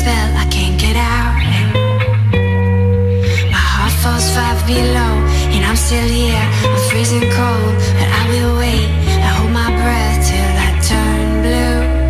spell, I can't get out. My heart falls 5 below, and I'm still here. I'm freezing cold, but I will wait. I hold my breath till I turn blue.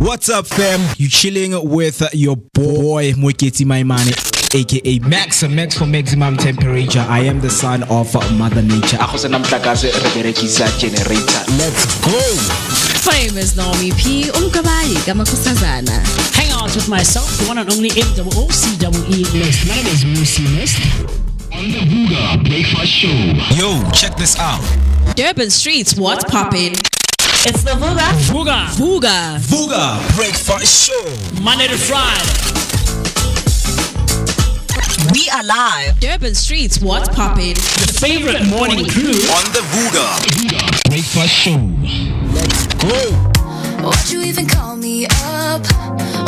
What's up, fam? You chilling with your boy Moeketsi Maimane, aka Max for maximum temperature. I am the son of Mother Nature. Let's go. My name is Naomi P. Umkabayi Gamakusazana. Hang out with myself, the one and only MOOCEE Mist. My name is MooCee Mist. On the Vooka Breakfast Show. Yo, check this out. Durban Streets, what's poppin'? It's the Vooka Breakfast Show. Monday to Friday. We are live. Durban Streets, what's poppin'? Your favorite morning crew On the Vooka Breakfast Show. Let's go. Why'd you even call me up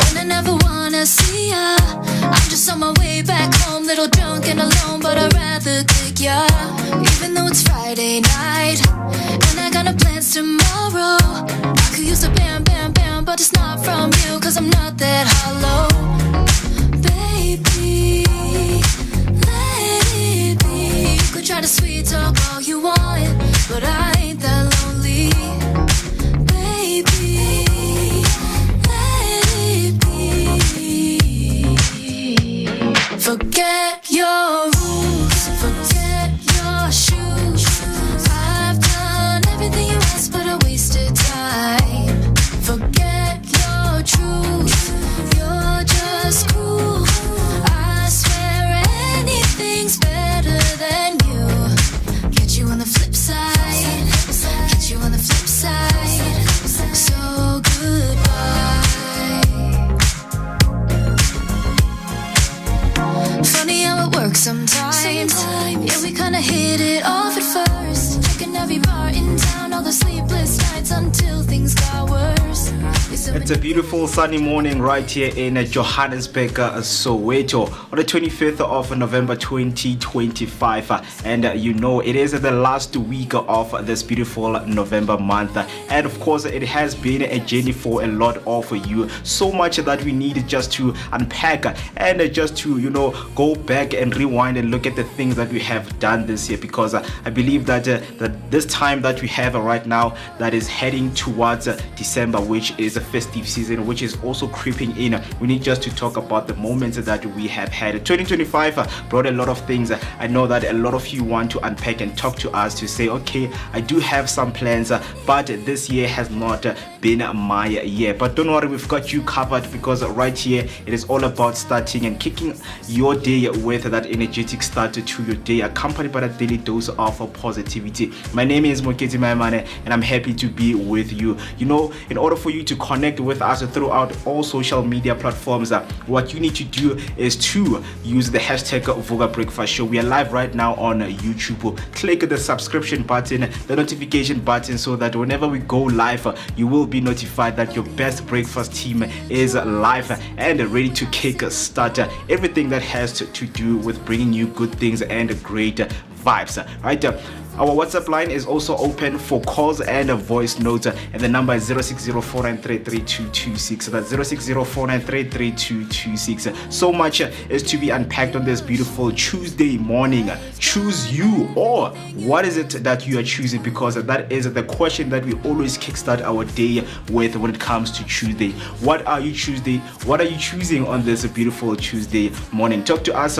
when I never wanna see ya? I'm just on my way back home, little drunk and alone, but I'd rather kick ya. Even though it's Friday night and I got no plans tomorrow, I could use a bam, bam, bam, but it's not from you, cause I'm not that hollow. Baby, let it be. You could try to sweet talk all you want, but I ain't that lonely. Baby, let it be. Forget your rules, forget your shoes. I've done everything you asked, but I wasted time. Forget your truth, you're just cool. I swear anything's better than you. Get you on the flip side, get you on the flip side. So goodbye. Funny how it works sometimes. Yeah, we kinda hit it off at first. Checking every bar in town, all the sleepless nights until things got worse. It's a beautiful sunny morning right here in Johannesburg, Soweto, on the 25th of November 2025. And you know, it is the last week of this beautiful November month. And of course, it has been a journey for a lot of you. So much that we need just to unpack and just to, you know, go back and rewind and look at the things that we have done this year. Because I believe that, that this time that we have right now, that is heading towards December, which is a festive season, which is also creeping in, we need just to talk about the moments that we have had. 2025 brought a lot of things. I know that a lot of you want to unpack and talk to us to say, okay, I do have some plans, but this year has not been my year. But don't worry, we've got you covered, because right here it is all about starting and kicking your day with that energetic start to your day, accompanied by a daily dose of positivity. My name is Moeketsi Maimane, and I'm happy to be with you. You know, in order for you to connect with us throughout all social media platforms, what you need to do is to use the hashtag Vooka Breakfast Show. We are live right now on YouTube. Click the subscription button, the notification button, so that whenever we go live, you will be notified that your best breakfast team is live and ready to kick start everything that has to do with bringing you good things and great vibes, right? Our WhatsApp line is also open for calls and voice notes, and the number is 0604933226. That's 0604933226. So much is to be unpacked on this beautiful Tuesday morning. Choose you, or what is it that you are choosing? Because that is the question that we always kickstart our day with when it comes to Tuesday. What are you choosing? What are you choosing on this beautiful Tuesday morning? Talk to us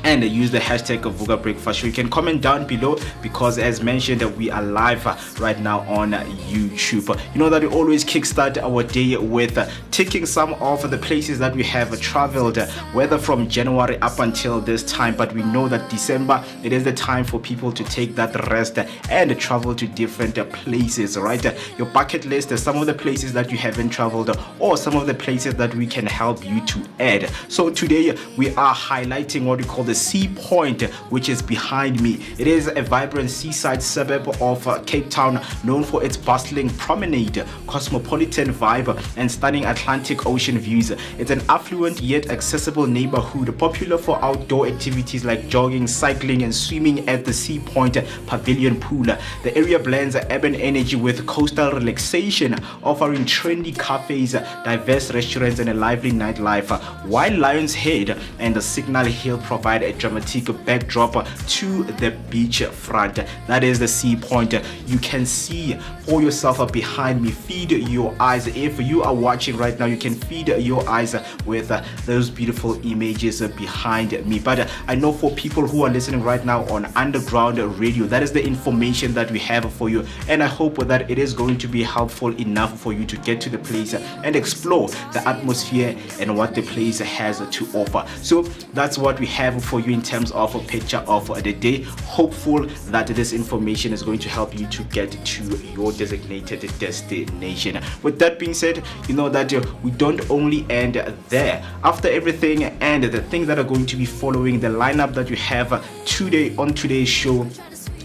and use the hashtag of Vooka Breakfast Show. You can comment down below, because as mentioned, we are live right now on YouTube. You know that we always kickstart our day with ticking some of the places that we have traveled, whether from January up until this time. But we know that December, it is the time for people to take that rest and travel to different places, right? Your bucket list, some of the places that you haven't traveled, or some of the places that we can help you to add. So today we are highlighting what we call the Sea Point, which is behind me. It is a vibrant seaside suburb of Cape Town, known for its bustling promenade, cosmopolitan vibe, and stunning Atlantic Ocean views. It's an affluent yet accessible neighborhood, popular for outdoor activities like jogging, cycling, and swimming at the Sea Point Pavilion Pool. The area blends urban energy with coastal relaxation, offering trendy cafes, diverse restaurants, and a lively nightlife, while Lions Head and the Signal Hill provide a dramatic backdrop to the beach front. That is the sea point. You can see for yourself behind me. Feed your eyes. If you are watching right now, you can feed your eyes with those beautiful images behind me. But I know for people who are listening right now on underground radio, that is the information that we have for you, and I hope that it is going to be helpful enough for you to get to the place and explore the atmosphere and what the place has to offer. So that's what we have for you in terms of a picture of the day. Hopeful that this information is going to help you to get to your designated destination. With that being said, you know that we don't only end there. After everything and the things that are going to be following, the lineup that you have today on today's show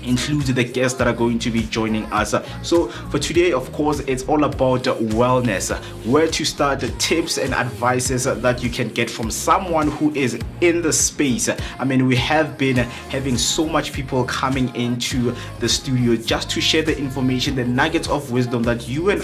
includes the guests that are going to be joining us. So for today, of course, it's all about wellness, where to start, tips and advices that you can get from someone who is in the space. I mean, we have been having so much people coming into the studio just to share the information, the nuggets of wisdom that you and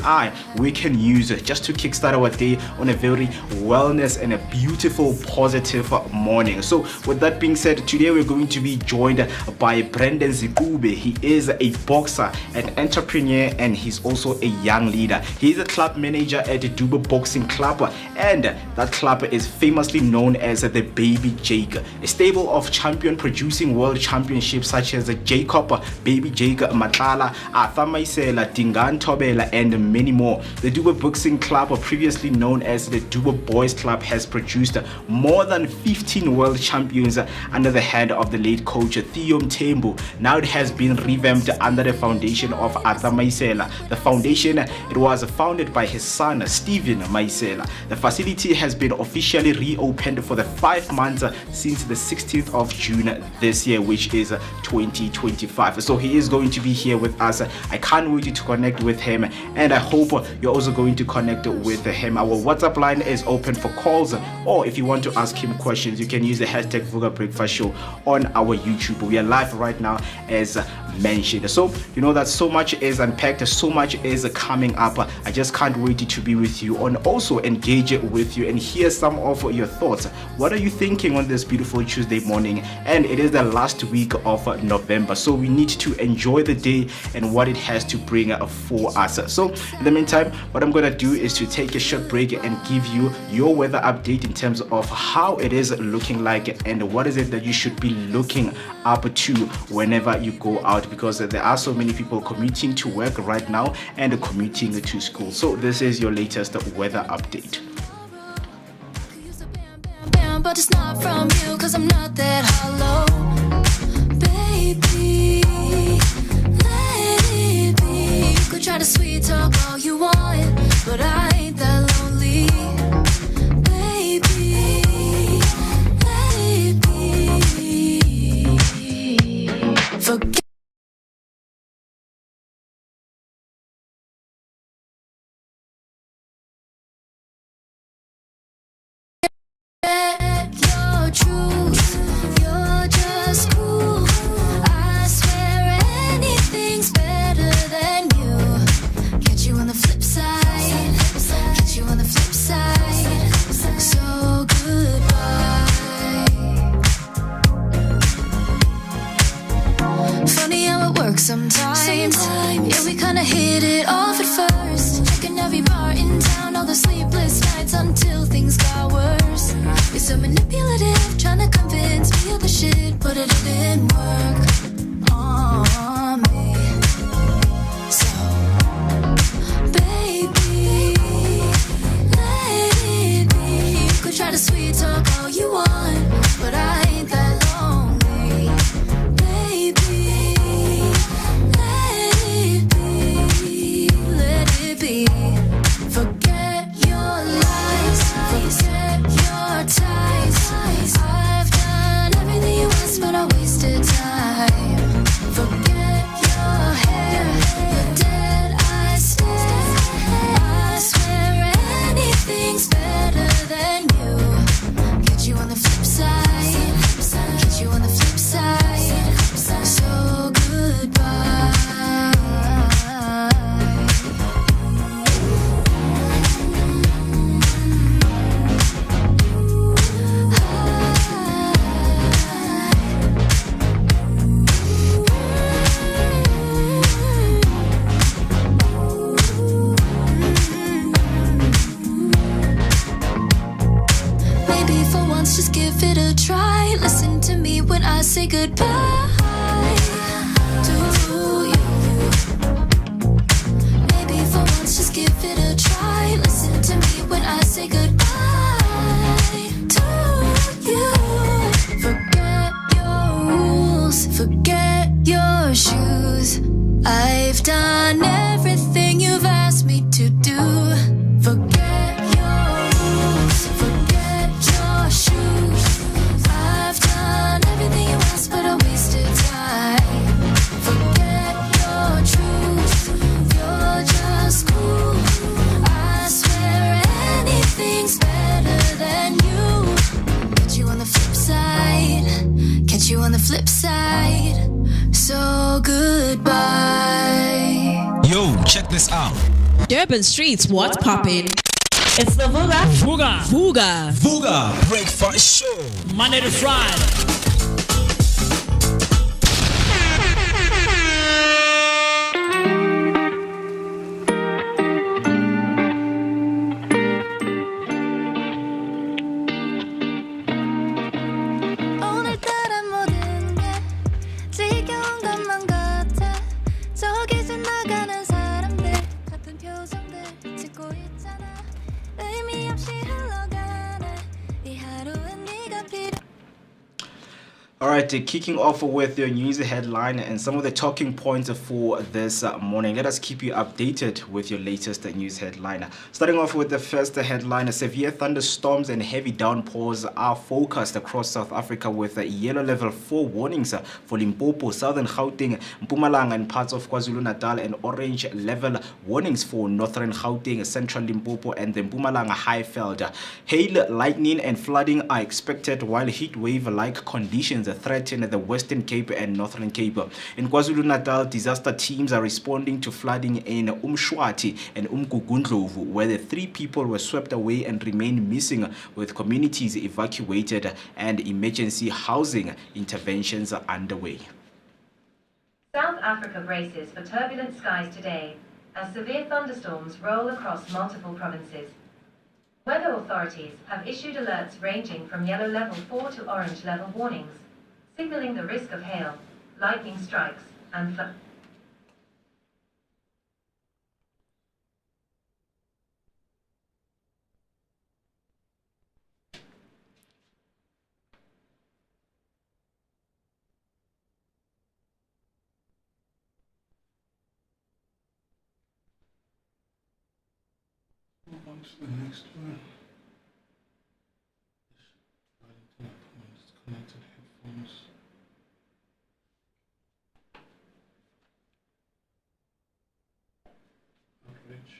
we can use just to kickstart our day on a very wellness and a beautiful, positive morning. So with that being said, today we're going to be joined by Brendon. He is a boxer, an entrepreneur, and he's also a young leader. He is a club manager at the Dube Boxing Club, and that club is famously known as the Baby Jake, a stable of champion producing world championships such as Jacob, Baby Jake, Matlala, Arthur Maisela, Dingan Tobela, and many more. The Dube Boxing Club, previously known as the Dube Boys Club, has produced more than 15 world champions under the hand of the late coach Theo Mtembu. Now it has been revamped under the foundation of Arthur Maisela. The foundation, it was founded by his son Stephen Maisela. The facility has been officially reopened for the 5 months since the 16th of June this year, which is 2025. So he is going to be here with us. I can't wait to connect with him, and I hope you're also going to connect with him. Our WhatsApp line is open for calls, or if you want to ask him questions, you can use the hashtag Vooka Breakfast Show on our YouTube. We are live right now as mentioned. So you know that so much is unpacked, so much is coming up. I just can't wait to be with you and also engage with you and hear some of your thoughts. What are you thinking on this beautiful Tuesday morning? And it is the last week of November, so we need to enjoy the day and what it has to bring for us. So in the meantime, what I'm gonna do is to take a short break and give you your weather update in terms of how it is looking like and what is it that you should be looking up to whenever you go out, because there are so many people commuting to work right now and commuting to school. So this is your latest weather update. But it's not from you, cause I'm not that hollow. Baby, let it be. You could try to sweet talk all you want, but I ain't that lonely. Baby, let it be. Forget your truth, you're just cool. I swear anything's better than you. Catch you on the flip side. just give it a try. Listen to me when I say goodbye to you. Maybe for once, just give it a try. Listen to me when I say goodbye to you. Forget your rules, forget your shoes. I've done everything you've asked me to do. Forget your rules, forget your shoes. I've done everything you asked, but I wasted time. Forget your truth, you're just cool. I swear anything's better than you. Catch you on the flip side, catch you on the flip side. So goodbye. Yo, check this out. Durban streets, what's poppin'? It's the Vooka. Vooka. Vooga Breakfast Show. Monday to Friday. 오늘따라 모든 게 지겨운 것만 같아. 저기 지나가는 사람들 같은 표정들 짓고 있잖아. 의미 없이 흘러가네. 이 하루엔 네가 필요. All right, kicking off with your news headline and some of the talking points for this morning. Let us keep you updated with your latest news headline. Starting off with the first headline, severe thunderstorms and heavy downpours are forecast across South Africa with yellow level 4 warnings for Limpopo, Southern Gauteng, Mpumalanga and parts of KwaZulu-Natal, and orange level warnings for Northern Gauteng, Central Limpopo and the Mpumalanga Highveld. Hail, lightning and flooding are expected, while heat wave-like conditions threaten the Western Cape and Northern Cape. In KwaZulu-Natal, disaster teams are responding to flooding in Umshwati and Umgugundlovu, where the 3 people were swept away and remain missing, with communities evacuated and emergency housing interventions are underway. South Africa braces for turbulent skies today as severe thunderstorms roll across multiple provinces. Weather authorities have issued alerts ranging from yellow level 4 to orange level warnings, signaling the risk of hail, lightning strikes, and flood. On to the next one. Connected headphones. Outrage.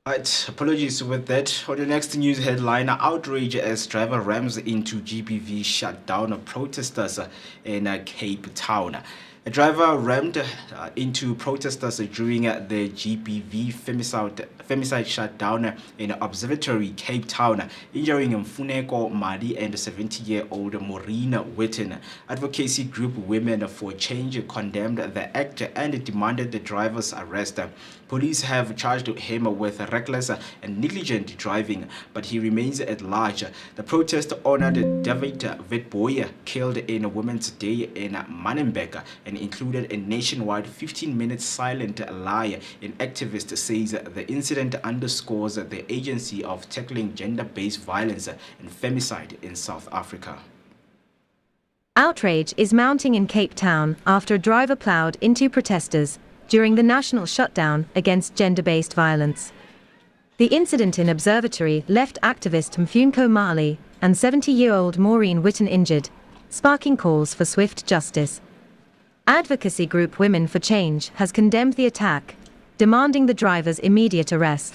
Right, apologies with that. On the next news headline, outrage as driver rams into GBV shutdown protesters in Cape Town. A driver rammed into protesters during the GBV femicide shutdown in Observatory, Cape Town, injuring Mfuneko Madi and 70-year-old Maureen Witten. Advocacy group Women for Change condemned the act and demanded the driver's arrest. Police have charged him with reckless and negligent driving, but he remains at large. The protest honored David Witboy, killed in Women's Day in Manenberg, and included a nationwide 15-minute silent lie. An activist says the incident underscores the agency of tackling gender-based violence and femicide in South Africa. Outrage is mounting in Cape Town after a driver ploughed into protesters during the national shutdown against gender-based violence. The incident in Observatory left activist Mfuneko Mali and 70-year-old Maureen Witten injured, sparking calls for swift justice. Advocacy group Women for Change has condemned the attack, demanding the driver's immediate arrest.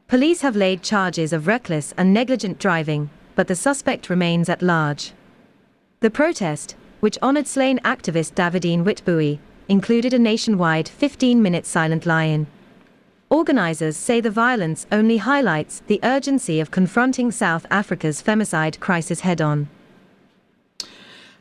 Police have laid charges of reckless and negligent driving, but the suspect remains at large. The protest, which honored slain activist Davidine Witboy, included a nationwide 15-minute silent lie-in. Organizers say the violence only highlights the urgency of confronting South Africa's femicide crisis head-on.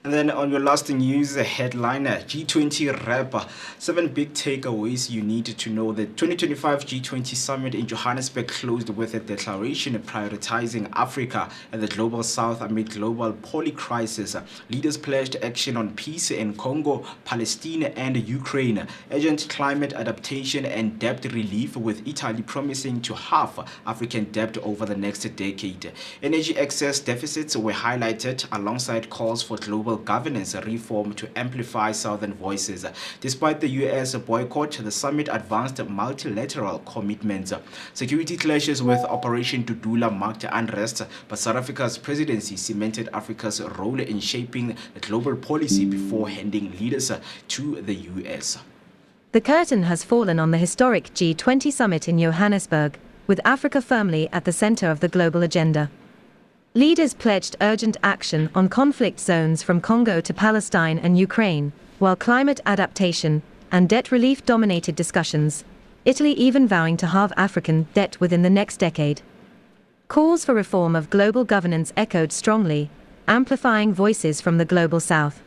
And then on your last news headline, G20 wrap, 7 big takeaways you need to know. The 2025 G20 summit in Johannesburg closed with a declaration prioritizing Africa and the global south amid global poly-crisis. Leaders pledged action on peace in Congo, Palestine and Ukraine, urgent climate adaptation and debt relief, with Italy promising to halve African debt over the next decade. Energy excess deficits were highlighted alongside calls for global governance reform to amplify southern voices. Despite the US boycott, the summit advanced multilateral commitments. Security clashes with Operation Dudula marked unrest, but South Africa's presidency cemented Africa's role in shaping the global policy before handing leaders to the US. The curtain has fallen on the historic G20 summit in Johannesburg, with Africa firmly at the center of the global agenda. Leaders pledged urgent action on conflict zones from Congo to Palestine and Ukraine, while climate adaptation and debt relief dominated discussions, Italy even vowing to halve African debt within the next decade. Calls for reform of global governance echoed strongly, amplifying voices from the global south.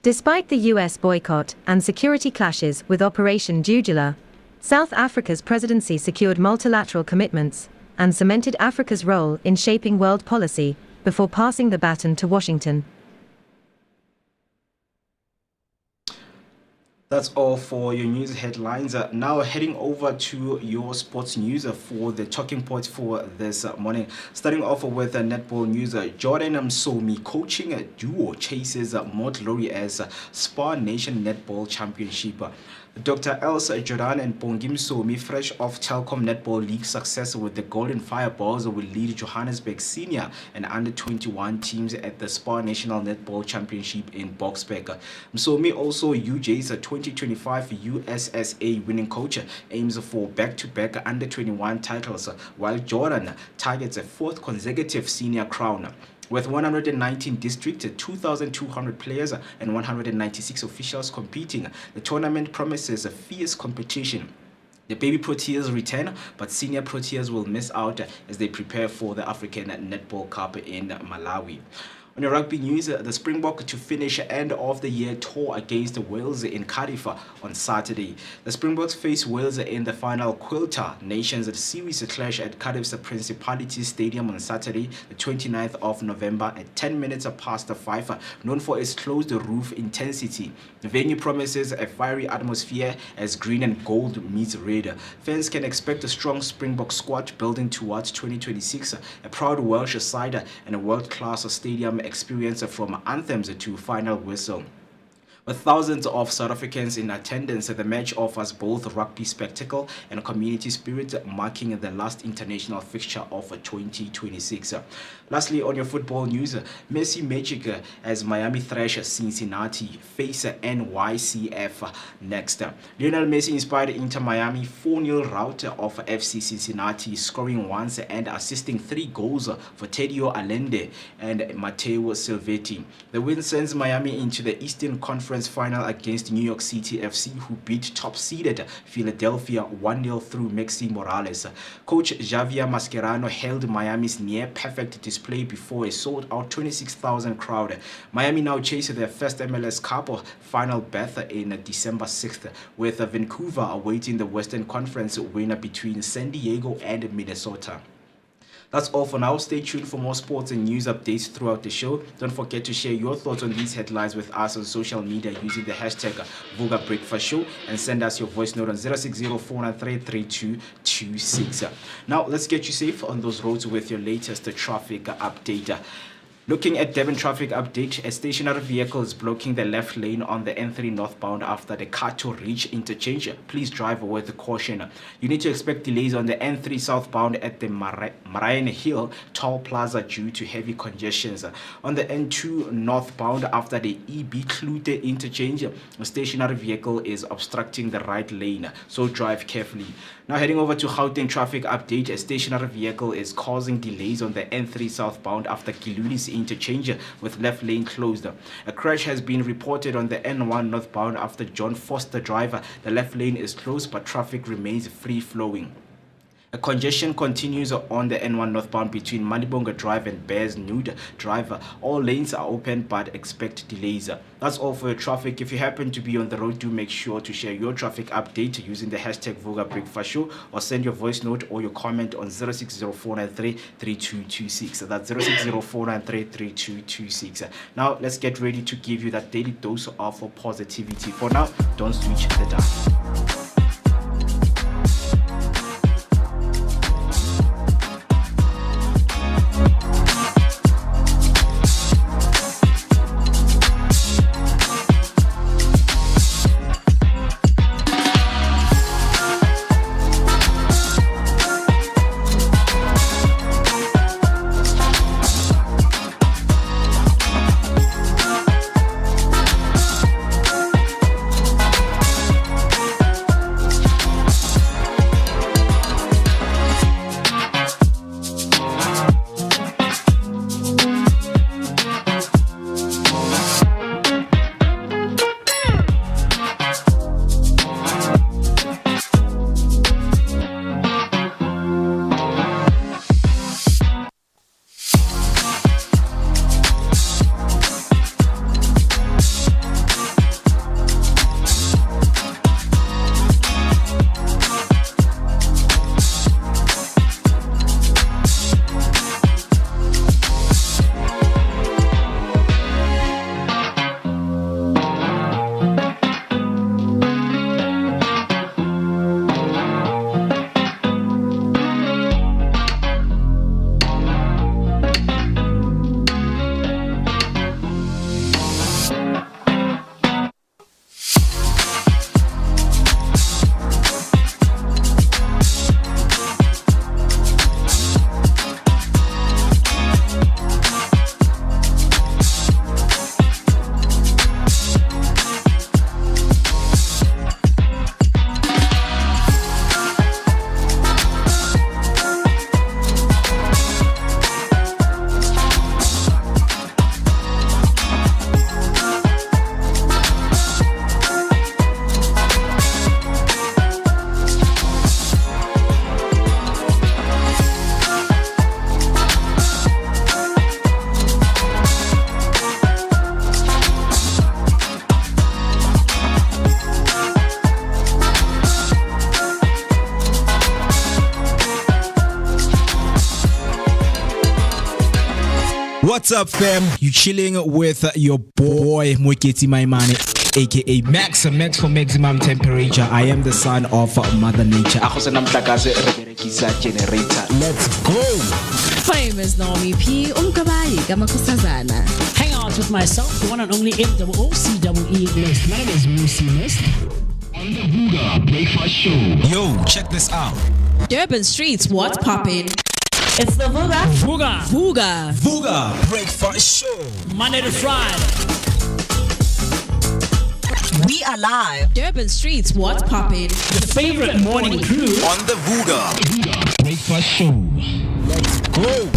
Despite the US boycott and security clashes with Operation Dudula, South Africa's presidency secured multilateral commitments and cemented Africa's role in shaping world policy before passing the baton to Washington. That's all for your news headlines. Now heading over to your sports news for the talking points for this morning. Starting off with netball news, Jordan Msomi coaching duo chases more glory as Spa Nation Netball Championship. Dr. Elsa Jordan and Bongi Msomi, fresh off Telkom Netball League success with the Golden Fireballs, will lead Johannesburg senior and under 21 teams at the Spa National Netball Championship in Boksburg. Msomi, also UJ's 2025 USSA winning coach, aims for back-to-back under 21 titles, while Jordan targets a fourth consecutive senior crown. With 119 districts, 2,200 players and 196 officials competing, the tournament promises a fierce competition. The baby Proteas return, but senior Proteas will miss out as they prepare for the African Netball Cup in Malawi. On your rugby news, the Springbok to finish end-of-the-year tour against Wales in Cardiff on Saturday. The Springboks face Wales in the final Quilter Nations Series clash at Cardiff's Principality Stadium on Saturday, the 29th of November at 10 minutes past 5, known for its closed-roof intensity. The venue promises a fiery atmosphere as green and gold meets red. Fans can expect a strong Springbok squad building towards 2026, a proud Welsh side and a world-class stadium experience from anthems to final whistle. With thousands of South Africans in attendance, the match offers both rugby spectacle and community spirit, marking the last international fixture of 2026. Lastly, on your football news, Messi Magic as Miami thrash Cincinnati face NYCF next. Lionel Messi inspired Inter Miami 4-0 rout of FC Cincinnati, scoring once and assisting 3 goals for Tedio Allende and Matteo Silvetti. The win sends Miami into the Eastern Conference final against New York City FC, who beat top-seeded Philadelphia 1-0 through Maxi Morales. Coach Javier Mascherano held Miami's near-perfect display before a sold-out 26,000 crowd. Miami now chase their first MLS Cup final berth in December 6th, with Vancouver awaiting the Western Conference winner between San Diego and Minnesota. That's all for now. Stay tuned for more sports and news updates throughout the show. Don't forget to share your thoughts on these headlines with us on social media using the hashtag Vooka Breakfast Show, and send us your voice note on 060-493-3226. Now, let's get you safe on those roads with your latest traffic update. Looking at Devon traffic update, a stationary vehicle is blocking the left lane on the N3 northbound after the Kato Reach interchange. Please drive with caution. You need to expect delays on the N3 southbound at the Marion Hill Toll Plaza due to heavy congestions. On the N2 northbound after the EB Klute interchange, a stationary vehicle is obstructing the right lane, so drive carefully. Now heading over to Gauteng traffic update, a stationary vehicle is causing delays on the N3 southbound after Gilulis interchange with left lane closed. A crash has been reported on the N1 northbound after John Foster Drive. The left lane is closed, but traffic remains free flowing. Congestion continues on the N1 northbound between Manibonga Drive and Bears Nude Drive. All lanes are open but expect delays. That's all for your traffic. If you happen to be on the road, do make sure to share your traffic update using the hashtag Vooka Breakfast Show, or send your voice note or your comment on 0604933226. That's 0604933226. Now let's get ready to give you that daily dose of positivity. For now, don't switch the dial. What's up, fam? You chilling with your boy Moeketsi Maimane, aka Max for maximum temperature. I am the son of Mother Nature. Let's go. My name is Naomi P. Hang out with myself, the one and only MooCee Mist. My name is MooCee Mist. On the Vooka Breakfast Show. Yo, check this out. Durban streets, what's poppin'? It's the Vooka Breakfast Show. Monday to Friday. We are live. Durban streets, what's poppin'? The favorite morning crew On the Vooka Breakfast Show. Let's go.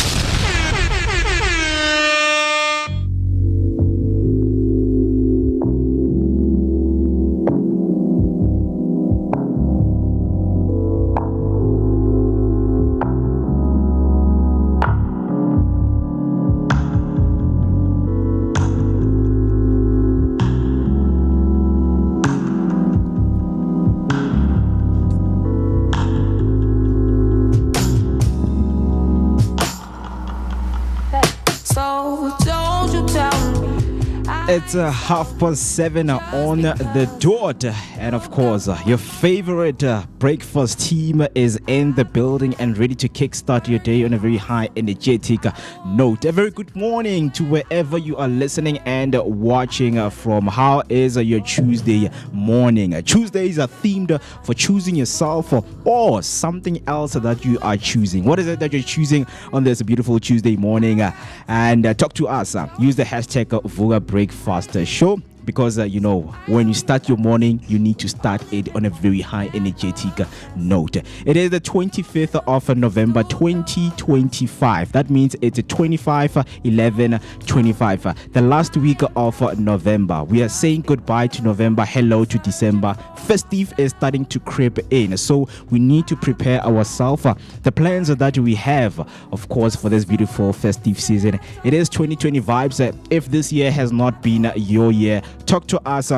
It's 7:30 on the dot, and of course, your favorite breakfast team is in the building and ready to kickstart your day on a very high energetic note. A very good morning to wherever you are listening and watching from. How is your Tuesday morning? Tuesdays are themed for choosing yourself or something else that you are choosing. What is it that you're choosing on this beautiful Tuesday morning? And talk to us. Use the hashtag Vooka Breakfast Show. because when you start your morning, you need to start it on a very high energetic note. It is the 25th of November 2025. That means it's 25/11/25, the last week of November. We are saying goodbye to November, hello to December. Festive is starting to creep in, so we need to prepare ourselves. The plans that we have, of course, for this beautiful festive season. It is 2020 vibes. If this year has not been your year, talk to us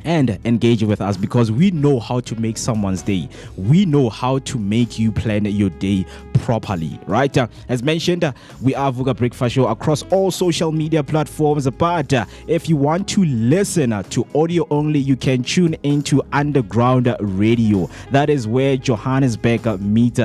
and engage with us, because we know how to make someone's day. We know how to make you plan your day properly, right? As mentioned, we are Vooka Breakfast Show across all social media platforms, but if you want to listen to audio only, you can tune into Underground Radio. That is where Johannesburg meets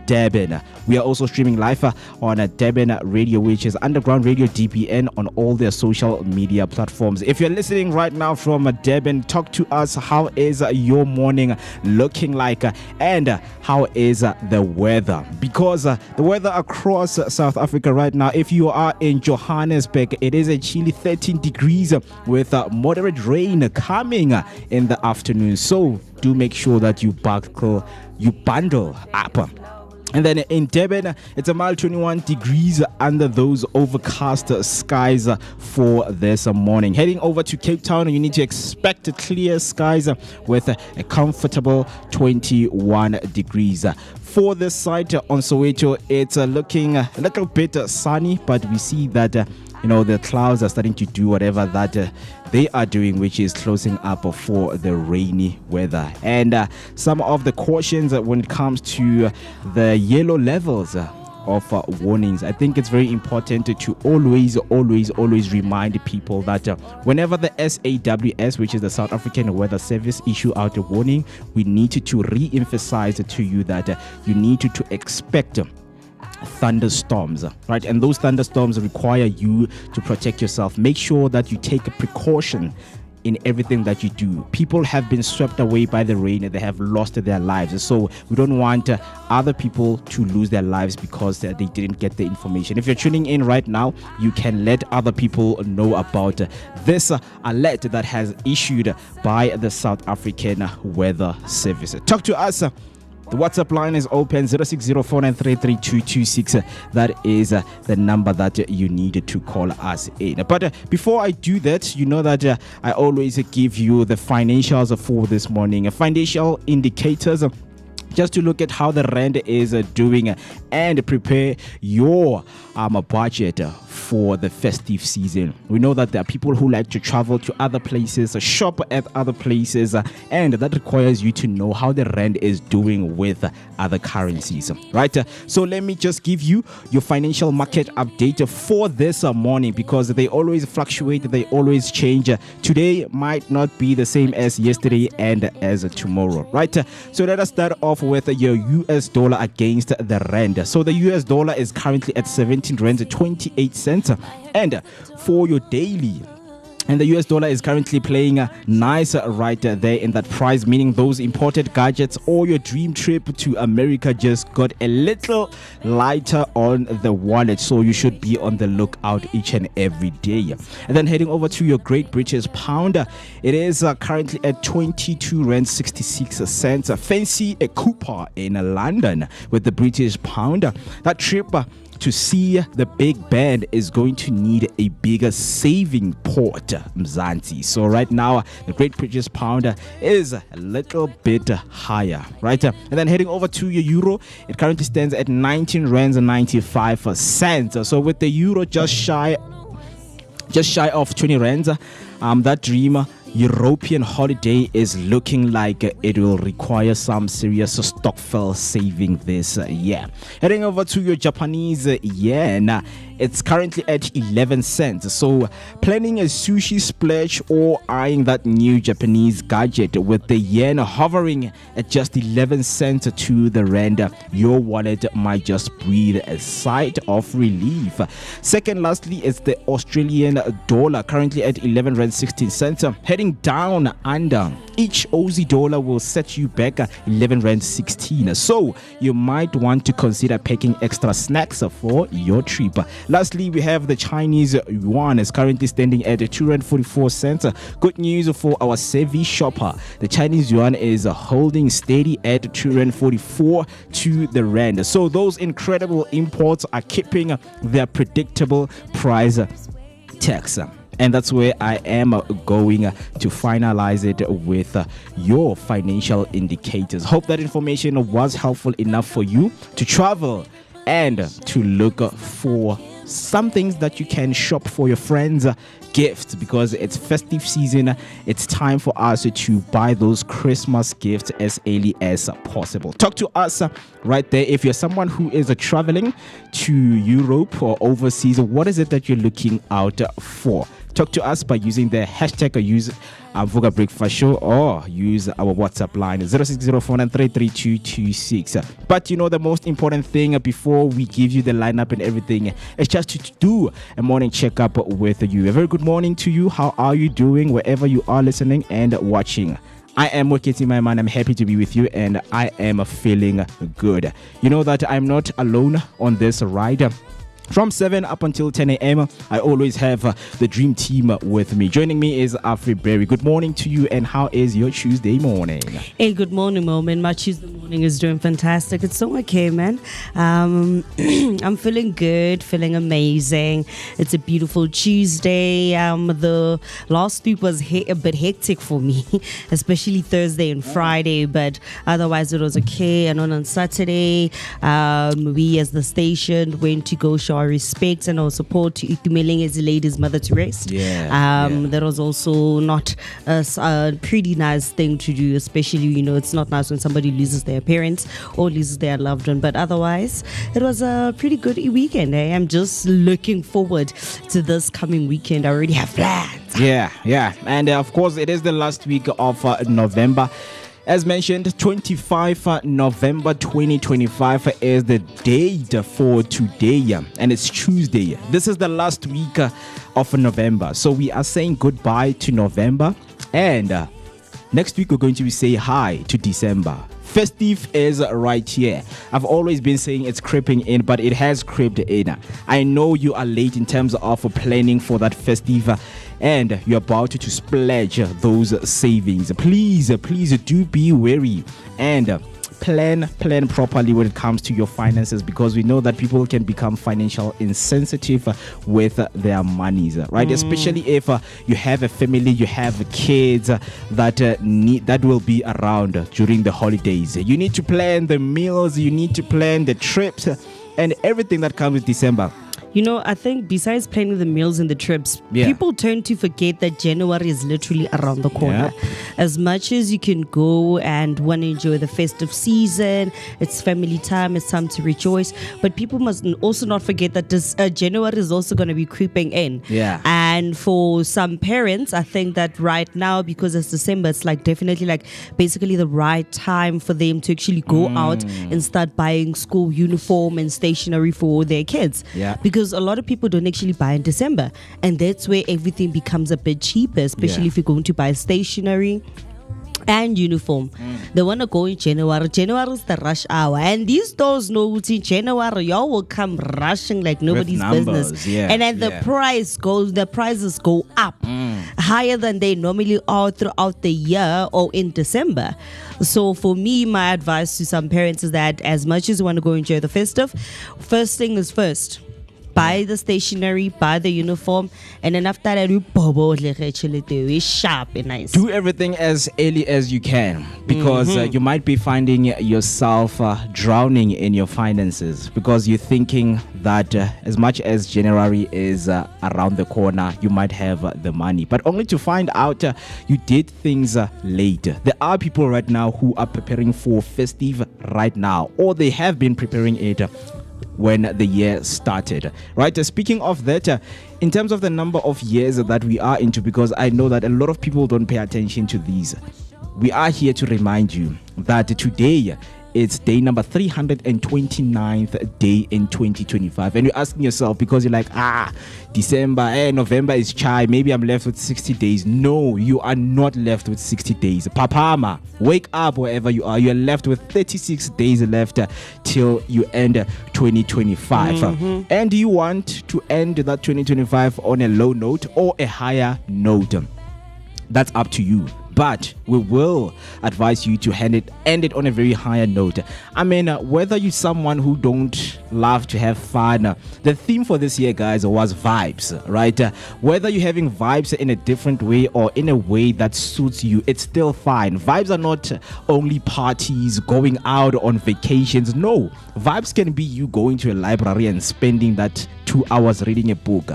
Durban. We are also streaming live on Durban Radio, which is Underground Radio DBN, on all their social media platforms. If you're listening right now from Durban, talk to us. How is your morning looking like, and how is the weather? Because the weather across South Africa right now, if you are in Johannesburg, it is a chilly 13 degrees with moderate rain coming in the afternoon. So do make sure that you bundle up. And then in Durban, it's a mild 21 degrees under those overcast skies for this morning. Heading over to Cape Town, you need to expect clear skies with a comfortable 21 degrees. For this site on Soweto, it's looking a little bit sunny, but we see that the clouds are starting to do whatever that they are doing, which is closing up for the rainy weather. And some of the cautions when it comes to the yellow levels of warnings, I think it's very important to always remind people that whenever the SAWS, which is the South African Weather Service, issue out a warning, we need to re-emphasize to you that you need to expect thunderstorms, right? And those thunderstorms require you to protect yourself. Make sure that you take a precaution in everything that you do. People have been swept away by the rain and they have lost their lives. So we don't want other people to lose their lives because they didn't get the information. If you're tuning in right now, you can let other people know about this alert that has issued by the South African Weather Service. Talk to us. The WhatsApp line is open, 0604933226. That is the number that you need to call us in. But before I do that, you know that I always give you the financials for this morning. Financial indicators, just to look at how the rand is doing and prepare your budget for the festive season. We know that there are people who like to travel to other places, shop at other places, and that requires you to know how the rand is doing with other currencies, right? So let me just give you your financial market update for this morning, because they always fluctuate, they always change. Today might not be the same as yesterday and as tomorrow, right? So let us start off with your US dollar against the rand. So the US dollar is currently at 17 rand 28 cents, and for your daily, and the US dollar is currently playing nice right there in that price, meaning those imported gadgets or your dream trip to America just got a little lighter on the wallet. So you should be on the lookout each and every day. And then heading over to your Great British Pound, it is currently at 22 rand 66 cents. Fancy a Cooper in London with the British Pound. That trip to see the big band is going to need a bigger saving port, Mzansi. So right now, the Great British Pound is a little bit higher, right? And then heading over to your euro, it currently stands at 19 rands and 95 cents. So with the euro just shy of 20 rands, that dream European holiday is looking like it will require some serious stockful saving this year. Heading over to your Japanese yen, it's currently at 11 cents. So planning a sushi splurge or eyeing that new Japanese gadget with the yen hovering at just 11 cents to the rand, your wallet might just breathe a sigh of relief. Second, lastly, is the Australian dollar, currently at 11 rand 16 cents. Heading down under, each Aussie dollar will set you back 11 rand 16. So you might want to consider packing extra snacks for your trip. Lastly, we have the Chinese yuan is currently standing at 244 cents. Good news for our savvy shopper. The Chinese yuan is holding steady at 244 to the rand. So those incredible imports are keeping their predictable price tax. And that's where I am going to finalize it with your financial indicators. Hope that information was helpful enough for you to travel and to look for some things that you can shop for your friends, gifts, because it's festive season. It's time for us to buy those Christmas gifts as early as possible. Talk to us right there. If you're someone who is traveling to Europe or overseas, what is it that you're looking out for? Talk to us by using the hashtag or use Vooka Breakfast Show, or use our WhatsApp line 0604933226. But you know, the most important thing before we give you the lineup and everything is just to do a morning checkup with you. A very good morning to you. How are you doing wherever you are listening and watching? I am Moeketsi Maimane. I'm happy to be with you, and I am feeling good. You know that I'm not alone on this ride. From 7 up until 10 a.m., I always have the dream team with me. Joining me is Afri Berry. Good morning to you, and how is your Tuesday morning? Hey, good morning, Moment. My Tuesday morning is doing fantastic. It's so okay, man. I'm feeling good, feeling amazing. It's a beautiful Tuesday. The last week was a bit hectic for me, especially Thursday and Friday, but otherwise it was okay. And on Saturday, we as the station went to go show our respects and our support to Itumeleng as the lady's mother to rest. That was also not a pretty nice thing to do, especially, you know, it's not nice when somebody loses their parents or loses their loved one, but otherwise it was a pretty good weekend. I'm just looking forward to this coming weekend. I already have plans. And of course it is the last week of November. As mentioned, 25 November 2025 is the date for today, and it's Tuesday. This is the last week of November. So we are saying goodbye to November, and next week we're going to say hi to December. Festive is right here. I've always been saying it's creeping in, but it has crept in. I know you are late in terms of planning for that festive, and you're about to splurge those savings. Please do be wary and plan properly when it comes to your finances, because we know that people can become financial insensitive with their monies, right? Especially if you have a family, you have kids that will be around during the holidays. You need to plan the meals, you need to plan the trips and everything that comes with December. You know, I think besides planning the meals and the trips, people tend to forget that January is literally around the corner. As much as you can go and want to enjoy the festive season, it's family time, it's time to rejoice, but people must also not forget that this January is also going to be creeping in. And for some parents, I think that right now, because it's December, it's like definitely like basically the right time for them to actually go out and start buying school uniform and stationery for their kids. Because a lot of people don't actually buy in December, and that's where everything becomes a bit cheaper, especially if you're going to buy stationery and uniform. They want to go in January. January is the rush hour, and these stores know in January y'all will come rushing like nobody's business. And then the prices go up higher than they normally are throughout the year or in December. So for me, my advice to some parents is that as much as you want to go enjoy the festive, first thing is first. Buy the stationery, buy the uniform, and then after that, you sharp and nice. Do everything as early as you can, because you might be finding yourself drowning in your finances, because you're thinking that as much as January is around the corner, you might have the money, but only to find out you did things late. There are people right now who are preparing for festive right now, or they have been preparing it when the year started, right? Speaking of that, in terms of the number of years that we are into, because I know that a lot of people don't pay attention to these, we are here to remind you that today it's day number 329th day in 2025. And you're asking yourself, because you're like, December, November is chai, maybe I'm left with 60 days. No, you are not left with 60 days. Papama, wake up wherever you are. You're left with 36 days left till you end 2025. And do you want to end that 2025 on a low note or a higher note? That's up to you. But we will advise you to end it on a very higher note. I mean, whether you're someone who don't love to have fun, the theme for this year, guys, was vibes, right? Whether you're having vibes in a different way or in a way that suits you, it's still fine. Vibes are not only parties, going out on vacations. No, vibes can be you going to a library and spending that 2 hours reading a book,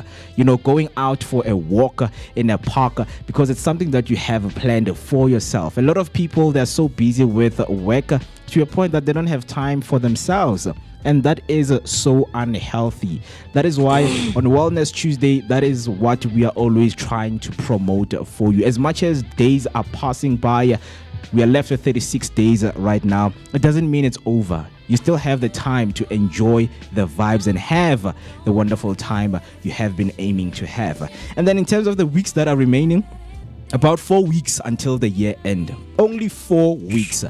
going out for a walk in a park, because it's something that you have planned for yourself. A lot of people, they're so busy with work to a point that they don't have time for themselves, and that is so unhealthy. That is why on Wellness Tuesday, that is what we are always trying to promote for you. As much as days are passing by, we are left with 36 days right now. It doesn't mean it's over. You still have the time to enjoy the vibes and have the wonderful time you have been aiming to have. And then in terms of the weeks that are remaining, about 4 weeks until the year end. Only 4 weeks.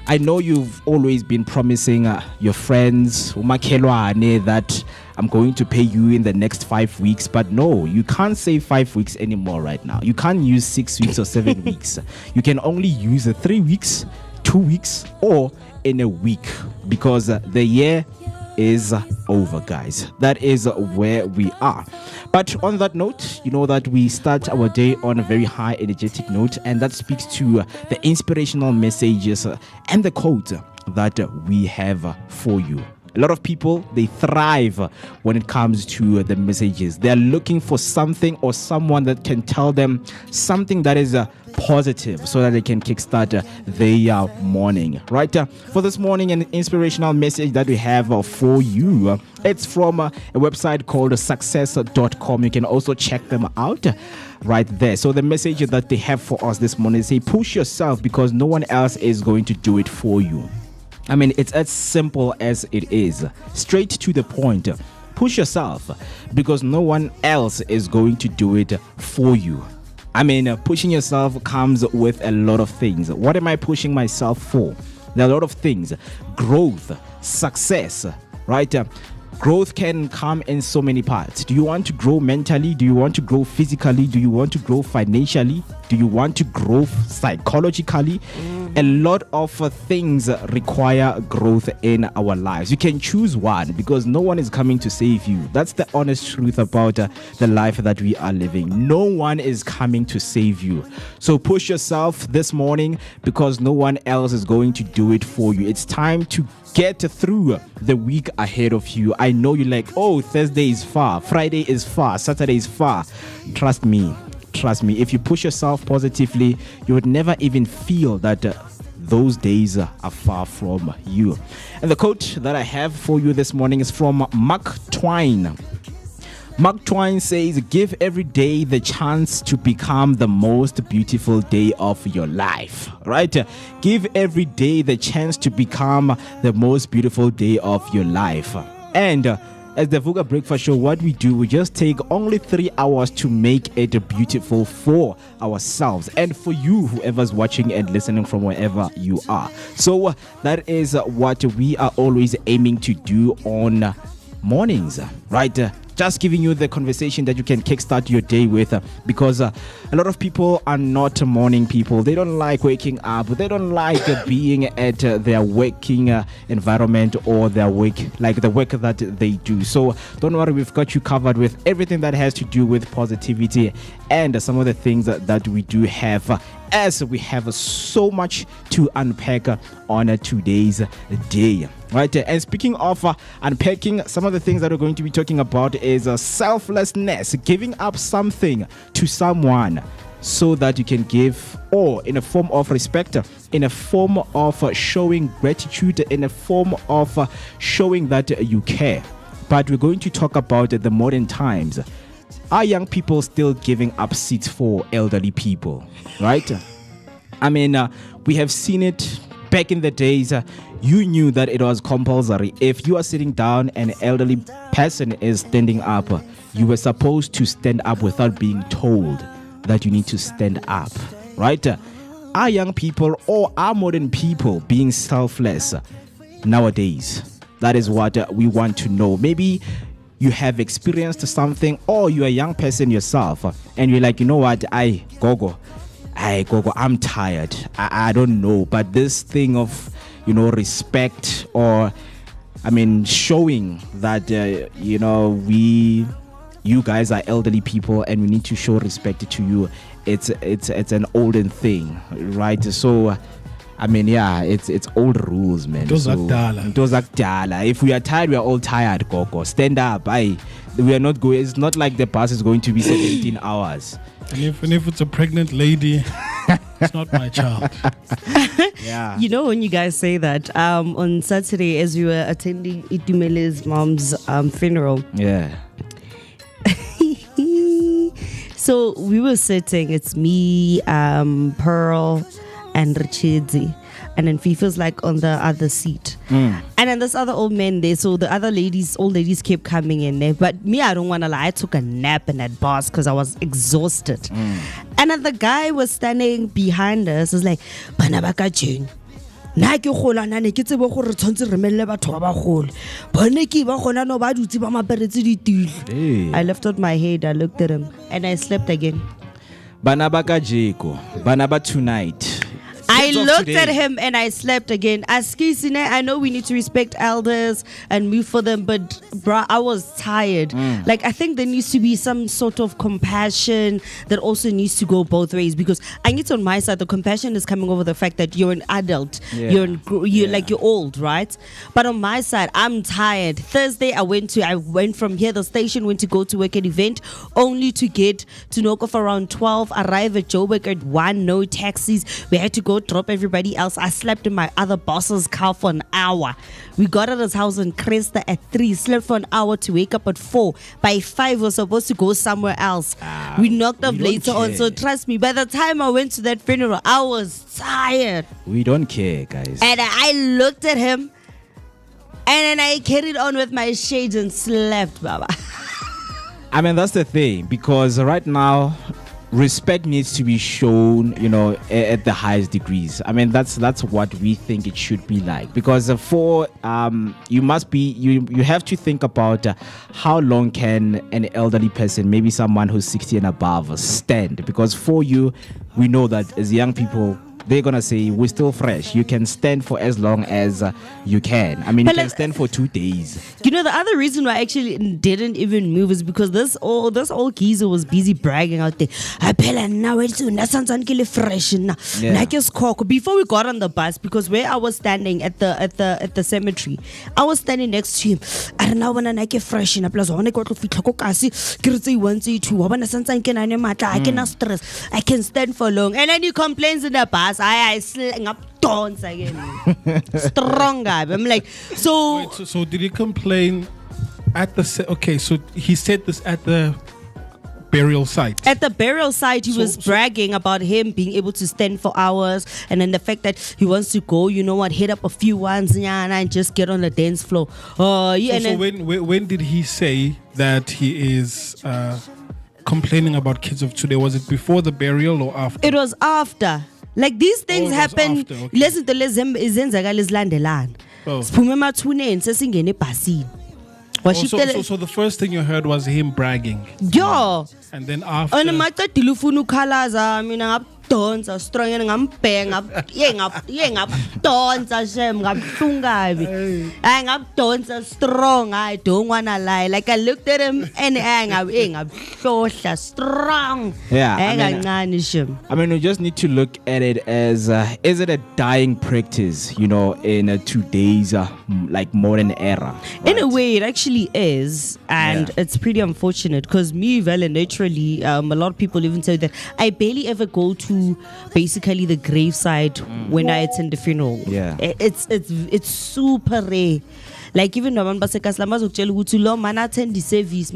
I know you've always been promising your friends, umakhelwane, that I'm going to pay you in the next 5 weeks. But no, you can't say 5 weeks anymore right now. You can't use 6 weeks or 7 weeks. You can only use 3 weeks, 2 weeks, or in a week, because the year is over, guys. That is where we are. But on that note, you know that we start our day on a very high energetic note, and that speaks to the inspirational messages and the quotes that we have for you. A lot of people, they thrive when it comes to the messages. They're looking for something or someone that can tell them something that is positive, so that they can kickstart their morning. Right? For this morning, an inspirational message that we have for you. It's from a website called success.com. You can also check them out right there. So the message that they have for us this morning is, say, push yourself because no one else is going to do it for you. I mean, it's as simple as it is. Straight to the point. Push yourself because no one else is going to do it for you. I mean, pushing yourself comes with a lot of things. What am I pushing myself for? There are a lot of things. Growth, success, right? Growth can come in so many parts. Do you want to grow mentally? Do you want to grow physically? Do you want to grow financially? Do you want to grow psychologically? A lot of things require growth in our lives. You can choose one because no one is coming to save you. That's the honest truth about the life that we are living. No one is coming to save you. So push yourself this morning because no one else is going to do it for you. It's time to get through the week ahead of you. I know you're like, oh, Thursday is far, Friday is far, Saturday is far. Trust me, if you push yourself positively, you would never even feel that those days are far from you. And the quote that I have for you this morning is from Mark Twain. Mark Twain says, give every day the chance to become the most beautiful day of your life. Right? Give every day the chance to become the most beautiful day of your life. And as the Vooka Breakfast Show, what we do, we just take only 3 hours to make it beautiful for ourselves and for you, whoever's watching and listening from wherever you are. So that is what we are always aiming to do on mornings, right? Just giving you the conversation that you can kickstart your day with, because a lot of people are not morning people. They don't like waking up. They don't like being at their working environment or their work, like the work that they do. So don't worry, we've got you covered with everything that has to do with positivity and some of the things that we do have, as we have so much to unpack on today's day. Right, and speaking of unpacking, some of the things that we're going to be talking about is selflessness, giving up something to someone so that you can give, or in a form of respect, in a form of showing gratitude, in a form of showing that you care. But we're going to talk about the modern times. Are young people still giving up seats for elderly people? Right? I mean, we have seen it back in the days. you knew that it was compulsory. If you are sitting down and an elderly person is standing up, you were supposed to stand up without being told that you need to stand up, right? Are young people or are modern people being selfless nowadays? That is what we want to know. Maybe you have experienced something, or you're a young person yourself and you're like, you know what, Gogo, I'm tired. I don't know, but this thing of, respect, or showing that you guys are elderly people and we need to show respect to you, it's an olden thing, right? So it's old rules, man. If we are tired, we are all tired, Coco. Stand up. We are not going. It's not like the bus is going to be 17 hours. And if it's a pregnant lady, it's not my child. Yeah. When you guys say that, on Saturday, as we were attending Itumele's mom's funeral. Yeah. So we were sitting. It's me, Pearl, and Richidi, and then Fifa's like on the other seat, and then this other old man there. So the other old ladies kept coming in there, but me, I don't want to lie, I took a nap in that bus because I was exhausted. And then the guy was standing behind us, was like, "Banabaka Jane." I lifted my head, I looked at him, and I slept again. Banabaka Jeko, Banaba tonight. I looked at him and I slept again. I know we need to respect elders and move for them, but bruh, I was tired. Like, I think there needs to be some sort of compassion that also needs to go both ways, because I need on my side, the compassion is coming over the fact that you're an adult, you're old, right? But on my side, I'm tired. Thursday, I went from here, the station, went to go to work at event, only to get to knock off around 12, arrive at Joburg at 1, no taxis. We had to go drop everybody else. I slept in my other boss's car for an hour. We got at his house in Cresta at 3, slept for an hour to wake up at 4. By 5, we were supposed to go somewhere else. We knocked off later on. So trust me, by the time I went to that funeral, I was tired. We don't care, guys. And I looked at him, and then I carried on with my shades and slept, Baba. That's the thing, because right now, respect needs to be shown, at the highest degrees. That's what we think it should be like, because you have to think about how long can an elderly person, maybe someone who's 60 and above, stand, because for you, we know that as young people, they're gonna say we're still fresh. You can stand for as long as you can. You can stand for 2 days. The other reason why I actually didn't even move is because this old geezer was busy bragging out there. Before we got on the bus, because where I was standing at the cemetery, I was standing next to him. I don't know when I get fresh in plus I cannot stress. I can stand for long. And then he complains in the bus. I slang up tons again. Strong guy. I'm like, so. Wait, so did he complain at the? Okay, so he said this at the burial site. At the burial site, he was bragging about him being able to stand for hours, and then the fact that he wants to go, hit up a few ones and just get on the dance floor. When did he say that he is complaining about kids of today? Was it before the burial or after? It was after. Like, these things happen. Listen to Landelan. So the first thing you heard was him bragging. Yo. And then after. Donsa strong and I'm paying up donsa shem up donsa strong. I don't wanna lie. Like, I looked at him and I'm so strong. We just need to look at it as is it a dying practice, in today's like modern era? Right? In a way, it actually is, and it's pretty unfortunate because me, naturally, a lot of people even say that I barely ever go to basically the graveside when I attend the funeral. It's super rare. Like, even no man attend the service,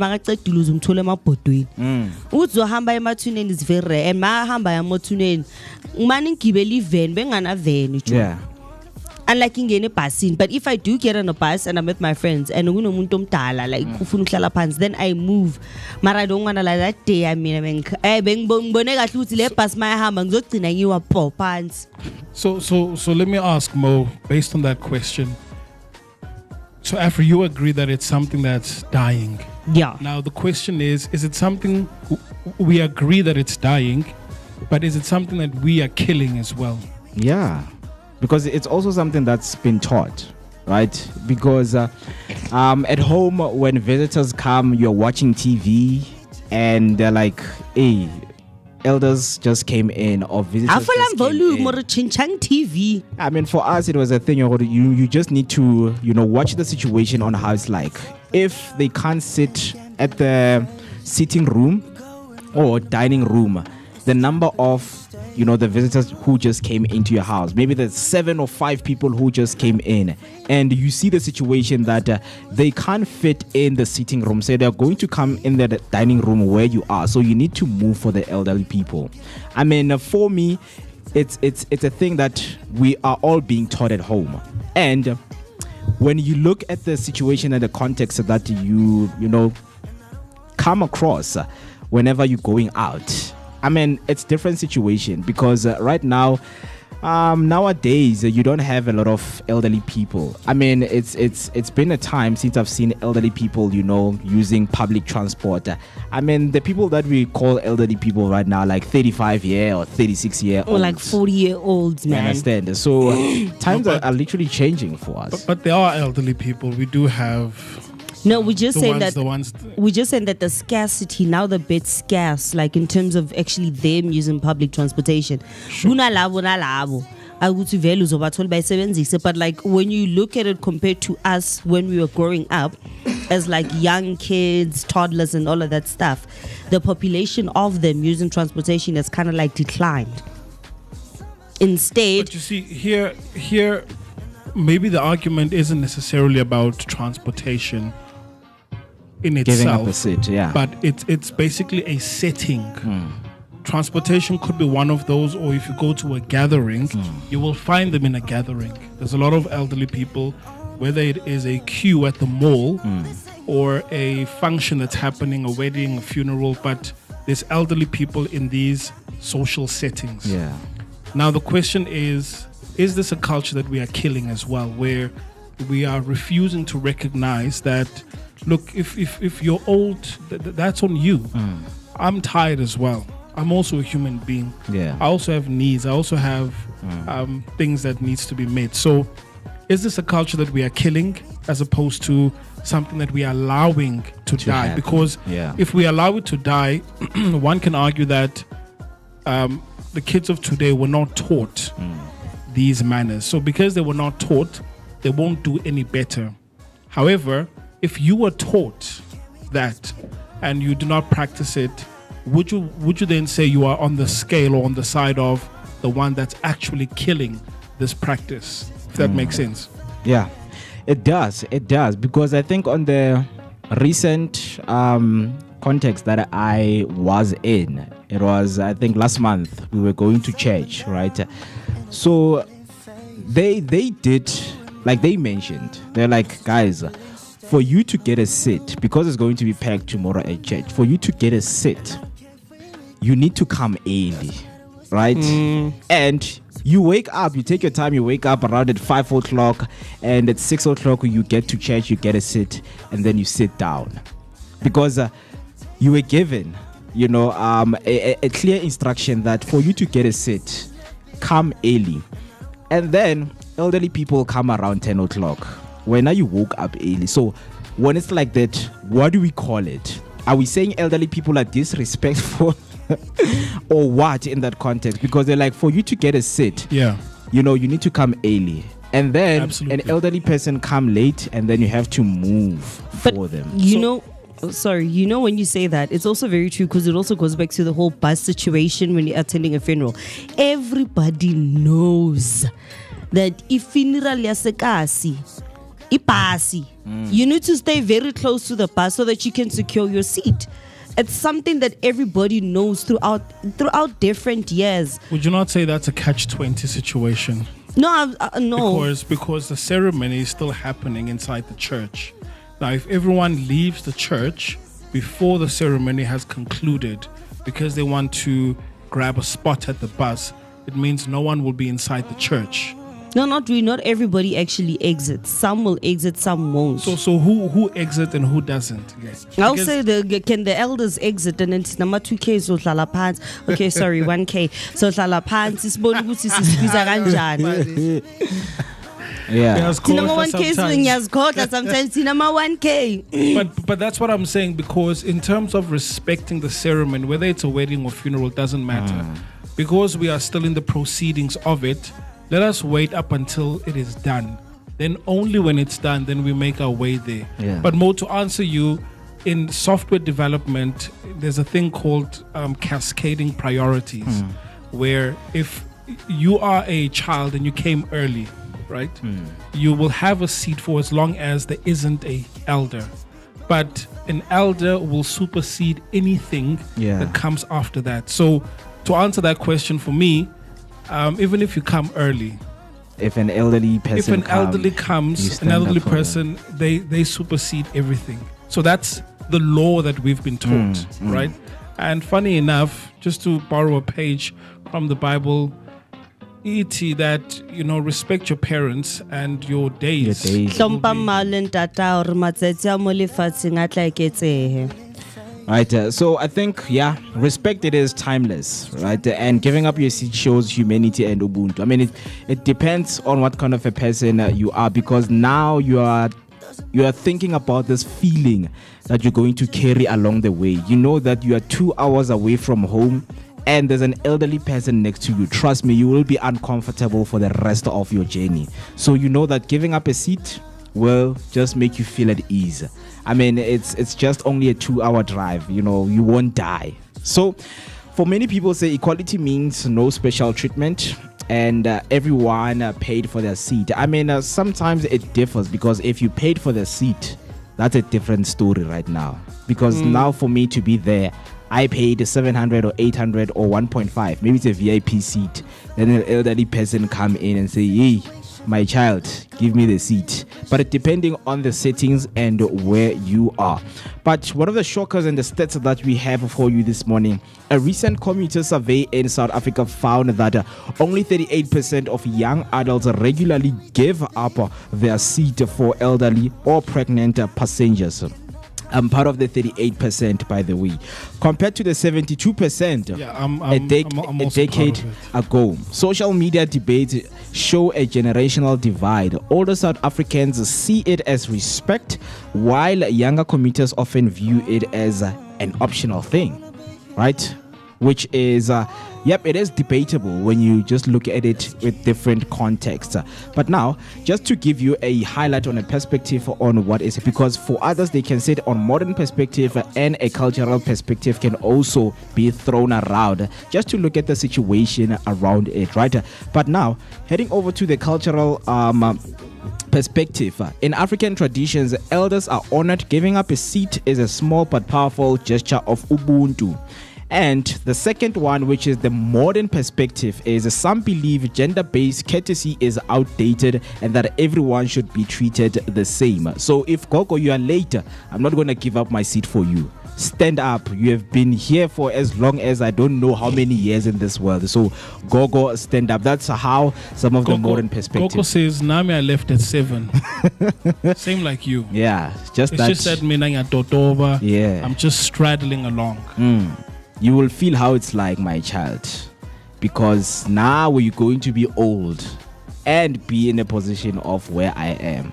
is very rare, and my hamba van Unlike in a passing, but if I do get on a bus and I'm with my friends and like then I move. But I don't want to like that day. I mean, So let me ask Mo, based on that question. So Afro, you agree that it's something that's dying? Yeah. Now the question is it something we agree that it's dying, but is it something that we are killing as well? Yeah, because it's also something that's been taught, right? Because at home, when visitors come, you're watching TV and they're like, hey, elders just came in or visitors just came in. TV. I mean, for us, it was a thing. You just need to, watch the situation on how it's like. If they can't sit at the sitting room or dining room, the number of the visitors who just came into your house, maybe there's 7 or 5 people who just came in, and you see the situation that they can't fit in the sitting room, so they're going to come in the dining room where you are, so you need to move for the elderly people. I mean, for me, it's a thing that we are all being taught at home. And when you look at the situation and the context that you come across whenever you're going out, I mean, it's different situation because right now, nowadays, you don't have a lot of elderly people. I mean, it's been a time since I've seen elderly people, using public transport. I mean, the people that we call elderly people right now, like 35-year or 36-year or like 40-year-olds, man. I understand. So times are literally changing for us. But there are elderly people. We do have. No, we're just saying that the scarcity, now the bit scarce, like in terms of actually them using public transportation. Sure. But like when you look at it compared to us when we were growing up as like young kids, toddlers and all of that stuff, the population of them using transportation has kind of like declined. Instead, but you see here maybe the argument isn't necessarily about transportation in itself, giving up a seat, yeah. But it's basically a setting. Transportation could be one of those, or if you go to a gathering, you will find them in a gathering. There's a lot of elderly people, whether it is a queue at the mall or a function that's happening, a wedding, a funeral, but there's elderly people in these social settings. Yeah. Now the question is this a culture that we are killing as well, where we are refusing to recognize that, look, if you're old, that's on you. I'm tired as well. I'm also a human being. Yeah. I also have needs. I also have things that needs to be met. So is this a culture that we are killing as opposed to something that we are allowing to die? Happen. Because if we allow it to die, one can argue that the kids of today were not taught these manners. So because they were not taught, they won't do any better. However, if you were taught that and you do not practice it, would you then say you are on the scale or on the side of the one that's actually killing this practice? If that makes sense. Yeah, it does. It does. Because I think on the recent context that I was in, it was, I think last month, we were going to church, right? So they did, like they mentioned, they're like, guys, for you to get a seat, because it's going to be packed tomorrow at church, for you to get a seat, you need to come early, right? And you wake up, you take your time, you wake up around at 5 o'clock, and at 6 o'clock you get to church, you get a seat, and then you sit down. Because you were given, a clear instruction that for you to get a seat, come early. And then elderly people come around 10 o'clock. When you woke up early. So when it's like that, what do we call it? Are we saying elderly people are disrespectful or what in that context? Because they're like, for you to get a seat, you need to come early. And then an elderly person come late, and then you have to move for them. When you say that, it's also very true, because it also goes back to the whole bus situation when you're attending a funeral. Everybody knows that if funeral yasekasi, ipasi, you need to stay very close to the bus so that you can secure your seat. It's something that everybody knows throughout different years. Would you not say that's a catch-20 situation? No. Because the ceremony is still happening inside the church. Now, if everyone leaves the church before the ceremony has concluded because they want to grab a spot at the bus, it means no one will be inside the church. No, not really. Not everybody actually exits. Some will exit, some won't. So who exits and who doesn't? Yes. I'll say can the elders exit and then number 2K so hlala phansi. Okay, sorry, 1K. So hlala phansi sibone ukuthi sisibiza kanjani. Yeah. Number 1K ngiyazikhohlwa sometimes number 1K. But that's what I'm saying, because in terms of respecting the ceremony, whether it's a wedding or funeral, doesn't matter. Because we are still in the proceedings of it, let us wait up until it is done. Then only when it's done, then we make our way there. Yeah. But Mo, to answer you, in software development, there's a thing called cascading priorities, where if you are a child and you came early, right, you will have a seat for as long as there isn't a elder. But an elder will supersede anything that comes after that. So to answer that question for me, even if you come early, if an elderly person comes, an elderly person, they supersede everything. So that's the law that we've been taught, right? And funny enough, just to borrow a page from the Bible, E.T. that, respect your parents and your days. Right, so I think, respect, it is timeless, right? And giving up your seat shows humanity and Ubuntu. I mean, it depends on what kind of a person you are, because now you are thinking about this feeling that you're going to carry along the way. You know that you are 2 hours away from home and there's an elderly person next to you. Trust me, you will be uncomfortable for the rest of your journey. So you know that giving up a seat will just make you feel at ease. I mean, it's just only a 2-hour drive, you won't die. So for many people, say equality means no special treatment and everyone paid for their seat. I mean, sometimes it differs, because if you paid for the seat, that's a different story right now. Because now for me to be there, I paid 700 or 800 or 1.5. Maybe it's a VIP seat. Then an elderly person come in and say, hey, my child, give me the seat. But depending on the settings and where you are. But one of the shockers and the stats that we have for you this morning, a recent commuter survey in South Africa found that only 38% of young adults regularly give up their seat for elderly or pregnant passengers. I'm part of the 38%, by the way, compared to the 72% a decade ago. Social media debates show a generational divide. Older South Africans see it as respect, while younger commuters often view it as an optional thing, right? Which is, it is debatable when you just look at it with different contexts. But now, just to give you a highlight on a perspective on what is, because for others, they can sit on modern perspective and a cultural perspective can also be thrown around just to look at the situation around it, right? But now, heading over to the cultural perspective. In African traditions, elders are honored. Giving up a seat is a small but powerful gesture of Ubuntu. And the second one, which is the modern perspective, is some believe gender-based courtesy is outdated and that everyone should be treated the same. So if Gogo, you are late, I'm not going to give up my seat for you. Stand up. You have been here for as long as I don't know how many years in this world. So Gogo, stand up. That's how some of the modern perspective. Gogo says, Nami, I left at 7. Same like you. Yeah. It's just that I'm just straddling along. You will feel how it's like, my child, because now we're going to be old and be in a position of where I am.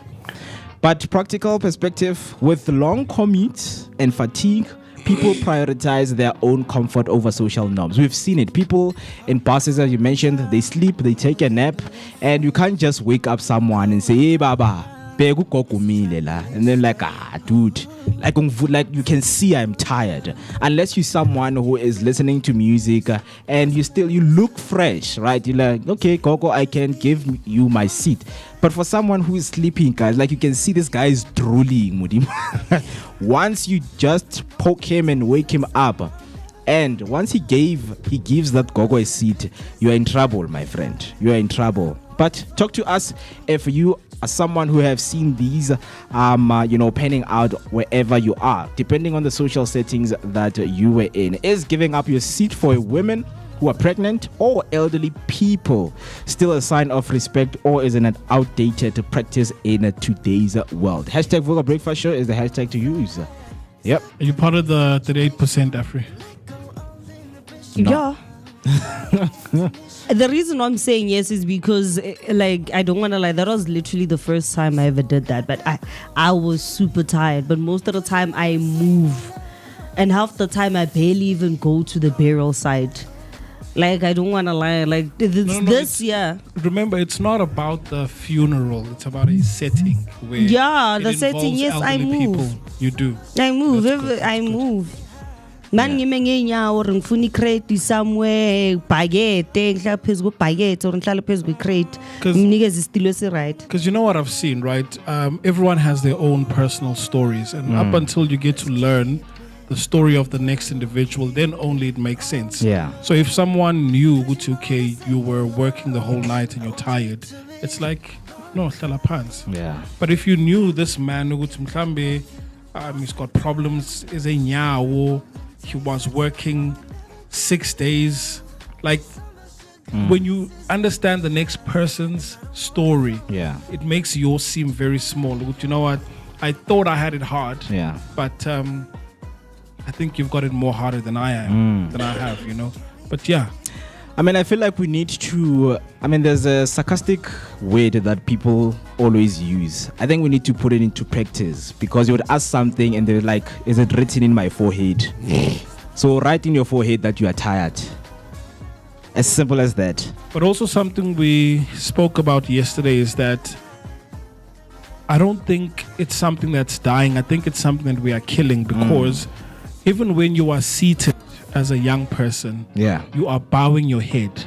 But practical perspective, with long commutes and fatigue, people prioritize their own comfort over social norms. We've seen it. People in buses, as you mentioned, they sleep, they take a nap, and you can't just wake up someone and say, hey, Baba, and then like, dude, like you can see I'm tired. Unless you're someone who is listening to music and you look fresh, right? You're like, okay, Gogo, I can give you my seat. But for someone who is sleeping, guys, like you can see this guy is drooling. Once you just poke him and wake him up, and once he gives that Gogo a seat, you are in trouble, my friend. You are in trouble. But talk to us if you are someone who have seen these, panning out wherever you are, depending on the social settings that you were in. Is giving up your seat for women who are pregnant or elderly people still a sign of respect, or is it an outdated practice in today's world? Hashtag Vooka Breakfast Show is the hashtag to use. Yep. Are you part of the 8%, Afri? No. Yeah. The reason I'm saying yes is because, I don't want to lie, that was literally the first time I ever did that. But I was super tired. But most of the time I move. And half the time I barely even go to the burial site. I don't want to lie. Remember, it's not about the funeral. It's about a setting where the setting. Yes, I move. People. You do. I move. I move. Man, ngifuni crate somewhere, baguette, ngihlala phezu baguette or ngihlala phezu crate. Nginikezwe isitilo esi-right. Because you know what I've seen, right? Everyone has their own personal stories, and up until you get to learn the story of the next individual, then only it makes sense. Yeah. So if someone knew, okay, you were working the whole night and you're tired, it's like, no, hlala phansi. Yeah. But if you knew this man, he's got problems, is a nyawo, he was working 6 days, when you understand the next person's story, it makes yours seem very small. You know what? I thought I had it hard, but I think you've got it more harder than I have, But yeah. I feel like we need to, there's a sarcastic word that people always use. I think we need to put it into practice, because you would ask something and they're like, is it written in my forehead? So write in your forehead that you are tired. As simple as that. But also something we spoke about yesterday is that I don't think it's something that's dying. I think it's something that we are killing, because even when you are seated as a young person, you are bowing your head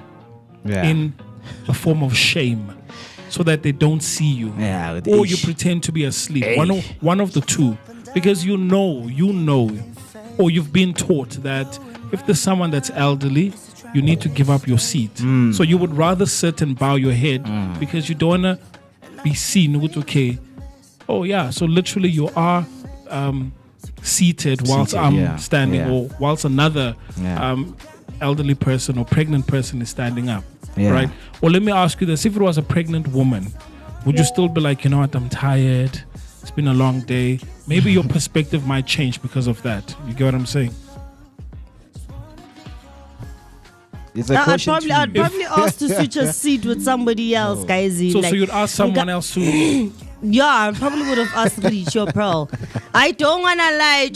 in a form of shame so that they don't see you. Or you pretend to be asleep. One of the two. Because you know, or you've been taught that if there's someone that's elderly, you need to give up your seat. So you would rather sit and bow your head because you don't want to be seen with, okay, oh yeah, so literally you are seated whilst I'm standing, or whilst another elderly person or pregnant person is standing up, right? Well, let me ask you this. If it was a pregnant woman, would you still be like, you know what, I'm tired, it's been a long day? Maybe your perspective might change because of that. You get what I'm saying? I'd probably ask to switch a seat with somebody else, guys. So you'd ask someone else who... Yeah, I probably would have asked Rich or Pearl. I don't wanna lie,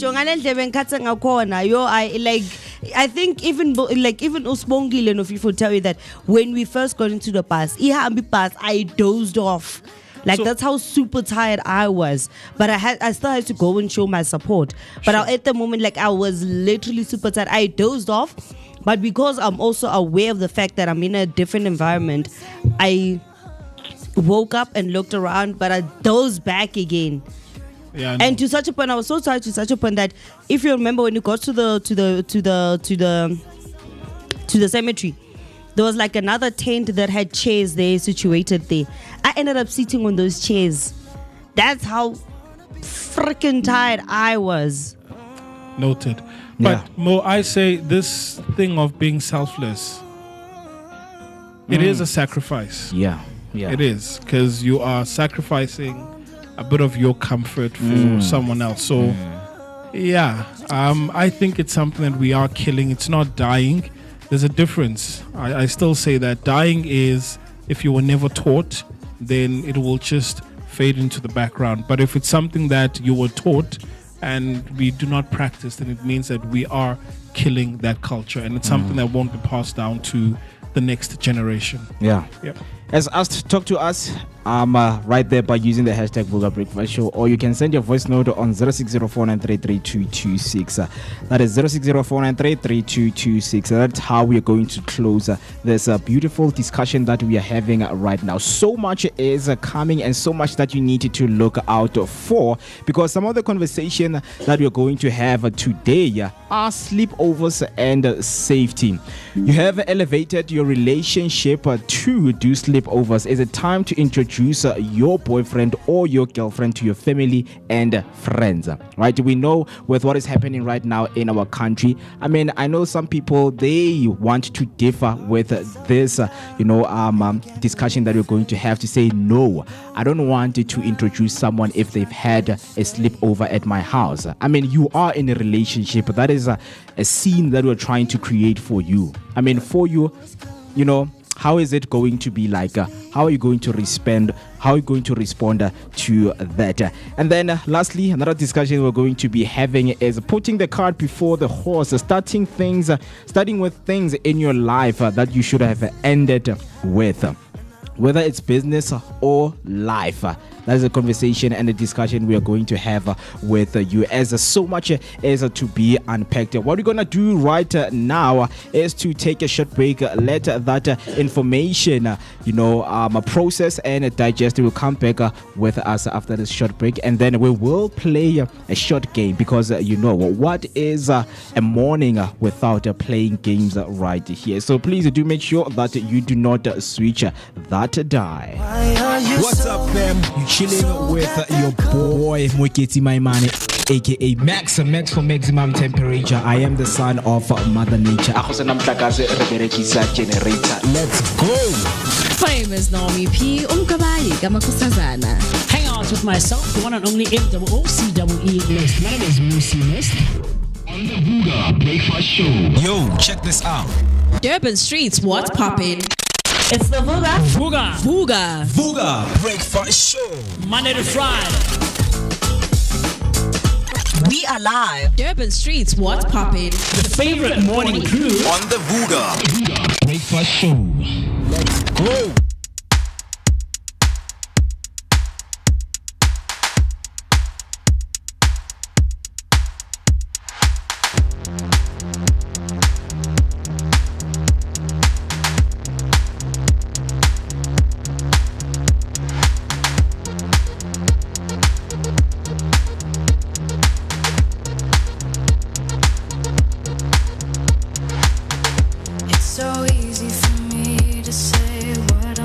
I think even Usbongile and Ofifo tell you that when we first got into the bus, I dozed off. That's how super tired I was. But I still had to go and show my support. But at the moment, I was literally super tired. I dozed off. But because I'm also aware of the fact that I'm in a different environment, I woke up and looked around, but I dozed back again. Yeah, and to such a point, I was so tired to such a point that if you remember when you got to the cemetery, there was another tent that had chairs there situated there. I ended up sitting on those chairs. That's how freaking tired I was. Noted. But Mo, I say this thing of being selfless, it is a sacrifice. Yeah. It is, because you are sacrificing a bit of your comfort for someone else. So, I think it's something that we are killing. It's not dying. There's a difference. I still say that dying is, if you were never taught, then it will just fade into the background. But if it's something that you were taught and we do not practice, then it means that we are killing that culture, and it's something that won't be passed down to the next generation. Yeah. As asked, talk to us right there by using the hashtag Vooka Breakfast Show, or you can send your voice note on 0604933226. That is 0604933226. That's how we are going to close this beautiful discussion that we are having right now. So much is coming, and so much that you need to look out for, because some of the conversation that we're going to have today are sleepovers and safety. You have elevated your relationship to do sleepovers sleepovers? Is it time to introduce your boyfriend or your girlfriend to your family and friends? Right? We know with what is happening right now in our country. I mean, I know some people, they want to differ with this, discussion that we're going to have, to say, no, I don't want to introduce someone if they've had a sleepover at my house. I mean, you are in a relationship. That is a scene that we're trying to create for you. I mean, for you, how is it going to be like? How are you going to respond? How are you going to respond to that? And then lastly, another discussion we're going to be having is putting the cart before the horse, starting with things in your life that you should have ended with, whether it's business or life. That is a conversation and a discussion we are going to have with you, as so much is to be unpacked. What we're going to do right now is to take a short break, let that information, process and digest. We'll come back with us after this short break, and then we will play a short game, because what is a morning without playing games right here. So please do make sure that you do not switch that die. What's up, fam? You chilling with your boy Moeketsi Maimane, aka Max for maximum temperature. I am the son of Mother Nature. Let's go. Famous Naomi P. Umkabayi Gamakustazana. Hang out with myself, the one and only MooCee Mist. My name is MooCee Mist. On the Vooka Breakfast Show. Yo, check this out. Durban streets, what's poppin'? It's the Vooka Breakfast Show. Monday to Friday. We are live. Durban streets, what's poppin'? The favorite morning crew On the Vooka Breakfast Show. Let's go. It's so easy for me to say what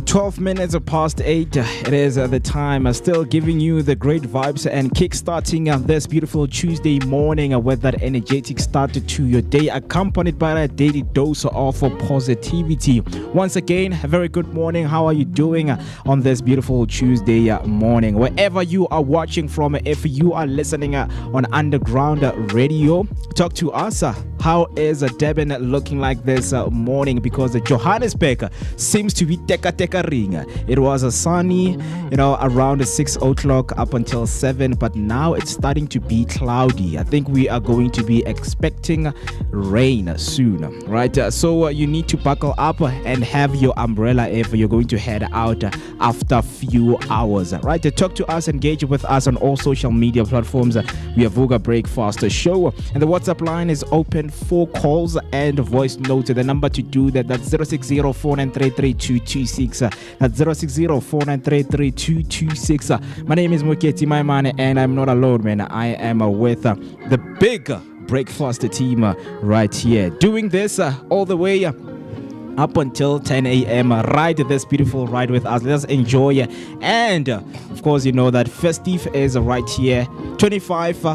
12 minutes past 8. It is the time. Still giving you the great vibes and kickstarting this beautiful Tuesday morning with that energetic start to your day, accompanied by a daily dose of positivity. Once again, a very good morning. How are you doing on this beautiful Tuesday morning? Wherever you are watching from, if you are listening on Underground Radio, talk to us. How is Durban looking like this morning? Because Johannesburg seems to be teka ring. It was a sunny, around 6 o'clock up until 7, but now it's starting to be cloudy. I think we are going to be expecting rain soon, right? So you need to buckle up and have your umbrella if you're going to head out after a few hours, right? Talk to us, engage with us on all social media platforms. We have Vooka Breakfast Show, and the WhatsApp line is open for calls and voice notes. The number to do that's 060-4933-226. That's 060-4933-226. My name is Moeketsi Maimane, and I'm not alone, man. I am with the big breakfast team right here, doing this all the way up until 10 a.m. Ride this beautiful ride with us. Let's enjoy. And of course, you know that festive is right here. 25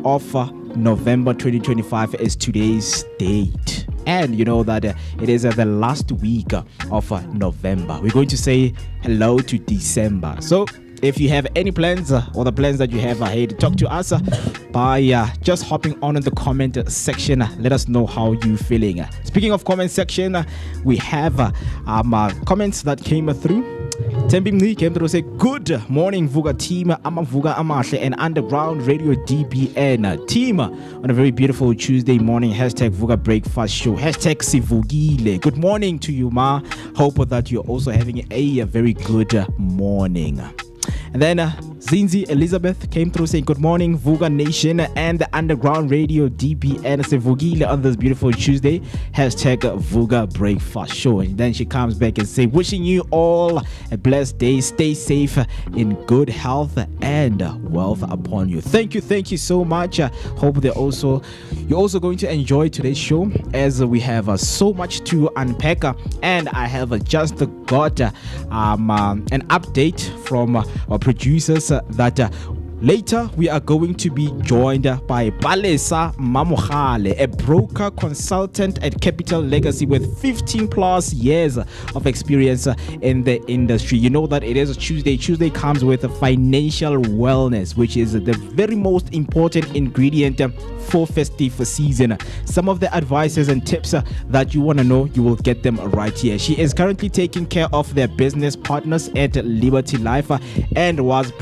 of November 2025 is today's date. And you know that it is the last week of November. We're going to say hello to December. So if you have any plans or the plans that you have ahead, talk to us by just hopping on in the comment section. Let us know how you're feeling. Speaking of comment section, we have comments that came through. Tembi Mni came through and said, good morning, Vooka team. I'm a Vooka Amahle and Underground Radio DBN team on a very beautiful Tuesday morning. Hashtag Vooka Breakfast Show. Hashtag Sivugile. Good morning to you, ma. Hope that you're also having a very good morning. And then Zinzi Elizabeth came through saying, good morning, Vooka Nation and the Underground Radio DBN Sevugile on this beautiful Tuesday. Hashtag Vooka Breakfast Show. And then she comes back and say, wishing you all a blessed day. Stay safe, in good health and wealth upon you. Thank you so much. Hope you're also going to enjoy today's show, as we have so much to unpack. And I have just got an update from our producers that later we are going to be joined by Palesa Mamogale, a broker consultant at Capital Legacy with 15 plus years of experience in the industry. You know that it is a Tuesday. Tuesday comes with a financial wellness, which is the very most important ingredient for festive season. Some of the advices and tips that you want to know, you will get them right here. She is currently taking care of their business partners at Liberty Life and was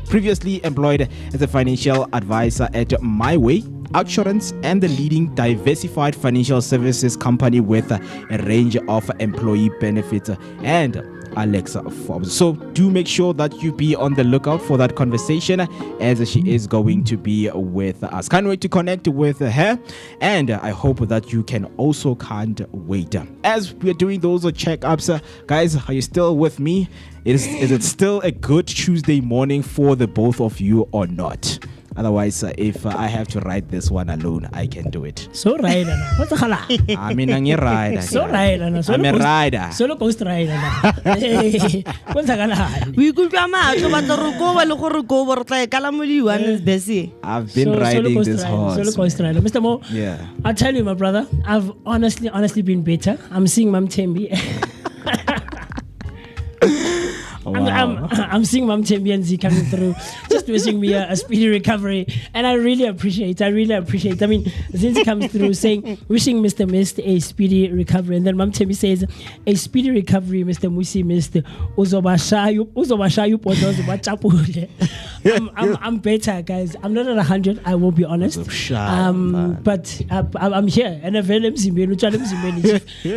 previously employed as a financial advisor at My Way Assurance and the leading diversified financial services company with a range of employee benefits and Alexa Forbes. So do make sure that you be on the lookout for that conversation, as she is going to be with us. Can't wait to connect with her, and I hope that you can also can't wait. As we're doing those checkups, guys, are you still with me? Is it still a good Tuesday morning for the both of you or not? Otherwise, if I have to ride this one alone, I can do it. So rider. What's the hala? I mean, I'm a rider. So rider. I'm a rider. Solo coast rider. What's the hala? We could come out to what the Ruko, Lokoruko, like Calamuli, one is busy. I've been riding this horse. Solo coast rider. Mr. Mo, yeah. I'll tell you, my brother, I've honestly been better. I'm seeing Mam Tembi. Wow. I'm seeing Mam Tembi and Z coming through, just wishing me a speedy recovery, and I really appreciate. I mean, Zinzi comes through saying, wishing Mr. Mist a speedy recovery, and then Mam Tembi says, a speedy recovery, Mr. MooCee Mist. I'm better, guys. I'm not at 100. I will be honest. But I'm here, and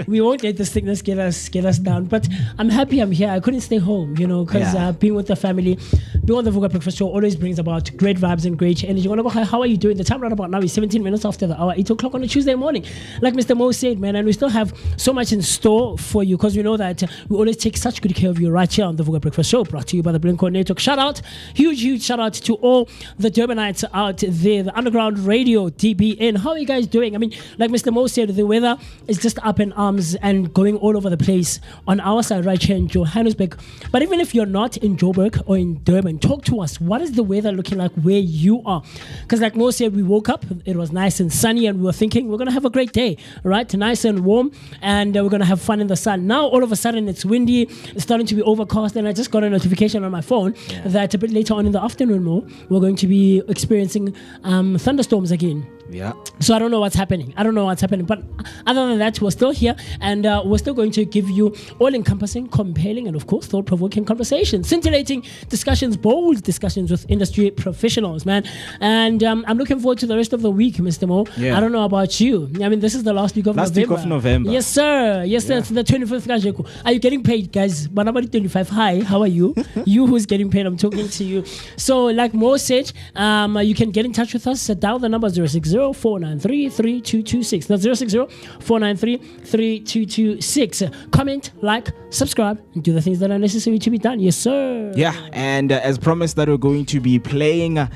we won't let the sickness get us down. But I'm happy I'm here. I couldn't stay home. because being with the family, being on the Vooka Breakfast Show always brings about great vibes and great energy. Wanna go, how are you doing? The time right about now is 17 minutes after the hour, 8 o'clock on a Tuesday morning. Like Mr. Mo said, man, and we still have so much in store for you because we know that we always take such good care of you right here on the Vooka Breakfast Show, brought to you by the Blink Network. Shout out, huge shout out to all the Durbanites out there, the Underground Radio, DBN. How are you guys doing? I mean, like Mr. Mo said, the weather is just up in arms and going all over the place on our side right here in Johannesburg. But even if you're not in Joburg or in Durban, talk to us. What is the weather looking like where you are? Because like Mo said, we woke up, it was nice and sunny, and we were thinking we're going to have a great day, right? Nice and warm, and we're going to have fun in the sun. Now, all of a sudden, it's windy, it's starting to be overcast, and I just got a notification on my phone that a bit later on in the afternoon, Mo, we're going to be experiencing thunderstorms again. Yeah. So I don't know what's happening. But other than that, we're still here, and we're still going to give you all-encompassing, compelling, and of course, thought-provoking conversations, scintillating discussions, bold discussions with industry professionals, man. And I'm looking forward to the rest of the week, Mr. Mo. Yeah. I don't know about you. I mean, this is the last week of November. Last week of November. Yes, sir. Yes, sir. It's the 25th. Are you getting paid, guys? Banabari 25. Hi, how are you? You who's getting paid, I'm talking to you. So, like Mo said, you can get in touch with us. Dial the number 060-493-3226. That's 060-493-3226. Comment, like, subscribe, and do the things that are necessary to be done. Yes, sir. Yeah, and as promised that we're going to be playing a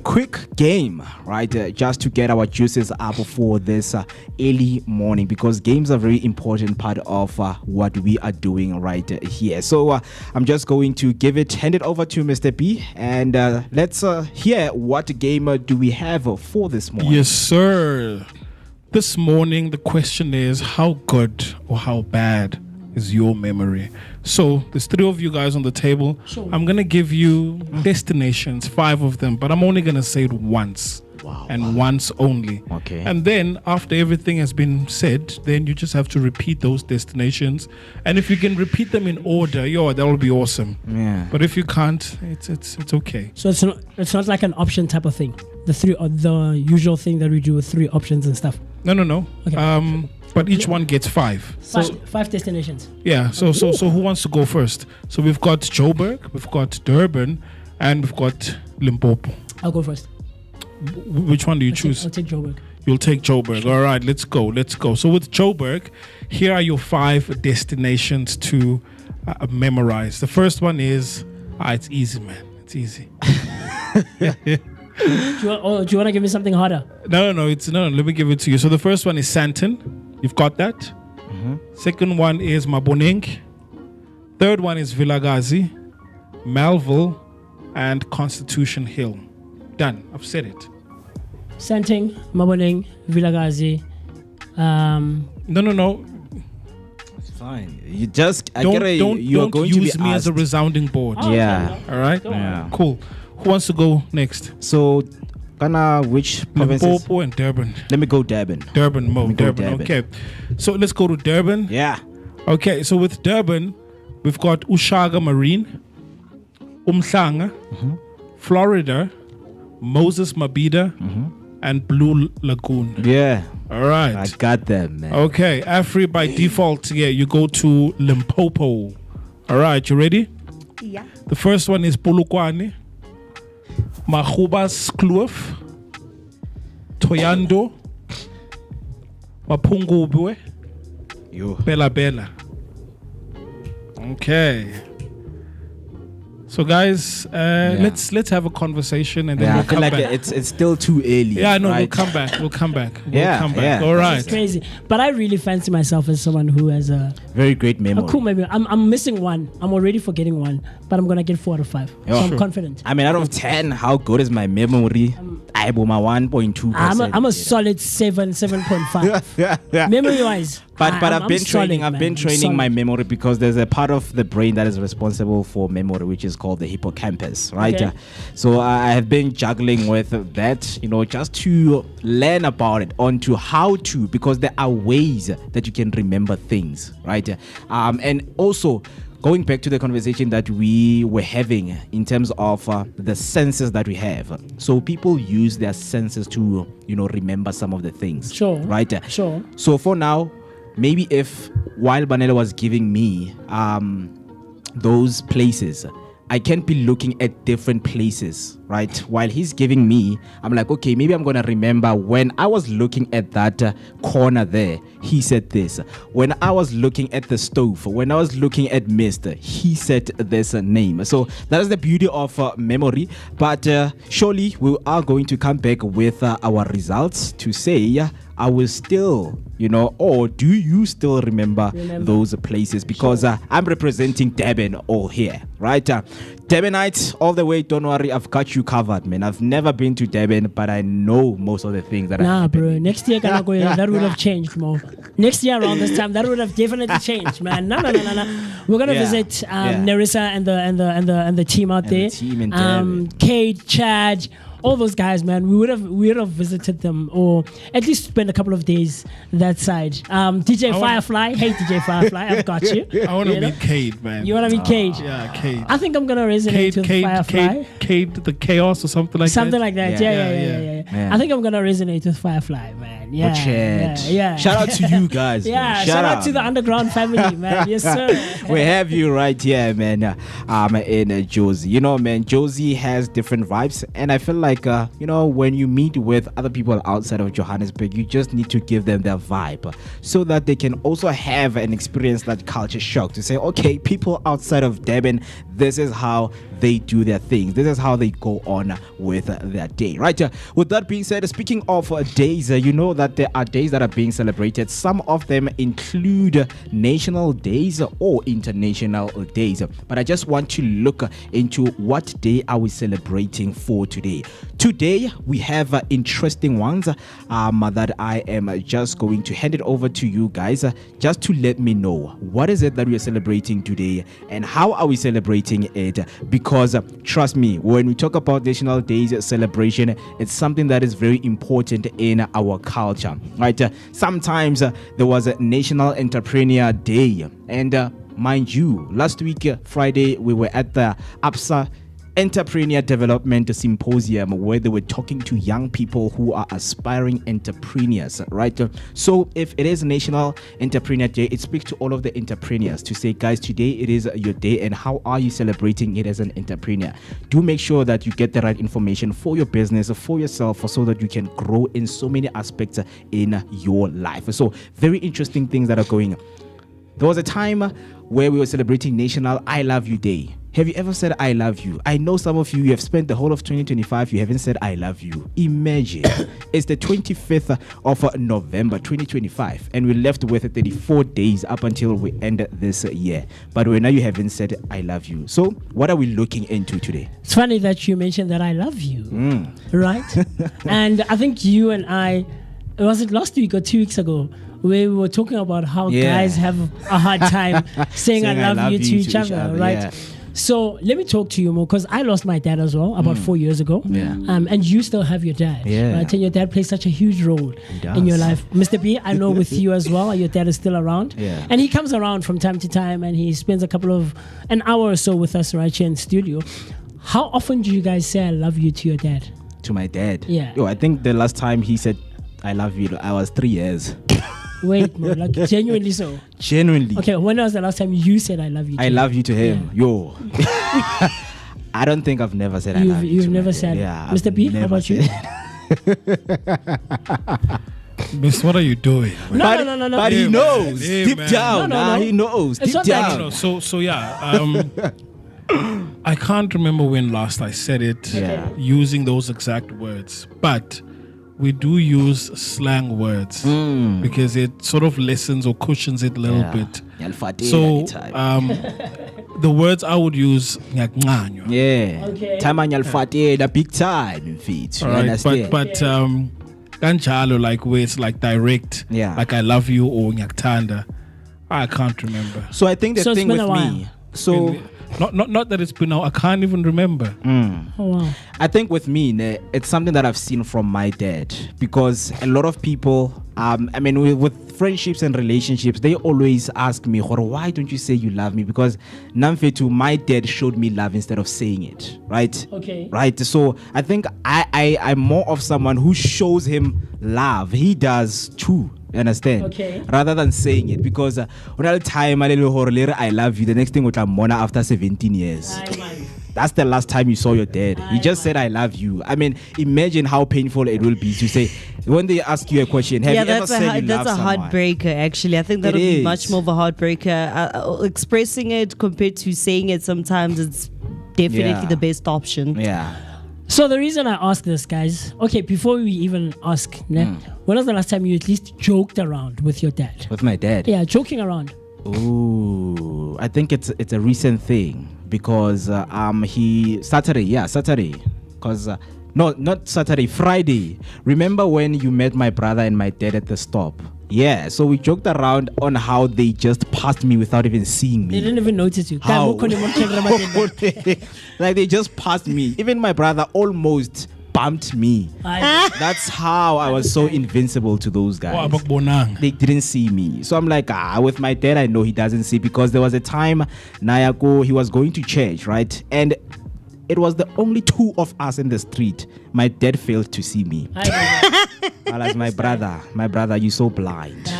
quick game, right? Just to get our juices up for this early morning, because games are a very important part of what we are doing right here. So I'm just going to hand it over to Mr. B, and let's hear what game do we have for this morning. Yes, sir. This morning, the question is, how good or how bad is your memory? So there's 3 of you guys on the table. Sure. I'm going to give you destinations, 5 of them, but I'm only going to say it once. Once only. Okay. And then after everything has been said, then you just have to repeat those destinations. And if you can repeat them in order, that will be awesome. Yeah. But if you can't, it's okay. So it's not like an option type of thing. The usual thing that we do with 3 options and stuff. No. Okay. But each one gets 5. 5 destinations. Yeah. So who wants to go first? So we've got Joburg, we've got Durban, and we've got Limpopo. I'll go first. Which one do you choose? I'll take Joburg. You'll take Joburg. All right, let's go. So with Joburg, here are your 5 destinations to memorize. The first one is, it's easy, man. It's easy. Do you want to give me something harder? No. Let me give it to you. So the first one is Sandton. You've got that. Mm-hmm. Second one is Maboneng. Third one is Vilagazi, Melville, and Constitution Hill. Done. I've said it. Sandton, Maboneng, Vilagazi. No. It's fine. You just Don't use me as a asked. resounding board. Oh, Yeah. okay, All right. Yeah. Cool. Who wants to go next? So, which provinces? Limpopo and Durban. Let me go Durban. Durban. Durban. Okay. So let's go to Durban. Yeah. Okay. So with Durban, we've got Ushaga Marine, Umhlanga, Florida, Moses Mabhida, and Blue Lagoon. Yeah. All right. I got them, man. Okay. Afri by default, you go to Limpopo. All right. You ready? Yeah. The first one is Polokwane, Mahubas Kloof, Toyando, Mapungubwe, Bela Bela. Okay. So guys, let's have a conversation and then we'll I feel come like back. it's still too early. Yeah, no, right? we'll come back. We'll come back. Yeah. All right. It's crazy. But I really fancy myself as someone who has a Very great memory. cool memory. I'm missing one. I'm already forgetting one, but I'm gonna get 4 out of 5. So I'm confident. I mean, out of 10, how good is my memory? I bought my 1.2%. I'm a solid 7.5. Memory wise. But I've been solid, training. I've man. been I'm training my solid. memory because there's a part of the brain that is responsible for memory, which is called the hippocampus, right? Okay. So I have been juggling with that, just to learn about it, onto how to, because there are ways that you can remember things, right? And also, going back to the conversation that we were having in terms of the senses that we have. So people use their senses to, remember some of the things. Sure. Right? Sure. So for now, maybe if while Banele was giving me those places, I can't be looking at different places, right? While he's giving me, I'm like, okay, maybe I'm going to remember when I was looking at that corner there, he said this. When I was looking at the stove, when I was looking at Mist, he said this name. So that is the beauty of memory. But surely we are going to come back with our results to say, I will still, or do you still remember those places? Because I'm representing Durban all here, right? Durbanites all the way, don't worry, I've got you covered, man. I've never been to Durban, but I know most of the things that Nah, bro, next year, that would have changed, Mo. Next year around this time, that would have definitely changed, man. No. We're gonna visit Nerissa and the team out there. The team in Durban. Kate, Chad, all those guys, man. We would have visited them, or at least spent a couple of days that side. DJ Firefly, hey DJ Firefly, I've got you. I want to meet Cade, man. You want to meet Cade? Yeah, Cade. I think I'm gonna resonate with Firefly. Cade, the chaos or something like that. Something like that. Yeah. I think I'm gonna resonate with Firefly, man. Yeah. Shout out to you guys. Yeah. Shout out to the underground family, man. Yes, sir. We have you right here, man. In Josie. Man, Josie has different vibes, and I feel like when you meet with other people outside of Johannesburg, you just need to give them their vibe so that they can also have and experience that culture shock to say, okay, people outside of Durban, this is how they do their things. This is how they go on with their day, right? With that being said, speaking of days, you know that there are days that are being celebrated. Some of them include national days or international days. But I just want to look into what day are we celebrating for today. Today, we have interesting ones that I am just going to hand it over to you guys just to let me know what is it that we are celebrating today and how are we celebrating it, because trust me, when we talk about National Days celebration, it's something that is very important in our culture, right? Sometimes there was a National Entrepreneur Day, and mind you, last week Friday we were at the APSA Entrepreneur Development Symposium, where they were talking to young people who are aspiring entrepreneurs, right? So if it is National Entrepreneur Day, it speaks to all of the entrepreneurs to say, guys, today it is your day, and how are you celebrating it as an entrepreneur? Do make sure that you get the right information for your business, for yourself, so that you can grow in so many aspects in your life. So very interesting things that are going on. There was a time where we were celebrating National I Love You Day. Have you ever said I love you? I know some of you have spent the whole of 2025, you haven't said I love you. Imagine. It's the 25th of November 2025, and we're left with 34 days up until we end this year. But right now you haven't said I love you. So what are we looking into today? It's funny that you mentioned that I love you, right? And I think you and I, was it last week or 2 weeks ago, where we were talking about how guys have a hard time saying I love you to each other, right? Yeah. So let me talk to you more, because I lost my dad as well about 4 years ago. Yeah. And you still have your dad. Yeah. Right? And your dad plays such a huge role in your life. Mr. B, I know with you as well, your dad is still around. Yeah. And he comes around from time to time, and he spends an hour or so with us right here in studio. How often do you guys say I love you to your dad? To my dad? Yeah. I think the last time he said I love you, I was 3 years. Wait, man, like genuinely so? Genuinely. Okay, when was the last time you said I love you to him? I love you to him. Yeah. Yo. I don't think I've never said I love you. You've never said it. Yeah. Mr. B, how about you? Miss, what are you doing? No. But he knows. Hey, Deep man. down. No. He knows. It's Deep not down. that. So yeah. I can't remember when last I said it using those exact words, but we do use slang words because it sort of lessens or cushions it a little bit. So the words I would use, okay. Time on the big time, feet. Right, but kanjalo, like where it's like direct, like I love you or nyaktanda, I can't remember. So I think the thing with me, not that it's been out, I can't even remember. Oh wow. I think with me, it's something that I've seen from my dad, because a lot of people, with friendships and relationships, they always ask me, why don't you say you love me? Because Namfetu, my dad showed me love instead of saying it, right? Okay. Right. So I think I'm more of someone who shows him love. He does too. You understand? Okay. Rather than saying it, because when I time I love you, the next thing would have mona after 17 years. That's the last time you saw your dad. He just said, I love you. I mean, imagine how painful it will be to say, when they ask you a question, have you ever said you love that's a someone? heartbreaker, actually. I think that would be much more of a heartbreaker. Expressing it compared to saying it sometimes, it's definitely the best option. Yeah. So the reason I ask this, guys, okay, before we even ask, when was the last time you at least joked around with your dad? With my dad? Yeah, joking around. Ooh, I think it's a recent thing because Saturday, because no, not Saturday, Friday. Remember when you met my brother and my dad at the stop? Yeah, so we joked around on how they just passed me without even seeing me. They didn't even notice you. How? Like they just passed me. Even my brother almost bumped me. That's how I was so invincible to those guys. They didn't see me. So I'm like, with my dad, I know he doesn't see, because there was a time Nayako, he was going to church, right? And it was the only two of us in the street. My dad failed to see me. As my brother, you so blind.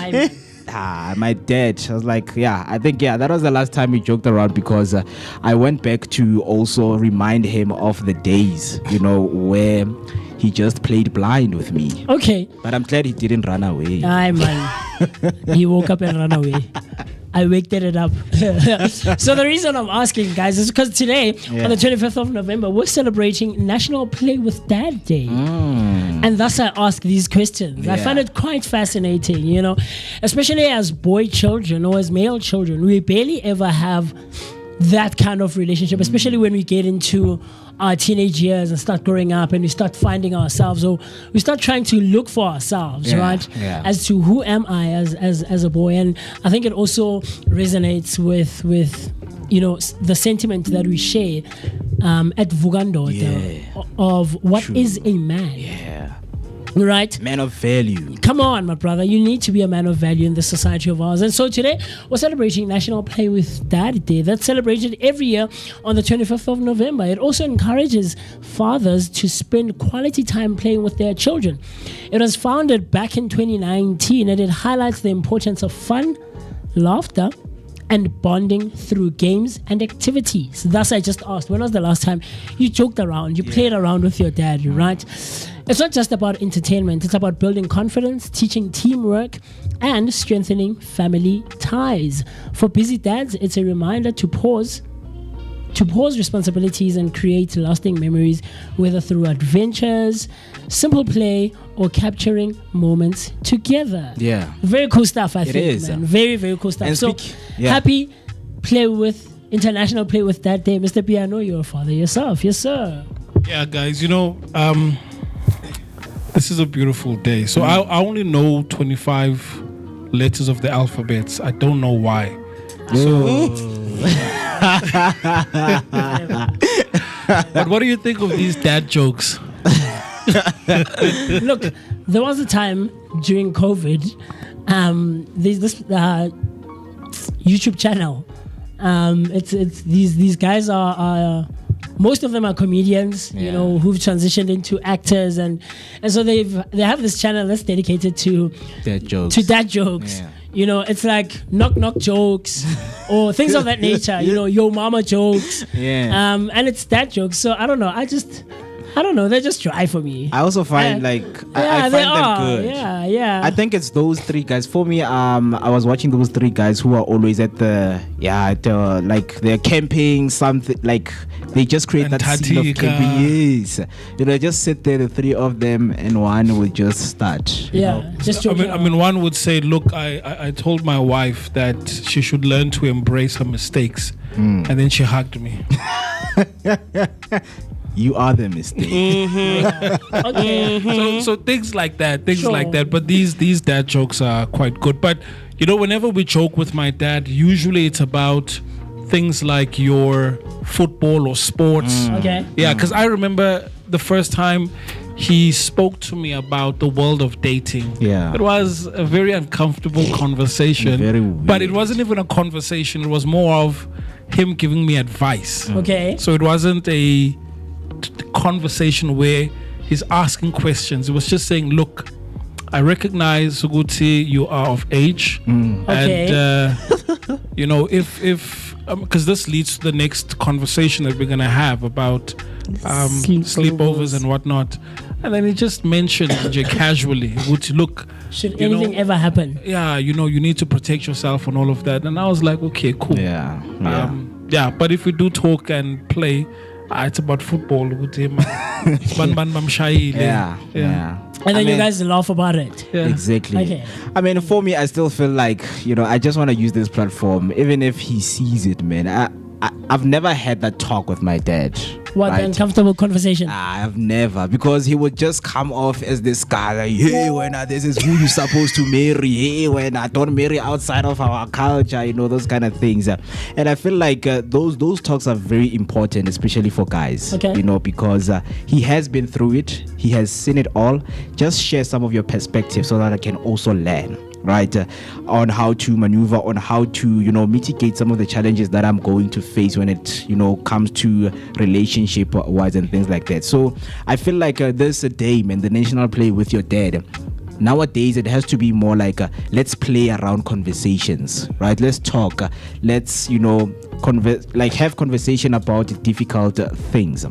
My dad, I was like, I think that was the last time we joked around, because I went back to also remind him of the days, where he just played blind with me. Okay. But I'm glad he didn't run away. He woke up and ran away. I waked it up. So the reason I'm asking, guys, is because today, on the 25th of November, we're celebrating National Play with Dad Day. And thus I ask these questions. I find it quite fascinating, especially as boy children or as male children. We barely ever have that kind of relationship, especially when we get into our teenage years and start growing up and we start finding ourselves, or we start trying to look for ourselves, right? As to who am I as a boy. And I think it also resonates with the sentiment that we share at Vooka of what is a man. Right? Man of value. Come on, my brother. You need to be a man of value in the society of ours. And so today, we're celebrating National Play with Dad Day. That's celebrated every year on the 25th of November. It also encourages fathers to spend quality time playing with their children. It was founded back in 2019, and it highlights the importance of fun, laughter, and bonding through games and activities. Thus, I just asked, when was the last time you joked around, you played around with your dad, right? It's not just about entertainment. It's about building confidence, teaching teamwork, and strengthening family ties. For busy dads, it's a reminder to pause responsibilities and create lasting memories, whether through adventures, simple play, or capturing moments together. Yeah. Very cool stuff, I It think, is. man. Very, very cool stuff. And So, happy International Play with Dad Day. Mr. B, I know you're a father yourself. Yes, sir. Yeah, guys, this is a beautiful day. So I only know 25 letters of the alphabets. I don't know why. But what do you think of these dad jokes? Look, there was a time during COVID, there's this YouTube channel. It's these guys are most of them are comedians, who've transitioned into actors, and so they have this channel that's dedicated to dad jokes. It's like knock jokes or things of that nature. Yo mama jokes. And it's dad jokes. So I don't know. I don't know. They're just dry for me. I also find I find them good. Yeah. I think it's those three guys. For me, I was watching those three guys who are always at like they're camping, something like they just create that scene of camping. Yes. Just sit there, the three of them, and one will just start. Just I mean, one would say, look, I told my wife that she should learn to embrace her mistakes, and then she hugged me. You are the mistake. Okay. So things like that, But these dad jokes are quite good. But whenever we joke with my dad, usually it's about things like your football or sports. Okay. Yeah, because I remember the first time he spoke to me about the world of dating. Yeah. It was a very uncomfortable conversation. Very weird. But it wasn't even a conversation. It was more of him giving me advice. Okay. So it wasn't a conversation where he's asking questions. It was just saying, look, I recognize Suguti, you are of age, Okay. and you know, if because this leads to the next conversation that we're gonna have about sleepovers and whatnot. And then he just mentioned casually, which look, should anything ever happen? Yeah, you know, you need to protect yourself and all of that. And I was like, okay, cool. Yeah. Yeah, but if we do talk and play, it's about football. Yeah. And then you guys laugh about it. Yeah. Exactly. Okay. I mean, for me, I still feel like, you know, I just want to use this platform, even if he sees it, man. I've never had that talk with my dad. What, right? the uncomfortable conversation? I've never, because he would just come off as this guy like, hey, when this is who you're supposed to marry. Hey, when I don't marry outside of our culture, you know, those kind of things. And I feel like those talks are very important, especially for guys. Okay. You know, because he has been through it. He has seen it all. Just share some of your perspective so that I can also learn. Right, on how to maneuver, on how to, you know, mitigate some of the challenges that I'm going to face when it, you know, comes to relationship wise and things like that. So I feel like this day, man, the national play with your dad. Nowadays, it has to be more like let's play around conversations, right? Let's talk. Let's, you know, have conversation about difficult things.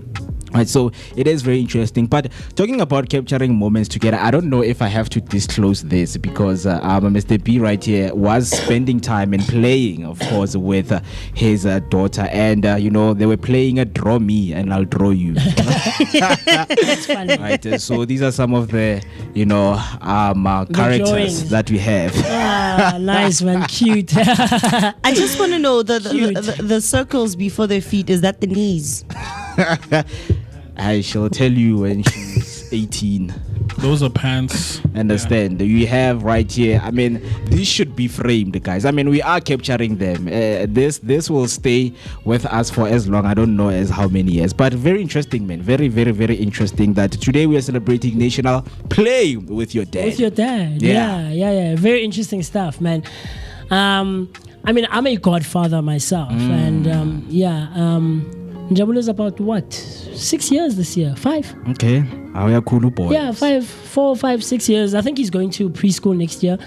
Right, so it is very interesting. But talking about capturing moments together, I don't know if I have to disclose this because Mr. B right here was spending time and playing, of course, with his daughter, and you know, they were playing a draw me and I'll draw you. That's funny. Right, so these are some of the, you know, characters that we have. Nice man, cute. I just want to know the circles before their feet. Is that the knees? I shall tell you when she's 18. Those are pants. Understand? You have right here. I mean, these should be framed, guys. I mean, we are capturing them. This will stay with us for as long. I don't know as how many years, but very interesting, man. Very, very, very interesting that today we are celebrating National Play with Your Dad. With your dad. Yeah. Very interesting stuff, man. I mean, I'm a godfather myself, and Njabula's about what? 6 years this year? 5? Okay. How are cool boys? Yeah, 4, 5, 6 years. I think he's going to preschool next year,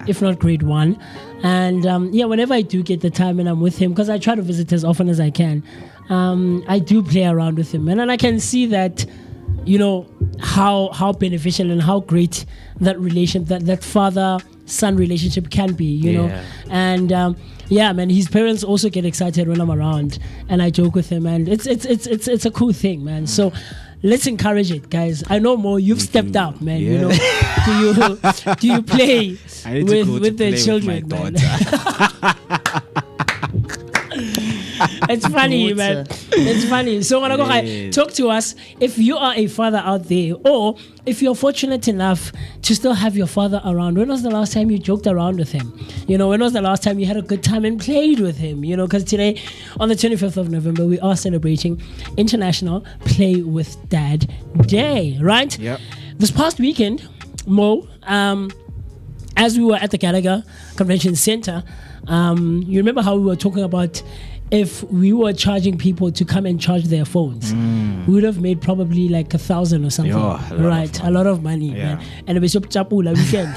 if not grade 1. And whenever I do get the time and I'm with him, because I try to visit as often as I can, I do play around with him. And then I can see that, you know, how beneficial and how great that that father-son relationship can be, you know. And man, his parents also get excited when I'm around, and I joke with him, and it's a cool thing, man. So let's encourage it, guys. I know more. You've stepped up, man. You know, do you play with the children, man? It's funny, man. It's funny. So, talk to us. If you are a father out there, or if you're fortunate enough to still have your father around, when was the last time you joked around with him? You know, when was the last time you had a good time and played with him? You know, because today, on the 25th of November, we are celebrating International Play with Dad Day, right? Yep. This past weekend, Mo, as we were at the Gallagher Convention Center, you remember how we were talking about if we were charging people to come and charge their phones, we would have made probably like 1,000 or something. A lot of money, man. And it was up chapula weekend.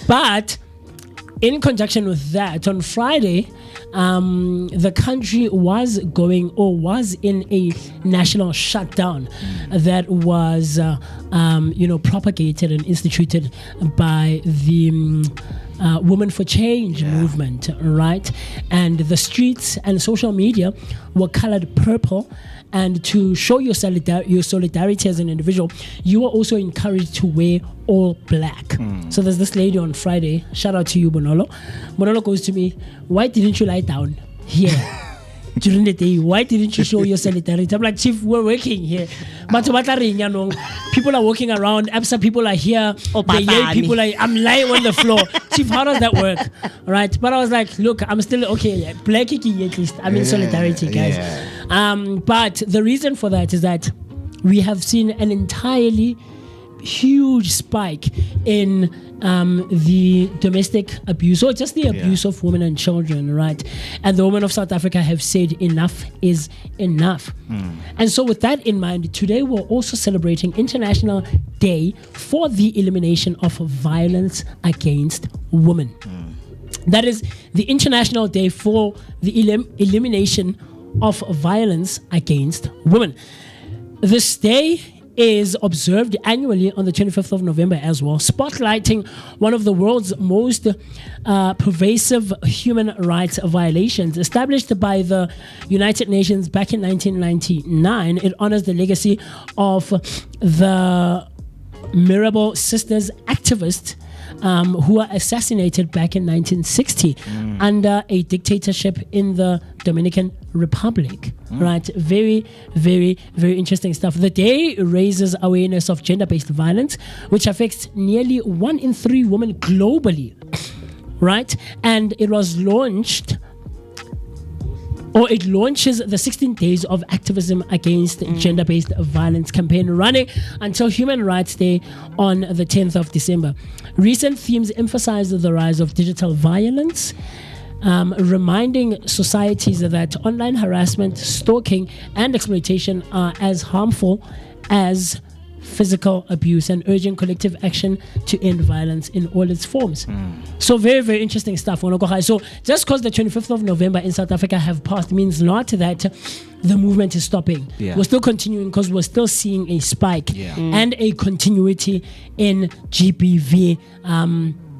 But in conjunction with that, on Friday, the country was in a national shutdown that was, propagated and instituted by the Women for Change movement, right? And the streets and social media were colored purple. And to show your solidarity as an individual, you were also encouraged to wear all black. So there's this lady on Friday, shout out to you, Bonolo. Bonolo goes to me, why didn't you lie down here during the day? Why didn't you show your solidarity? I'm like, Chief, we're working here. People are walking around. Absa people are here. People are, I'm lying on the floor. Chief, how does that work? Right? But I was like, look, I'm still okay. Black at least. I'm in solidarity, guys. But the reason for that is that we have seen an entirely huge spike in the domestic abuse, or just the abuse of women and children, right? And the women of South Africa have said enough is enough. And so with that in mind, today we're also celebrating International Day for the Elimination of Violence Against Women. That is the International Day for the elimination of violence against women. This day is observed annually on the 25th of November as well, spotlighting one of the world's most pervasive human rights violations. Established by the United Nations back in 1999, it honors the legacy of the Mirabal Sisters activists who were assassinated back in 1960 under a dictatorship in the Dominican Republic. Right? Very, very, very interesting stuff. The day raises awareness of gender-based violence, which affects nearly 1 in 3 women globally. Right? And it was launched, or it launches the 16 Days of Activism Against Gender-Based Violence campaign, running until Human Rights Day on the 10th of December. Recent themes emphasize the rise of digital violence, reminding societies that online harassment, stalking, and exploitation are as harmful as physical abuse, and urging collective action to end violence in all its forms. So very, very interesting stuff. So just because the 25th of November in South Africa have passed means not that the movement is stopping. We're still continuing because we're still seeing a spike and a continuity in GBV.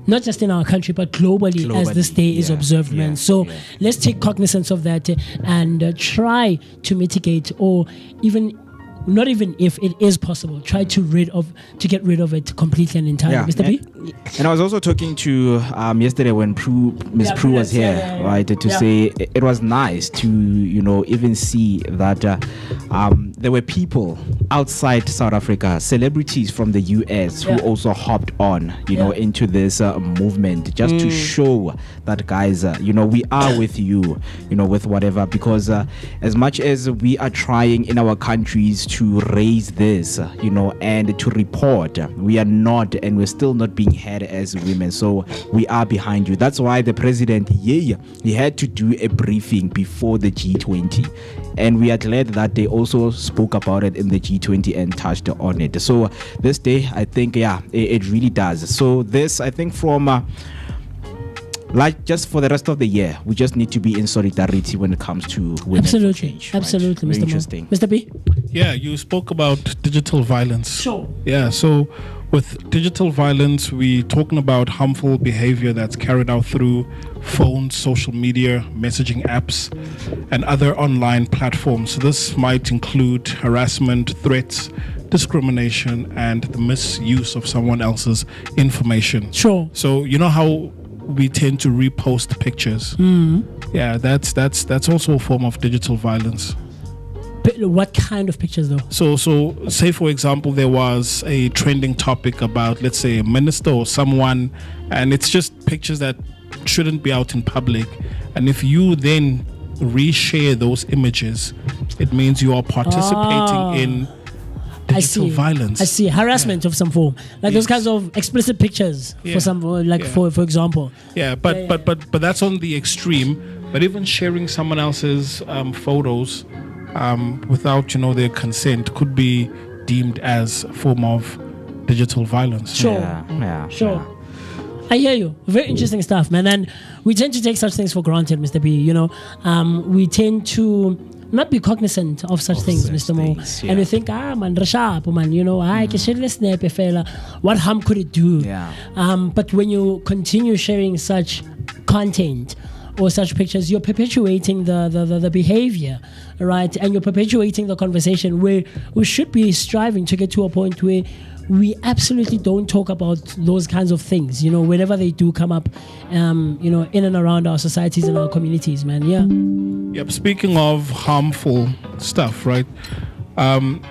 Not just in our country, but globally as this day is observed, man. So let's take cognizance of that and try to mitigate, or even not even if it is possible, try to get rid of it completely and entirely. Mr. B? And I was also talking to yesterday when Miss Brew was here, right, to say it was nice to, even see that there were people outside South Africa, celebrities from the US who also hopped on, into this movement, just to show that, guys, we are with you, with whatever, because as much as we are trying in our countries to raise this, and to report, we are not, and we're still not being heard as women. So we are behind you. That's why the president, he had to do a briefing before the G20. And we are glad that they also spoke about it in the G20 and touched on it. So this day, I think, it really does. So this, I think, from like just for the rest of the year, we just need to be in solidarity when it comes to women. Absolutely, absolutely, right? Mr. Interesting. Mr. B? Yeah, you spoke about digital violence. Sure. Yeah, so with digital violence, we're talking about harmful behavior that's carried out through phones, social media, messaging apps, and other online platforms. So this might include harassment, threats, discrimination, and the misuse of someone else's information. Sure. So you know how we tend to repost pictures? Yeah, that's also a form of digital violence. What kind of pictures though? So say for example there was a trending topic about, let's say, a minister or someone, and it's just pictures that shouldn't be out in public, and if you then reshare those images, it means you are participating in digital violence. I see. Harassment of some form, like those kinds of explicit pictures for some, for example. But that's on the extreme. But even sharing someone else's photos without their consent could be deemed as a form of digital violence. Sure. I hear you. Very interesting stuff, man. And we tend to take such things for granted, Mr. B. We tend to not be cognizant of such things, Mr. Mo. And we think, man, Rashap, man, what harm could it do? But when you continue sharing such content or such pictures, you're perpetuating the behavior, right? And you're perpetuating the conversation, where we should be striving to get to a point where we absolutely don't talk about those kinds of things, whenever they do come up, in and around our societies and our communities, man. Yep. Speaking of harmful stuff, right?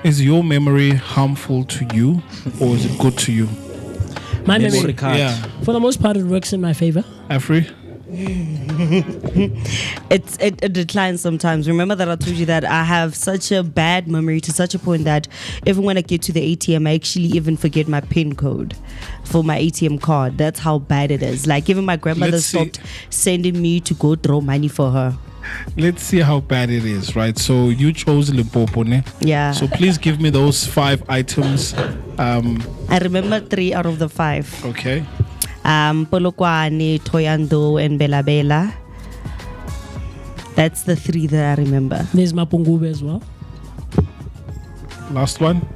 Is your memory harmful to you, or is it good to you? My memory card. For the most part, it works in my favor. Afri? it declines sometimes. Remember that I told you that I have such a bad memory to such a point that even when I get to the ATM, I actually even forget my PIN code for my ATM card. That's how bad it is. Like even my grandmother stopped sending me to go throw money for her. Let's see how bad it is, right? So you chose Limpopo, ne? Yeah. So please give me those 5 items. I remember 3 out of the 5. Okay. Polokwane, Toyando, and Bela Bela. That's the 3 that I remember. There's Mapungube as well. Last one?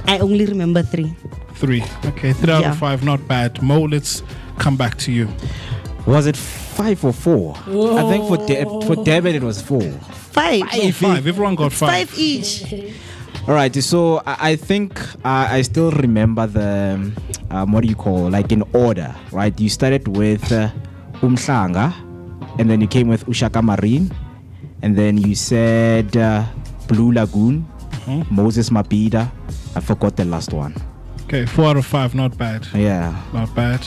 I only remember 3. 3. Okay, 3 out of 5, not bad. Mo, let's come back to you. Was it 5 or 4? Whoa. I think for David it was 4. 5. 5. Everyone got 5. 5 each. All right, so I think I still remember the what do you call, like in order, right? You started with Umhlanga, and then you came with Ushaka Marine, and then you said Blue Lagoon, Moses Mabhida. I forgot the last one. Okay, 4 out of 5, not bad. Yeah, not bad.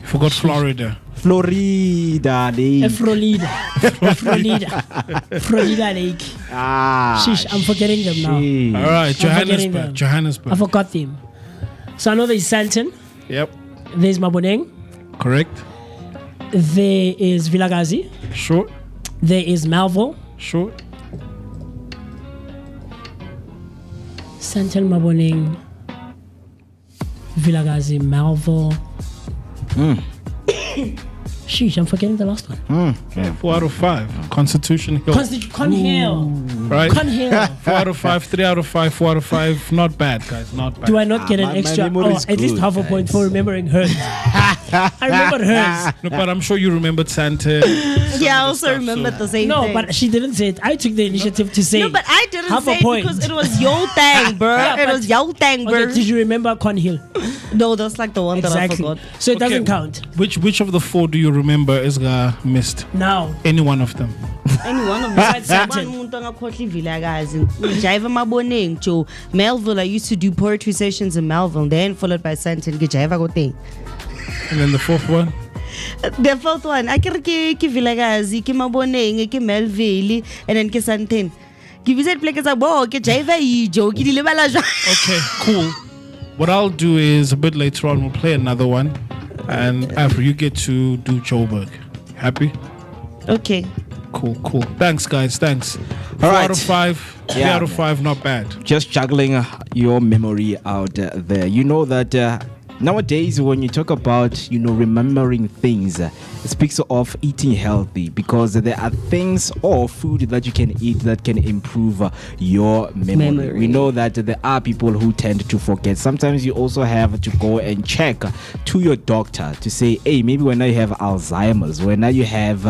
You forgot Florida. Florida Lake. Florida Lake. Sheesh, I'm forgetting them now. All right, Johannesburg. I forgot them. So I know there's Santon. Yep. There's Maboneng. Correct. There is Vilagazi. Sure. There is Malvo. Sure. Santon, Maboneng, Vilagazi, Malvo. Sheesh, I'm forgetting the last one. Okay, 4 out of 5. Constitution Hill. Con Hill. Right? Con Hill. 4 out of 5, 3 out of 5, 4 out of 5. Not bad, guys. Not bad. Do I not get an extra? At least half a point for remembering hers. I remembered hers. No, but I'm sure you remembered Santa. Yeah, I also remembered the same thing. No, but she didn't say it. I took the initiative to say. No, but I didn't half say a it point. because it was your thing, bro. It was your thing, bro. Okay, did you remember Con Hill? No, that's like the one that I forgot. So it doesn't count. Which of the 4 do you remember is missed? Now. Any one of them. Any one of them. Jaiva Maboneng, Joe. Melville, I used to do poetry sessions in Melville, then followed by Santon. And then the 4th one? The 4th one, I can ke Vilagazi, ke Maboneng, ke Melville, and then ke Santon. Give us a place as a boy, ke Jaiva Ijo, ke Dilibalaja. Okay, cool. What I'll do is a bit later on, we'll play another one. And after you get to do Joburg. Happy? Okay. Cool. Thanks, guys. Thanks. 4 out of 5. 3 out of 5, not bad. Just juggling your memory out there. You know that nowadays when you talk about, remembering things, it speaks of eating healthy, because there are things or food that you can eat that can improve your memory. We know that there are people who tend to forget. Sometimes you also have to go and check to your doctor to say, hey, maybe when I have Alzheimer's, when you have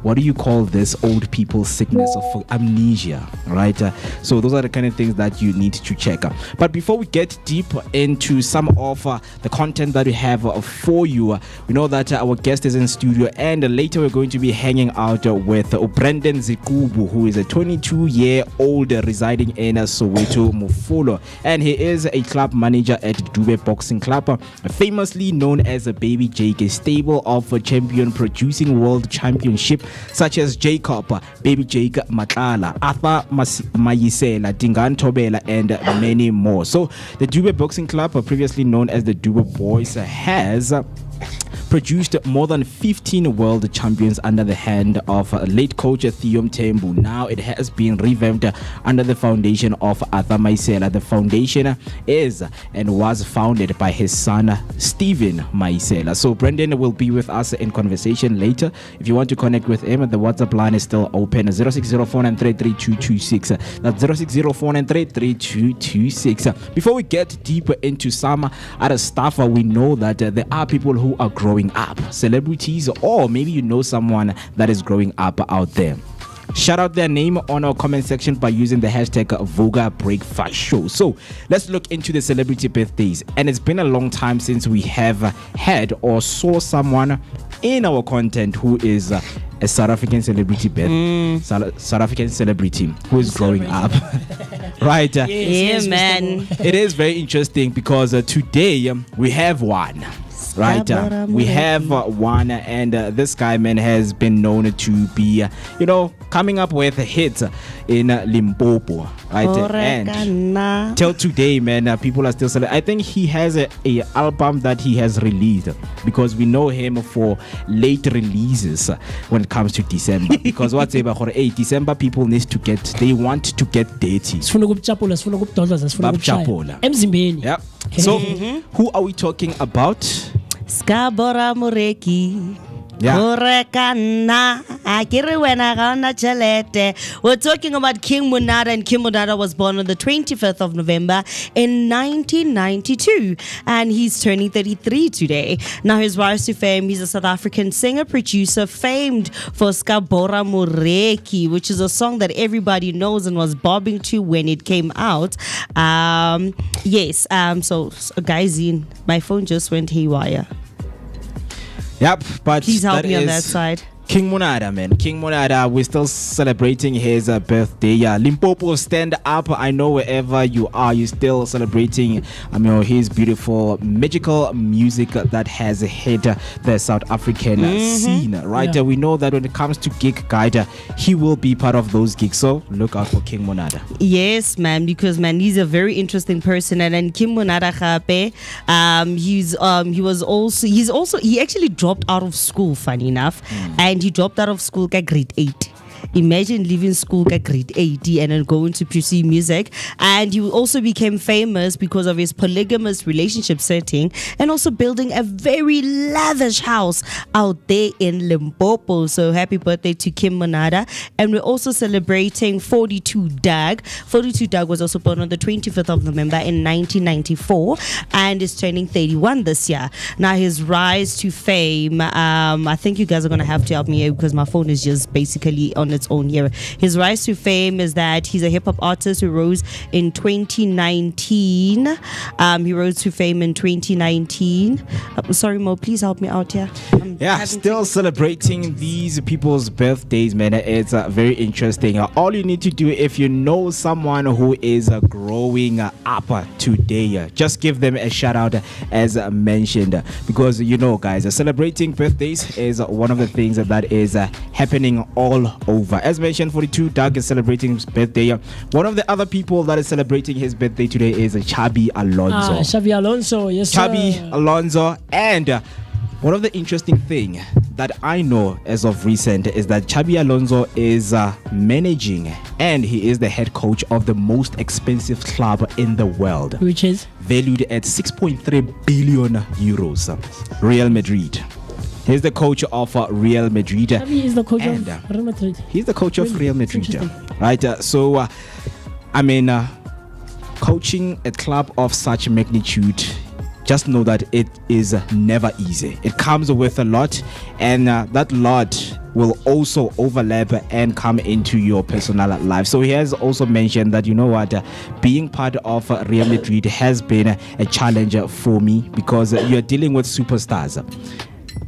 what do you call this old people sickness of amnesia, right? So those are the kind of things that you need to check. But before we get deep into some of the content that we have for you, we know that our guest is in studio, and later we're going to be hanging out with Brendon Zikubu, who is a 22-year-old residing in Soweto, Mufolo, and he is a club manager at Dube Boxing Club, famously known as a Baby Jake, a stable of champion producing world championship such as Jacob, Baby Jake Matlala, Arthur Mayisela, Dingan Tobela, and many more. So the Dube Boxing Club, previously known as the Dube Boys, has produced more than 15 world champions under the hand of late coach Theo Mthembu. Now it has been revamped under the foundation of Arthur Maisela. The foundation is and was founded by his son Stephen Maisela. So Brendon will be with us in conversation later. If you want to connect with him, the WhatsApp line is still open, 0604933226. That's 0604933226. Before we get deeper into some other stuff, we know that there are people who are growing up, celebrities, or maybe you know someone that is growing up out there. Shout out their name on our comment section by using the hashtag Vooka Breakfast Show. So let's look into the celebrity birthdays, and it's been a long time since we have had or saw someone in our content who is a South African celebrity, South African celebrity who is growing up. Right? Yes, man. It is very interesting because today we have one. Right, we have one, and this guy, man, has been known to be, coming up with hits in Limpopo, right? And till today, man, people are still I think he has a album that he has released, because we know him for late releases when it comes to December. Because what's about December, people they want to get dirty. Yep. So, who are we talking about? Skabora Mureki. Yeah. We're talking about King Munada, and King Munada was born on the 25th of November in 1992, and he's turning 33 today. Now, his rise to fame, he's a South African singer-producer famed for Skabora Mureki, which is a song that everybody knows and was bobbing to when it came out. So guys, my phone just went haywire. Yep, but please help me on that side. King Munada, man. King Munada, we're still celebrating his birthday. Limpopo, stand up. I know wherever you are, you're still celebrating his beautiful, magical music that has hit the South African scene, right? Yeah. We know that when it comes to gig guide, he will be part of those gigs. So look out for King Munada. Yes, man, because man, he's a very interesting person. And King Munada Khape, he actually dropped out of school, funny enough, and he dropped out of school at grade 8. Imagine leaving school at grade 8 and then going to pursue music. And he also became famous because of his polygamous relationship setting, and also building a very lavish house out there in Limpopo. So happy birthday to Kim Munada. And we're also celebrating 42 Dag. 42 Dag was also born on the 25th of November in 1994 and is turning 31 this year. Now, his rise to fame, I think you guys are going to have to help me out because my phone is just basically on its own here. His rise to fame is that he's a hip-hop artist who rose in 2019. He rose to fame in 2019. Sorry, Mo, please help me out here. Still celebrating these people's birthdays, man. It's very interesting. All you need to do, if you know someone who is growing up today, just give them a shout out as mentioned, because guys, celebrating birthdays is one of the things that is happening all over. As mentioned, 42 Doug is celebrating his birthday. One of the other people that is celebrating his birthday today is Chabi Alonso. Chabi Alonso, yes, Chabi sir. Alonso. And one of the interesting thing that I know as of recent is that Chabi Alonso is managing, and he is the head coach of the most expensive club in the world, which is valued at 6.3 billion euros. Real Madrid. He's the coach of Real Madrid. He is the coach of Real Madrid. He's the coach of Real Madrid. Right? Coaching a club of such magnitude, just know that it is never easy. It comes with a lot, and that lot will also overlap and come into your personal life. So he has also mentioned that, being part of Real Madrid has been a challenge for me, because you're dealing with superstars.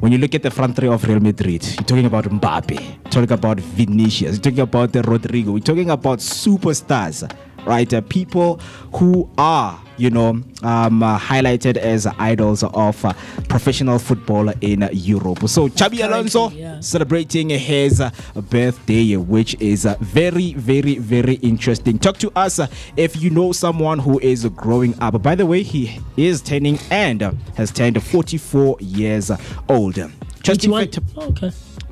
When you look at the front three of Real Madrid, you're talking about Mbappe, you're talking about Vinicius, you're talking about Rodrigo, we're talking about superstars, right? People who are, highlighted as idols of professional football in Europe. So Chabi Alonso celebrating his birthday, which is very, very, very interesting. Talk to us if you know someone who is growing up. By the way, he is turning and has turned 44 years old. Just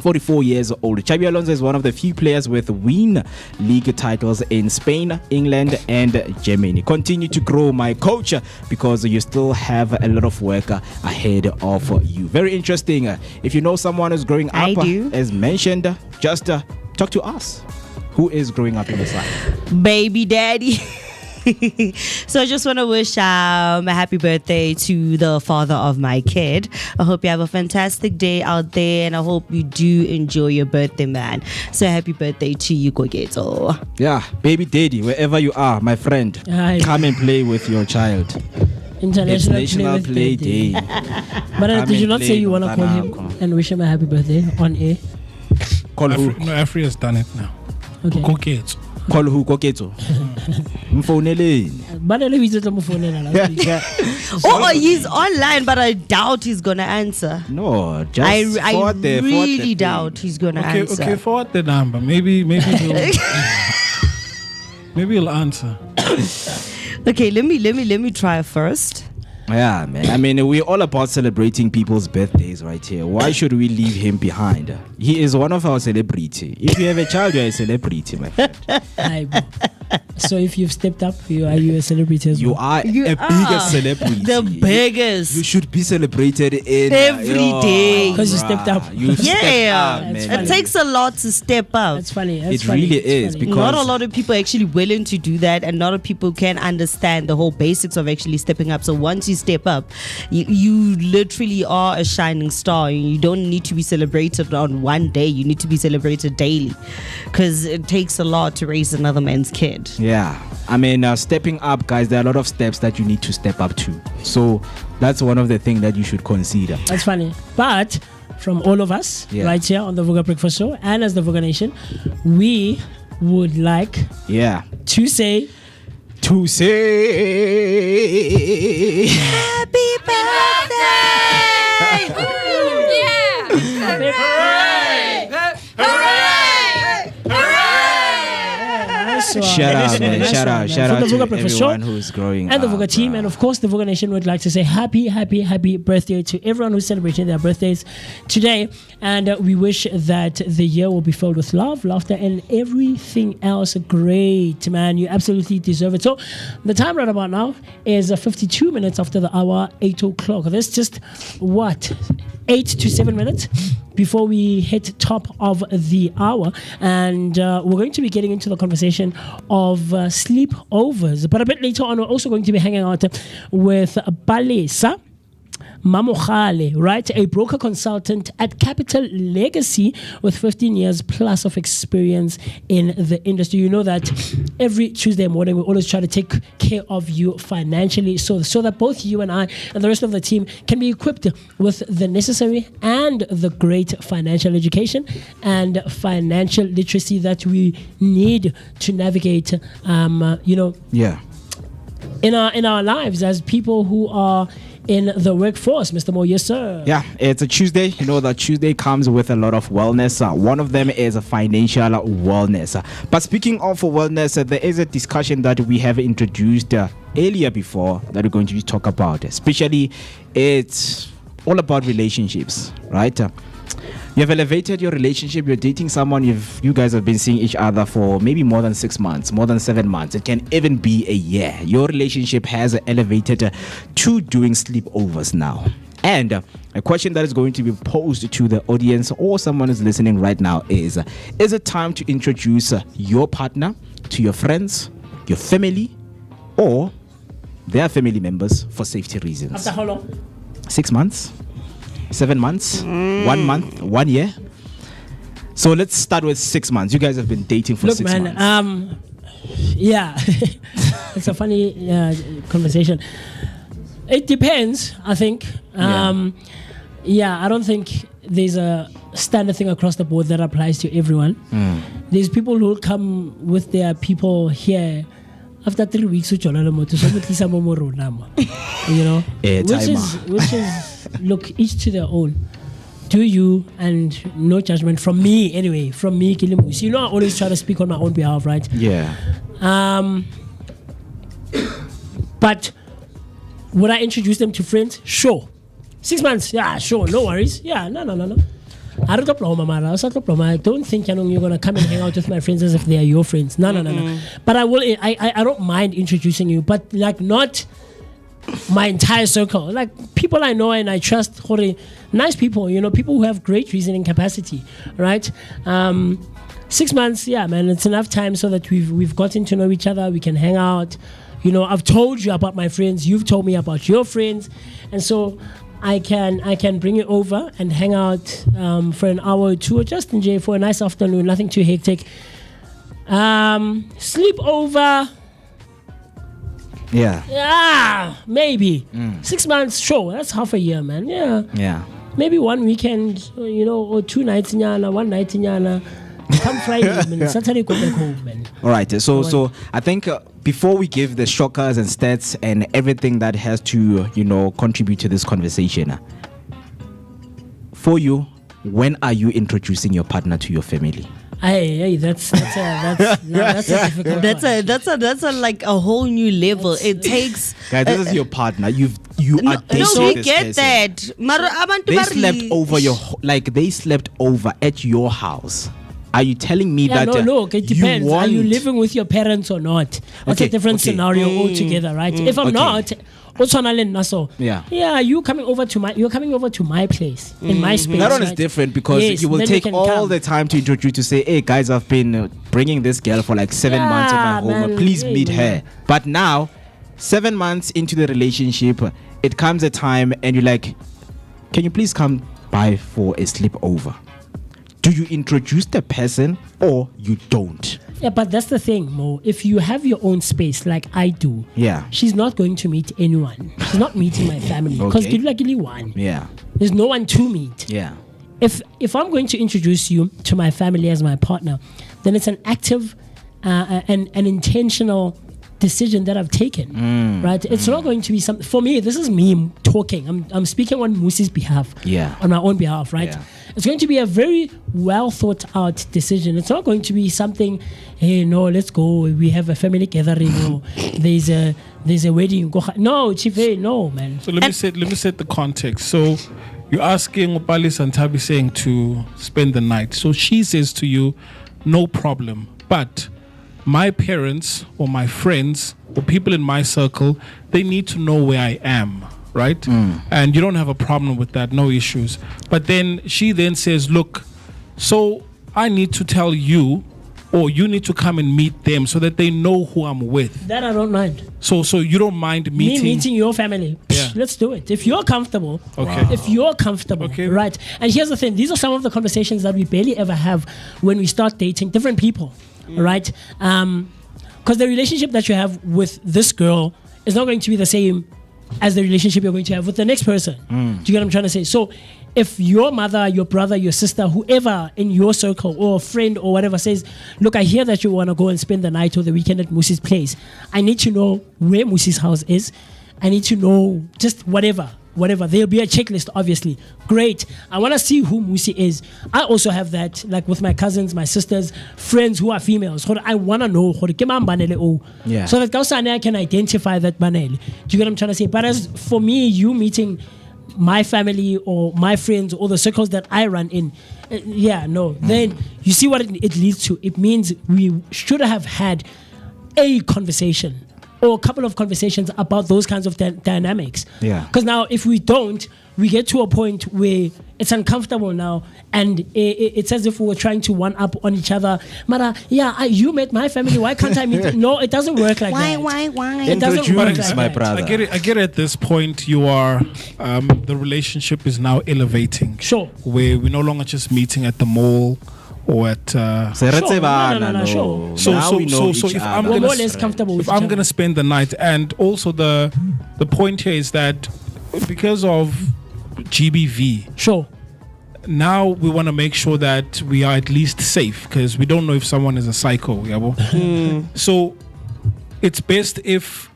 44 years old. Chabi Alonso is one of the few players with win league titles in Spain, England, and Germany. Continue to grow, my coach, because you still have a lot of work ahead of you. Very interesting. If you know someone who's growing up, as mentioned, just talk to us. Who is growing up in the side? Baby daddy. So I just want to wish a happy birthday to the father of my kid. I hope you have a fantastic day out there, and I hope you do enjoy your birthday, man. So happy birthday to you, Kogeto. Yeah, baby daddy, wherever you are, my friend, come and play with your child. International Play Day. But did you not say you want to call him and wish him a happy birthday on air? Call who? No, Afri has done it now. Okay. Kogeto. Call who? Kogeto. Banele we just mo phone last week. Oh, he's online, but I doubt he's gonna answer. No, just I forward the really thing. doubt he's gonna answer. Okay, forward the number. Maybe he'll maybe he'll answer. Okay, let me try first. Yeah, man. I mean, we're all about celebrating people's birthdays right here. Why should we leave him behind? He is one of our celebrity. If you have a child, you're a celebrity, my friend. Aye, bro. So if you've stepped up, are you a celebrity as well? You are a bigger celebrity. The biggest. You should be celebrated in every day. Because you stepped up. You stepped up, man. It takes a lot to step up. That's funny. It really is, because not a lot of people are actually willing to do that, and not a lot of people can understand the whole basics of actually stepping up. So once you step up, you literally are a shining star. You don't need to be celebrated on one day. You need to be celebrated daily, because it takes a lot to raise another man's kid. Yeah, I mean, stepping up, guys, there are a lot of steps that you need to step up to. So that's one of the things that you should consider. That's funny. But from all of us right here on the Vooka Breakfast Show and as the Vooka Nation, we would like to say happy birthday! Shout out, man. Shout out from to the Vooka Breakfast Show everyone who's growing and the up, Vooka team, and of course the Vooka Nation would like to say happy birthday to everyone who's celebrating their birthdays today, and we wish that the year will be filled with love, laughter, and everything else great, man. You absolutely deserve it. So the time right about now is 52 minutes after the hour, 8 o'clock. There's just 8 to 7 minutes before we hit top of the hour, and we're going to be getting into the conversation of sleepovers, but a bit later on we're also going to be hanging out with Balesa Mamogale, right? A broker consultant at Capital Legacy with 15 years plus of experience in the industry. You know that every Tuesday morning we always try to take care of you financially so that both you and I and the rest of the team can be equipped with the necessary and the great financial education and financial literacy that we need to navigate, in our lives as people who are in the workforce. Mr. Mo, yes sir. Yeah, it's a Tuesday. You know that Tuesday comes with a lot of wellness. One of them is financial wellness. But speaking of wellness, there is a discussion that we have introduced earlier before that we're going to talk about. Especially, it's all about relationships, right? You have elevated your relationship. You're dating someone. You guys have been seeing each other for maybe more than 6 months, more than 7 months. It can even be a year. Your relationship has elevated to doing sleepovers now. And a question that is going to be posed to the audience or someone who's listening right now is it time to introduce your partner to your friends, your family, or their family members for safety reasons? After how long? 6 months? 7 months, 1 month, 1 year. So let's start with 6 months. You guys have been dating for 6 months. Yeah, it's a funny conversation. It depends, I think. I don't think there's a standard thing across the board that applies to everyone. There's people who come with their people here after 3 weeks, you know, which is look, each to their own. Do you, and no judgment from me anyway. From me, Kilimusi. You know, I always try to speak on my own behalf, right? Yeah. But would I introduce them to friends? Sure. 6 months, yeah, sure, no worries. Yeah, no. I don't think you're gonna come and hang out with my friends as if they are your friends. No. But I will. I don't mind introducing you, but like not my entire circle. Like people I know and I trust. Nice people, you know, people who have great reasoning capacity, right? 6 months, yeah, man, it's enough time so that we've gotten to know each other. We can hang out. You know, I've told you about my friends. You've told me about your friends, and so I can bring you over and hang out for an hour or two, or just enjoy for a nice afternoon. Nothing too hectic. Sleepover. Yeah, maybe 6 months. Sure, that's half a year, man. Yeah. Yeah. Maybe one weekend, you know, or 2 nights in Yana, one night in Yana. Come Friday, man. Saturday, go back home, man. All right. So I think before we give the shockers and stats and everything that has to, contribute to this conversation, for you, when are you introducing your partner to your family? Hey, that's a difficult one. That's a like a whole new level. It takes guys, this is your partner. You are dating we this get person. that. Mara, abantu They bari- slept over they slept over at your house. Are you telling me Yeah, that no, look, it depends. Are you want- living with your parents or not? That's Okay, a different okay. scenario altogether, right? If I'm okay. not, you're coming over to my place in my space. That one is right? different because Yes, you will then take can all come. the time to introduce to say, hey guys, I've been bringing this girl for like 7 months at my Yeah, home. man. Please Hey, meet man. her. But now, 7 months into the relationship, it comes a time and you're like, can you please come by for a sleepover? Do you introduce the person or you don't? Yeah, but that's the thing, Mo. If you have your own space like I do, Yeah. she's not going to meet anyone. She's not meeting my family because Okay. one. Yeah. There's no one to meet. Yeah. If I'm going to introduce you to my family as my partner, then it's an active and an intentional decision that I've taken, right? It's not going to be something for me. This is me talking. I'm speaking on MooCee's behalf, on my own behalf, right? Yeah. It's going to be a very well thought out decision. It's not going to be something, hey, no, let's go. We have a family gathering. Or there's a wedding. Go. No, Chief, hey, no, man. So let me set the context. So you're asking Opali Santabi saying to spend the night. So she says to you, no problem. But my parents or my friends or people in my circle, they need to know where I am, right? And you don't have a problem with that, no issues. But then she then says, look, so I need to tell you, or you need to come and meet them so that they know who I'm with. That I don't mind. So you don't mind meeting? Me meeting your family. Yeah. Let's do it. If you're comfortable. Okay. If you're comfortable. Okay. Right. And here's the thing. These are some of the conversations that we barely ever have when we start dating different people. Right. Because the relationship that you have with this girl is not going to be the same as the relationship you're going to have with the next person. Do you get what I'm trying to say? So if your mother, your brother, your sister, whoever in your circle or a friend or whatever says, look, I hear that you want to go and spend the night or the weekend at MooCee's place. I need to know where MooCee's house is. I need to know just whatever. There'll be a checklist, obviously. Great. I want to see who MooCee is. I also have that, like with my cousins, my sisters, friends who are females. I want to know. Yeah. So that I can identify that Banele. Do you get what I'm trying to say? But as for me, you meeting my family or my friends or the circles that I run in, then you see what it leads to. It means we should have had a conversation or a couple of conversations about those kinds of dynamics. Yeah. Because now if we don't, we get to a point where it's uncomfortable now and it's as if we were trying to one up on each other. Mara, you met my family, why can't I meet you? No, it doesn't work like that. Why? It doesn't work Introduce like my that. brother. I get it. At this point, you are the relationship is now elevating. Sure. Where we're no longer just meeting at the mall or at. No, sure. So Now we know if each I'm other. We're gonna more or less comfortable with if each I'm other. gonna spend the night, and also the point here is that because of GBV, Sure. now we want to make sure that we are at least safe because we don't know if someone is a psycho. So it's best if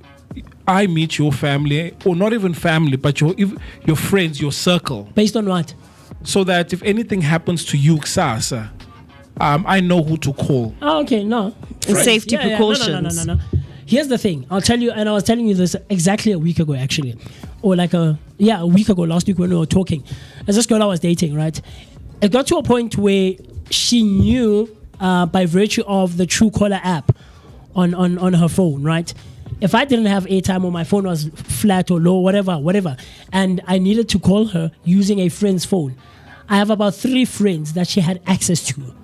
I meet your family, or not even family, but your friends, your circle, Based on what? so that if anything happens to you, Ksasa, I know who to call. Oh, okay, no. Safety No. precautions. Here's the thing. I'll tell you, and I was telling you this exactly a week ago, actually. Or like a week ago, last week when we were talking. There's this girl I was dating, right? It got to a point where she knew by virtue of the Truecaller app on her phone, right? If I didn't have airtime or my phone was flat or low, whatever, and I needed to call her using a friend's phone, I have about 3 friends that she had access to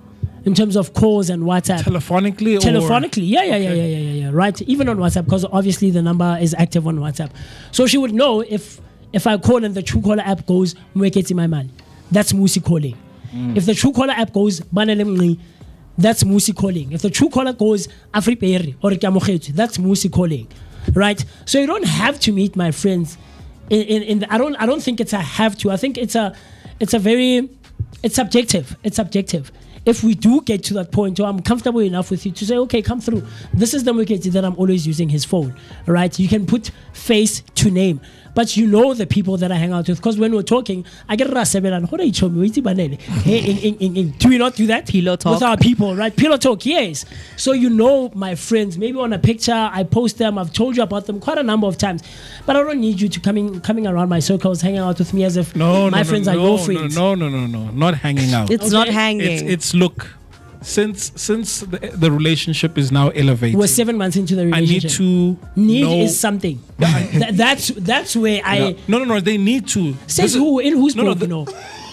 in terms of calls and WhatsApp. Telephonically? Yeah, right. Even on WhatsApp, because obviously the number is active on WhatsApp. So she would know if I call and the Truecaller app goes, Moeketsi Maimane, that's MooCee calling. If the Truecaller app goes, Banele, that's MooCee calling. If the Truecaller goes, Afriperi or Moeketsi, that's MooCee calling. Right? So you don't have to meet my friends. I don't think it's a have to. I think it's subjective. It's subjective. if we do get to that point, or I'm comfortable enough with you to say, okay, come through. This is the Moeketsi that I'm always using his phone, right? You can put face to name, but you know the people that I hang out with. Because when we're talking, I get Rasebelan, do we not do that? Pillow talk. With our people, right? Pillow talk, yes. So you know my friends. Maybe on a picture, I post them. I've told you about them quite a number of times. But I don't need you to coming around my circles, hanging out with me as if my friends are your friends. No, not hanging out. It's not hanging. It's look. Since the relationship is now elevated, we're 7 months into the relationship. I need to know is something. That's where I. No. They need to. Says who in whose no.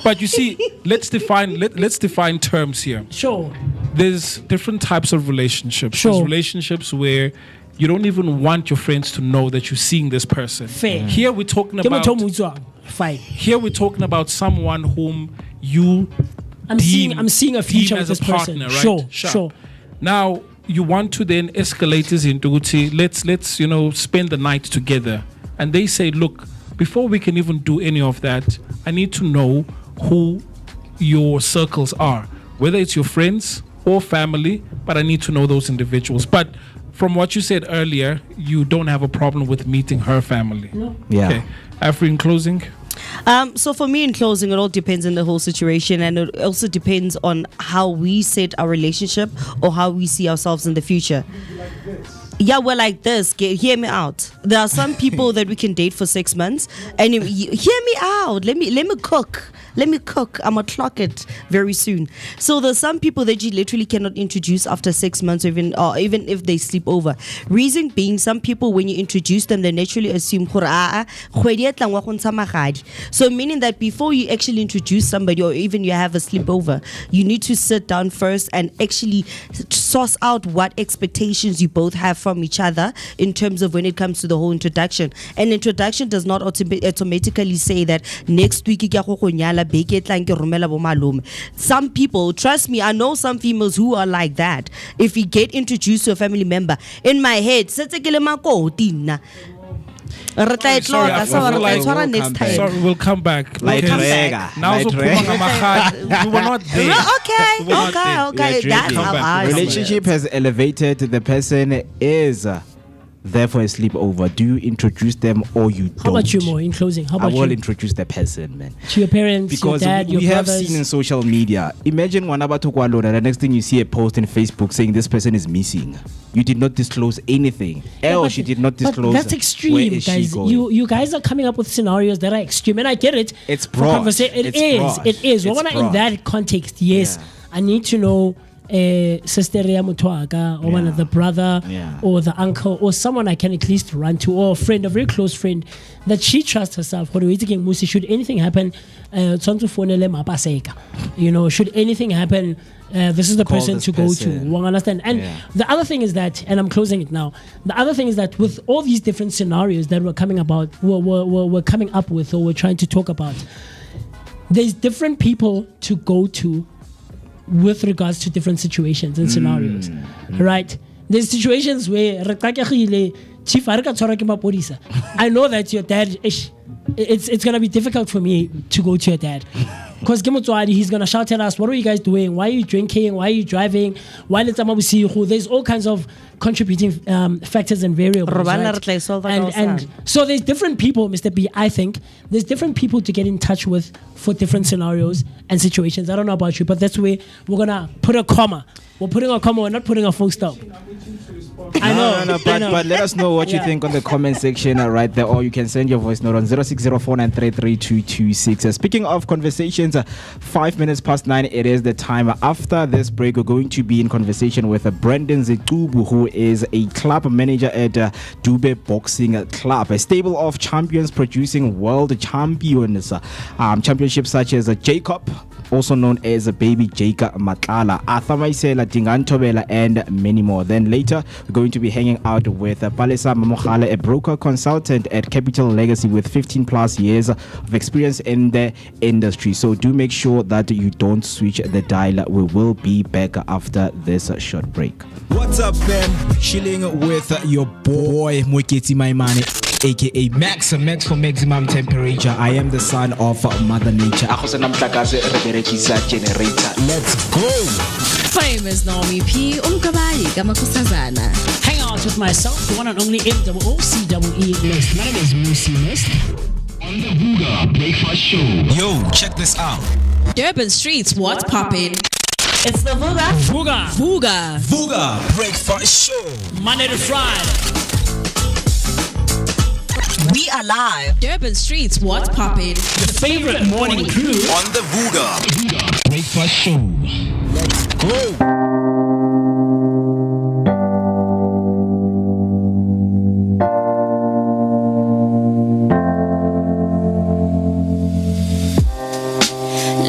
But you see, let's define terms here. Sure. There's different types of relationships. Sure. There's relationships where you don't even want your friends to know that you're seeing this person. Fair. Here we're talking about. Fine. Here we're talking about someone whom you. I'm seeing a future with this partner, person. Right? Sure. Now you want to then escalate this into let's spend the night together, and they say, look, before we can even do any of that, I need to know who your circles are, whether it's your friends or family, but I need to know those individuals. But from what you said earlier, you don't have a problem with meeting her family. No. Yeah. Okay. Afri, in closing. So for me, in closing, it all depends on the whole situation, and it also depends on how we set our relationship or how we see ourselves in the future. Yeah, we're like this. Hear me out. There are some people that we can date for 6 months, and hear me out. Let me cook. I'm gonna clock it very soon. So there's some people that you literally cannot introduce after 6 months, or even if they sleep over. Reason being, some people, when you introduce them, they naturally assume so meaning that before you actually introduce somebody, or even you have a sleepover, you need to sit down first and actually source out what expectations you both have from each other in terms of when it comes to the whole introduction. And introduction does not automatically say that next week some people, trust me, I know some females who are like that. If we get introduced to a family member, in my head, sorry, we'll come back. Like Now, we were not there. Okay. That's how I see it. Relationship has elevated. The person is there for a sleepover. Do you introduce them or you don't? How about you, Mo, in closing? How about I will you? Introduce the person, man. To your parents, because your dad, your we have brothers. seen in social media. Imagine the next thing you see a post in Facebook saying this person is missing. You did not disclose anything. She did not disclose. That's extreme, guys. You guys are coming up with scenarios that are extreme, and I get it. It's broad. It is. In that context, yes, I need to know. Sister Mutwaga, or one of the brother, or the uncle, or someone I can at least run to, or a friend, a very close friend that she trusts herself. Should anything happen, should anything happen, this is the person to go to. Understand? And the other thing is that, and I'm closing it now. The other thing is that with all these different scenarios that we're coming up with, or we're trying to talk about, there's different people to go to with regards to different situations and scenarios, right? There's situations where I know that your dad, it's gonna be difficult for me to go to your dad, because he's gonna shout at us, what are you guys doing? Why are you drinking? Why are you driving? Why there's all kinds of contributing factors and variables, right? and so there's different people, Mr. B. I think there's different people to get in touch with for different scenarios and situations. I don't know about you, but that's where we're gonna put a comma. We're putting a comma, we're not putting a full stop. I know. But let us know what you think on the comment section right there, or you can send your voice note on 0604933226. Speaking of conversations, 5 minutes past 9, it is the time. After this break, we're going to be in conversation with Brendon, who is a club manager at Dube Boxing Club, a stable of champions producing world champions, championships such as Jacob, also known as Baby Jacob Matlala, Athamaisela Dingantobela, and many more. Then later, we're going to be hanging out with Palesa Mamokale, a broker consultant at Capital Legacy with 15 plus years of experience in the industry. So do make sure that you don't switch the dial. We will be back after this short break. What's up, fam? Chilling with your boy Moeketsi Maimane, aka Max for maximum temperature. I am the son of Mother Nature. Let's go. My name is Naomi P. Umkabayi Gamakosazana. Hang out with myself, the one and only MOOCEE. Yes, my name is MooCee Mist. On the Vooka Breakfast Show. Yo, check this out. Durban Streets, what's poppin'? It's the Vooka. Vooka Breakfast Show. Monday to Friday. We are live. Durban Streets, what's poppin'? Your favorite morning crew On the Vooka Breakfast Show. Let's go.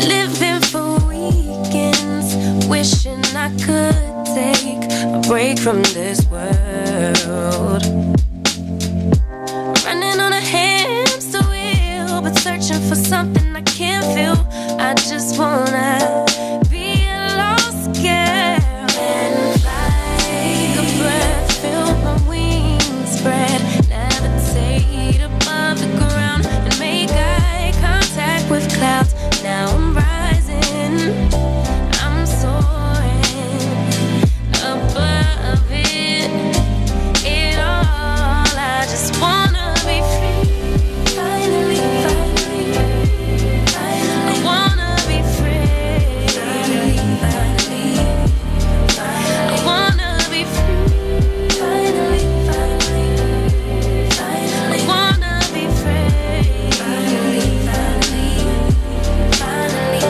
Living for weekends, wishing I could take a break from this world. Running on a hamster wheel, but searching for something I can't feel. I just wanna be a lost girl and fly. Take a breath, feel my wings spread, levitate above the ground and make eye contact with clouds. Now I'm rising, I'm soaring above it all. I just wanna be free, finally. I wanna be free, finally. I wanna be free, finally. I wanna be free, finally.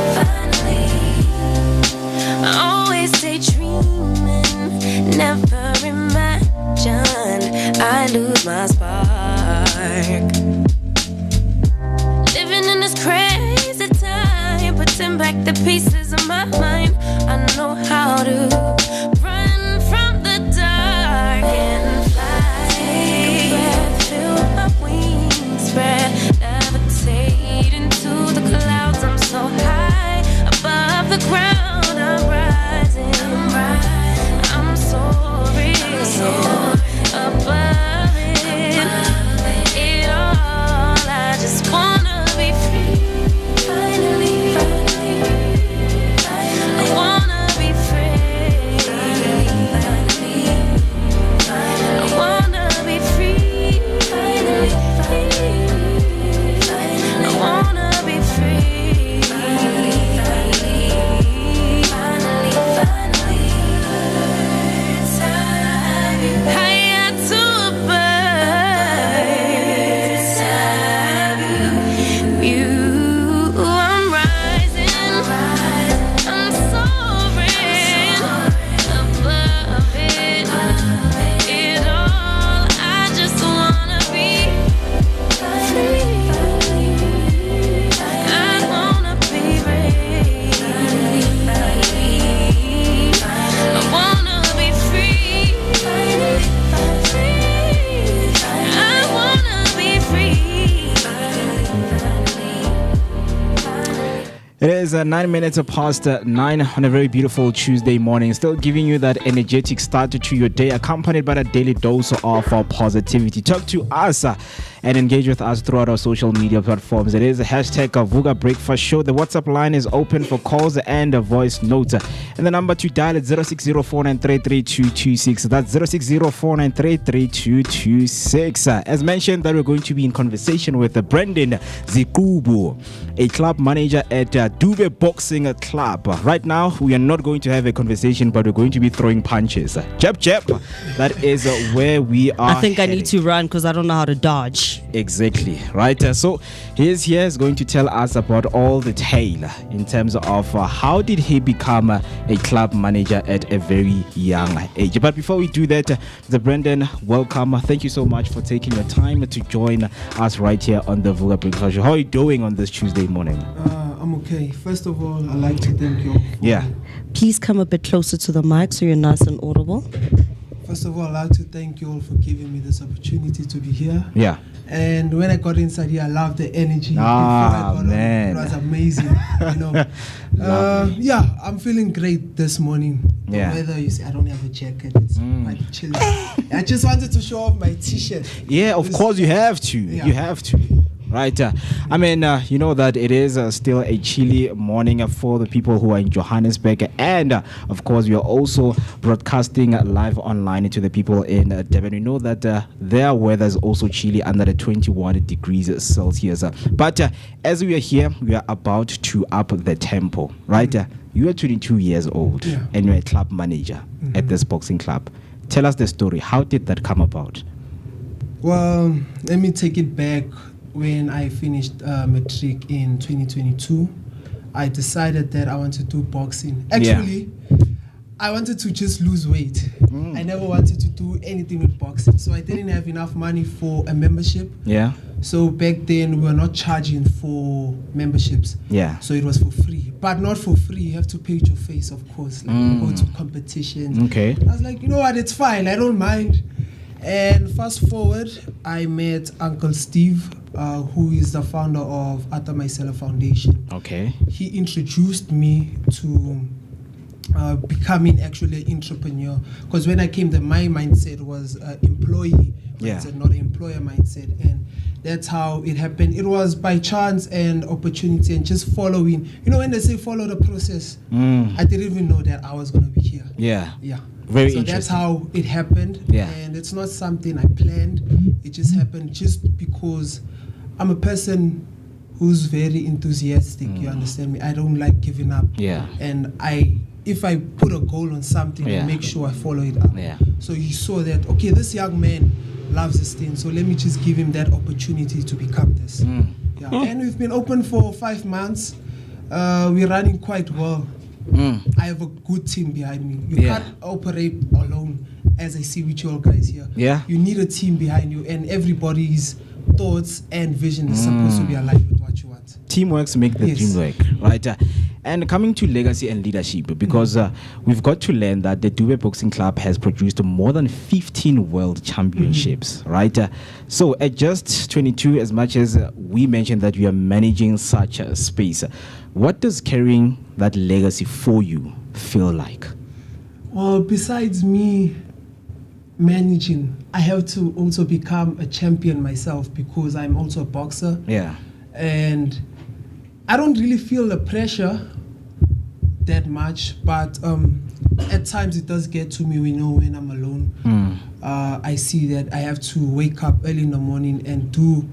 I always stay dreaming, never imagined I lose my spark. Living in this crazy time, putting back the pieces of my mind. I know how to run from the dark and fly. Take a breath, feel my wings spread, levitate into the clouds. I'm so high above the ground. I'm rising, I'm soaring above it all. I just wanna be free, finally. I wanna be free, finally. I wanna be free, finally. I wanna be free, finally. Higher to a bird, you, I'm rising, I'm soaring above it all. I just wanna be free, I wanna be free, I wanna be free, I wanna be free. It is 9 minutes past 9 on a very beautiful Tuesday morning. Still giving you that energetic start to your day, accompanied by a daily dose of positivity. Talk to us and engage with us throughout our social media platforms. It is a hashtag Vooka Breakfast Show. The WhatsApp line is open for calls and voice notes. And the number to dial is 0604933226. That's 0604933226. As mentioned, that we're going to be in conversation with Brendon Zikubu, a club manager at Dube Boxing Club. Right now, we are not going to have a conversation, but we're going to be throwing punches. Jab, jab. That is where we are. I think I need to run because I don't know how to dodge. Exactly, right? So he is here, is going to tell us about all the tale in terms of how did he become a club manager at a very young age. But before we do that, Mr. Brendon, welcome. Thank you so much for taking your time to join us right here on the Vooka Breakfast Show. How are you doing on this Tuesday morning? I'm okay. First of all, I'd like to thank you. Yeah. Please come a bit closer to the mic so you're nice and audible. First of all, I'd like to thank you all for giving me this opportunity to be here. Yeah. And when I got inside here, I loved the energy. Man. It was amazing. Yeah, I'm feeling great this morning. The weather, you see, I don't have a jacket. It's quite chilly. I just wanted to show off my t-shirt. Yeah, of course you have to. Yeah. You have to. Right. I mean, you know that it is still a chilly morning for the people who are in Johannesburg. And, of course, we are also broadcasting live online to the people in Durban. We know that their weather is also chilly under the 21 degrees Celsius. But as we are here, we are about to up the tempo. Right. You are 22 years old and you're a club manager at this boxing club. Tell us the story. How did that come about? Well, let me take it back. When I finished matric in 2022, I decided that I wanted to do boxing. Actually, I wanted to just lose weight. I never wanted to do anything with boxing. So I didn't have enough money for a membership. Yeah. So back then, we were not charging for memberships. Yeah. So it was for free. But not for free. You have to pay with your face, of course. Like you go to competitions. Okay. I was like, you know what? It's fine. I don't mind. And fast forward, I met Uncle Steve, who is the founder of Ata Myself Foundation. Okay. He introduced me to becoming actually an entrepreneur. Because when I came there, my mindset was employee mindset, not an employer mindset. And that's how it happened. It was by chance and opportunity and just following. You know, when they say follow the process, I didn't even know that I was going to be here. Yeah. Yeah. Very so interesting. that's how it happened. Yeah. And it's not something I planned. It just happened just because I'm a person who's very enthusiastic. You understand me? I don't like giving up. Yeah. And if I put a goal on something, I make sure I follow it up. Yeah. So he saw that, okay, this young man loves this thing, so let me just give him that opportunity to become this. Yeah. And we've been open for 5 months. We're running quite well. I have a good team behind me. You can't operate alone, as I see with you all guys here. Yeah. You need a team behind you, and everybody's thoughts and vision is supposed to be aligned with what you want. Teamwork make the dream work, right? And coming to legacy and leadership, because we've got to learn that the Dube Boxing Club has produced more than 15 world championships, right? So at just 22, as much as we mentioned that we are managing such a space, what does carrying that legacy for you feel like? Well, besides me managing, I have to also become a champion myself because I'm also a boxer. Yeah. And I don't really feel the pressure that much, but at times it does get to me. We know when I'm alone, I see that I have to wake up early in the morning and do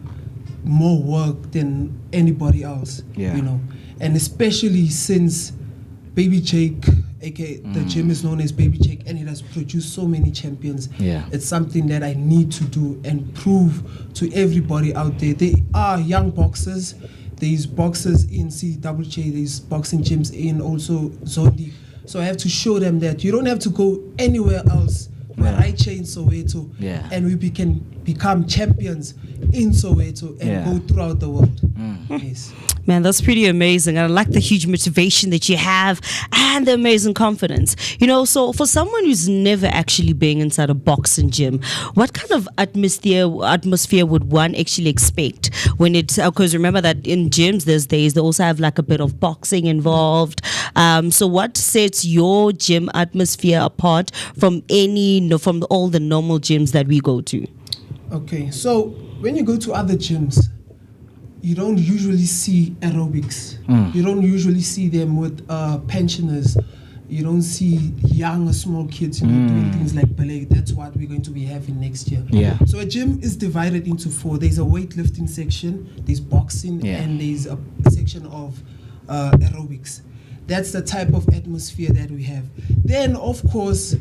more work than anybody else. Yeah. You know, and especially since Baby Jake, aka the gym is known as Baby Jake, and it has produced so many champions. Yeah. It's something that I need to do and prove to everybody out there. They are young boxers. There's boxers in CWJ, there's boxing gyms in also Zondi. So I have to show them that you don't have to go anywhere else. We're right here in Soweto, and we can become champions in Soweto and go throughout the world. Yes. Man, that's pretty amazing. I like the huge motivation that you have and the amazing confidence. You know, so for someone who's never actually been inside a boxing gym, what kind of atmosphere would one actually expect when it's, because remember that in gyms these days, they also have like a bit of boxing involved. So what sets your gym atmosphere apart from from all the normal gyms that we go to? Okay, so when you go to other gyms, you don't usually see aerobics. You don't usually see them with pensioners. You don't see young or small kids, doing things like ballet. That's what we're going to be having next year. Yeah. So a gym is divided into 4. There's a weightlifting section, there's boxing, and there's a section of aerobics. That's the type of atmosphere that we have. Then, of course,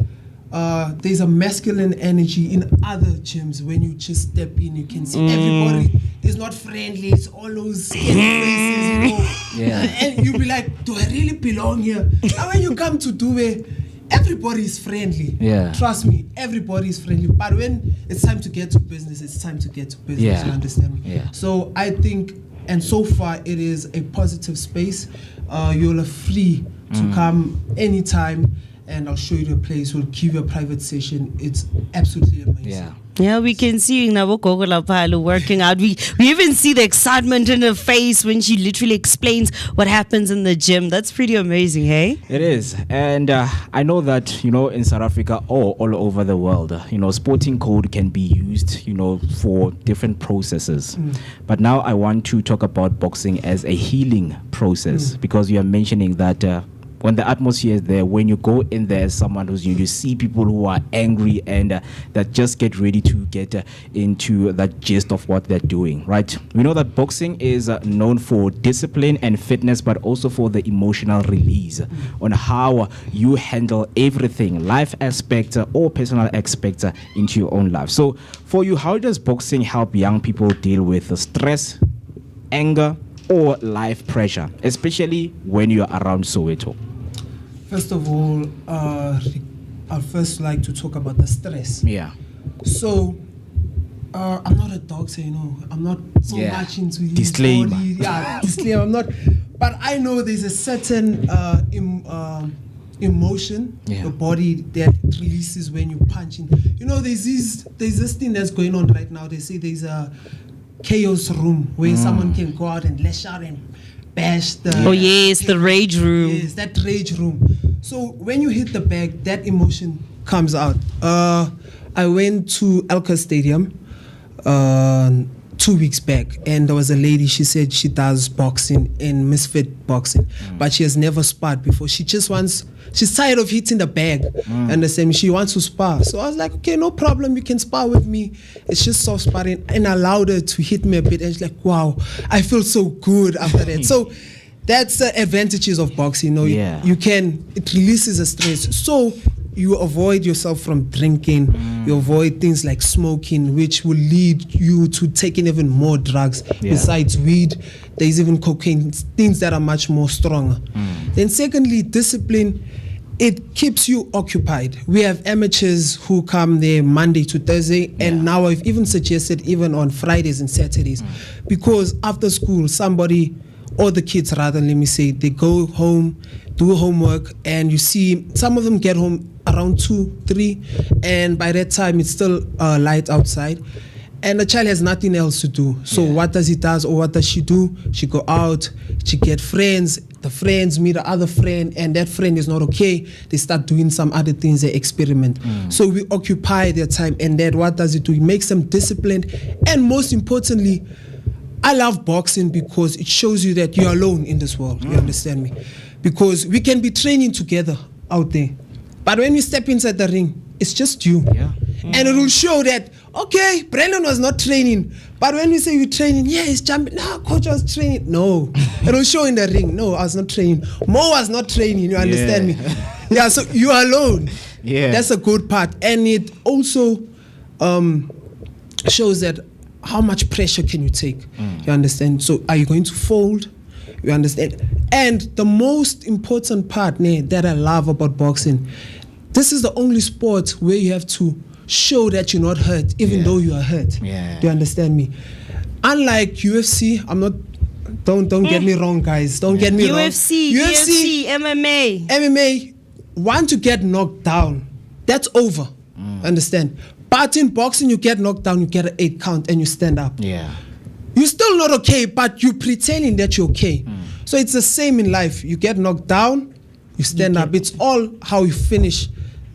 there's a masculine energy in other gyms. When you just step in, you can see everybody is not friendly. It's all those skinny faces, and you'll be like, do I really belong here? And when you come to Dube, everybody is friendly. Yeah. Trust me, everybody is friendly. But when it's time to get to business, it's time to get to business. You understand me? Yeah. So I think, and so far it is a positive space. You're free to come anytime, and I'll show you the place. We'll give you a private session. It's absolutely amazing. Yeah, we can see Nabo Gogolapalo working out. We even see the excitement in her face when she literally explains what happens in the gym. That's pretty amazing, hey? It is. And I know that, in South Africa or all over the world, sporting code can be used, for different processes. But now I want to talk about boxing as a healing process because you are mentioning that when the atmosphere is there, when you go in there as someone who's you see people who are angry and that just get ready to get into that gist of what they're doing, right? We know that boxing is known for discipline and fitness, but also for the emotional release on how you handle everything, life aspect or personal aspect into your own life. So for you, how does boxing help young people deal with stress, anger, or life pressure, especially when you're around Soweto? First of all, I'd first like to talk about the stress. Yeah. So, I'm not a doctor, I'm not so much into his disclaimer. body. Yeah, disclaimer. I'm not, but I know there's a certain emotion the body that releases when you punch in. There's this thing that's going on right now. They say there's a chaos room where someone can go out and lash out and bash the... Oh yes, the rage room. Yes, that rage room. So when you hit the bag, that emotion comes out. I went to Elka Stadium 2 weeks back, and there was a lady, she said she does boxing in misfit boxing, but she has never sparred before. She's tired of hitting the bag, and she wants to spar. So I was like, okay, no problem, you can spar with me. It's just soft sparring, and I allowed her to hit me a bit, and she's like, wow, I feel so good after that. So that's the advantages of boxing. It releases the stress. So you avoid yourself from drinking, you avoid things like smoking, which will lead you to taking even more drugs. Besides weed, there's even cocaine, things that are much more stronger. Then secondly, discipline, it keeps you occupied. We have amateurs who come there Monday to Thursday, and now I've even suggested even on Fridays and Saturdays, because after school, somebody, or the kids rather, let me say, they go home, do homework, and you see some of them get home around 2, 3, and by that time it's still light outside, and the child has nothing else to do. So what does he does, or what does she do? She go out, she get friends, the friends meet the other friend, and that friend is not okay. They start doing some other things, they experiment. So we occupy their time, and then what does it do? It makes them disciplined, and most importantly, I love boxing because it shows you that you're alone in this world. You understand me? Because we can be training together out there, but when we step inside the ring, it's just you. And it will show that, okay, Brendon was not training, but when we say we're training, he's jumping, coach was training. No, it will show in the ring, no, I was not training. Mo was not training, you understand me? So you're alone. That's a good part. And it also shows that how much pressure can you take? You understand? So are you going to fold? You understand? And the most important part that I love about boxing, this is the only sport where you have to show that you're not hurt, even though you are hurt. Do you understand me? Unlike UFC, I'm not. Don't get me wrong, guys. Don't get me wrong. UFC, MMA. Want to get knocked down? That's over. Understand? But in boxing, you get knocked down, you get an 8 count, and you stand up. You're still not okay, but you're pretending that you're okay. So it's the same in life. You get knocked down, you stand up. It's all how you finish,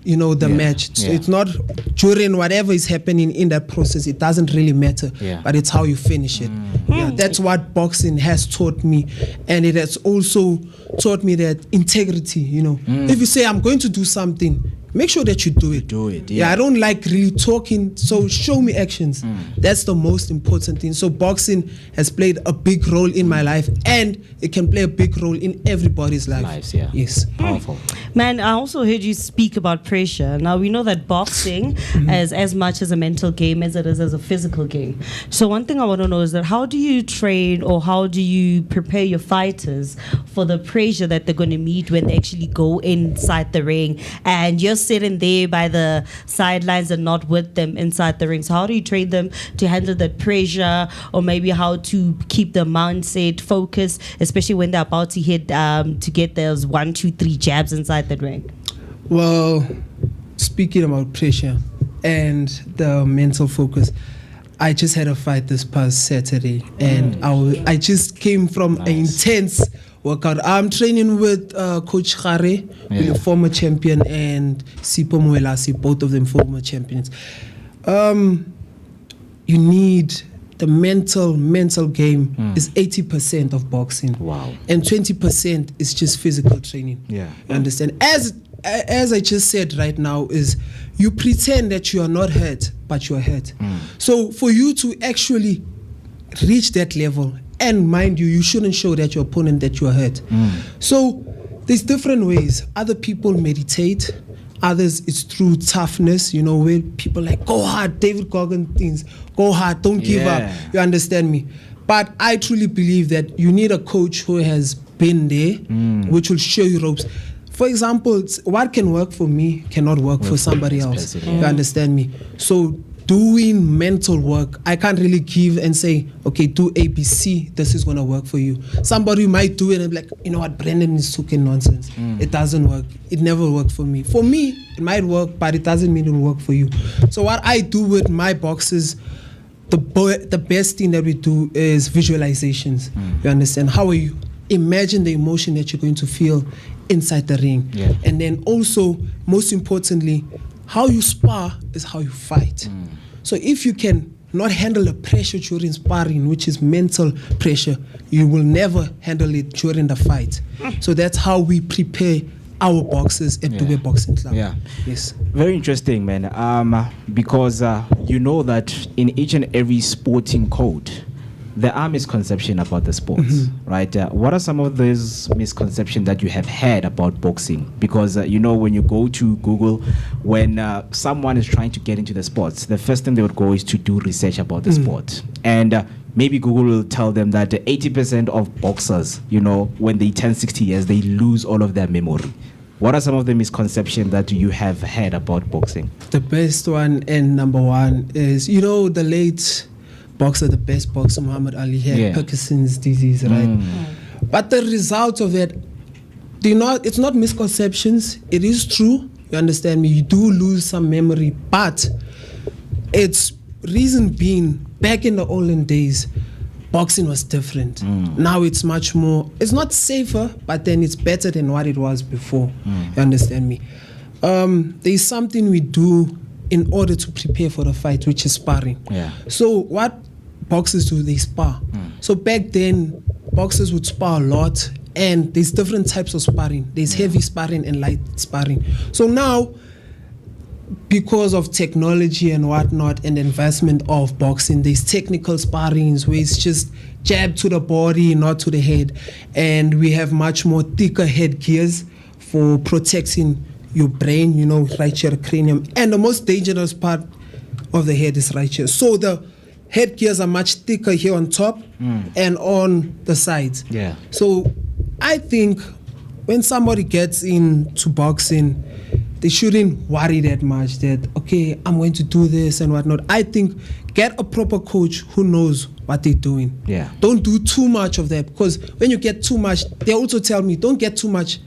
the match. So it's not during whatever is happening in that process. It doesn't really matter, but it's how you finish it. That's what boxing has taught me. And it has also taught me that integrity, If you say, I'm going to do something, make sure that you do it. I don't like really talking, so show me actions. That's the most important thing. So boxing has played a big role in my life, and it can play a big role in everybody's life. Yes. Powerful. Man, I also heard you speak about pressure. Now, we know that boxing is as much as a mental game as it is as a physical game. So one thing I want to know is that how do you train, or how do you prepare your fighters for the pressure that they're going to meet when they actually go inside the ring, and you're sitting there by the sidelines and not with them inside the ring? So how do you train them to handle that pressure, or maybe how to keep the mindset focused, especially when they're about to hit to get those 1, 2, 3 jabs inside the ring? Well, speaking about pressure, and the mental focus. I just had a fight this past Saturday, and I just came from an intense workout. I'm training with Coach Khare, a former champion, and Sipho Moelasi, both of them former champions. You need the mental game is 80% of boxing. Wow. And 20% is just physical training. Yeah. You understand? As I just said right now, is you pretend that you are not hurt, but you are hurt. So for you to actually reach that level, and mind you, you shouldn't show that your opponent that you are hurt. So there's different ways. Other people meditate. Others, it's through toughness, you know, where people like, go hard, David Goggins things, go hard, don't give up. You understand me? But I truly believe that you need a coach who has been there, which will show you ropes. For example, what can work for me cannot work for somebody else. You understand me? So doing mental work, I can't really give and say, okay, do ABC, this is going to work for you. Somebody might do it and be like, you know what, Brendon is talking nonsense. It doesn't work. It never worked for me. For me, it might work, but it doesn't mean it will work for you. So what I do with my boxes, the best thing that we do is visualizations. You understand? How are you? Imagine the emotion that you're going to feel inside the ring. And then also, most importantly, how you spar is how you fight. So if you can not handle the pressure during sparring, which is mental pressure, you will never handle it during the fight. So that's how we prepare our boxers at Dube Boxing Club. Yes. Very interesting, man. Because you know that in each and every sporting code, there are misconceptions about the sports, right? What are some of those misconceptions that you have heard about boxing? Because, you know, when you go to Google, when someone is trying to get into the sports, the first thing they would go is to do research about the sport. And maybe Google will tell them that 80% of boxers, you know, when they turn 60 years, they lose all of their memory. What are some of the misconceptions that you have heard about boxing? The best one and number one is, you know, the late boxer, the best boxer, Muhammad Ali, had Parkinson's disease, right? But the result of it, it's not misconceptions. It is true. You understand me? You do lose some memory, but it's reason being, back in the olden days, boxing was different. Now it's much more, it's not safer, but then it's better than what it was before. You understand me? There's something we do in order to prepare for the fight, which is sparring. So what boxers do, they spar. So back then, boxers would spar a lot, and there's different types of sparring. There's heavy sparring and light sparring. So now, because of technology and whatnot and advancement of boxing, there's technical sparrings where it's just jab to the body, not to the head. And we have much more thicker headgears for protecting your brain, you know, right here, cranium. And the most dangerous part of the head is right here. So the headgears are much thicker here on top and on the sides. So I think when somebody gets into boxing, they shouldn't worry that much that, okay, I'm going to do this and whatnot. I think get a proper coach who knows what they're doing. Don't do too much of that, because when you get too much, they also tell me, don't get too much.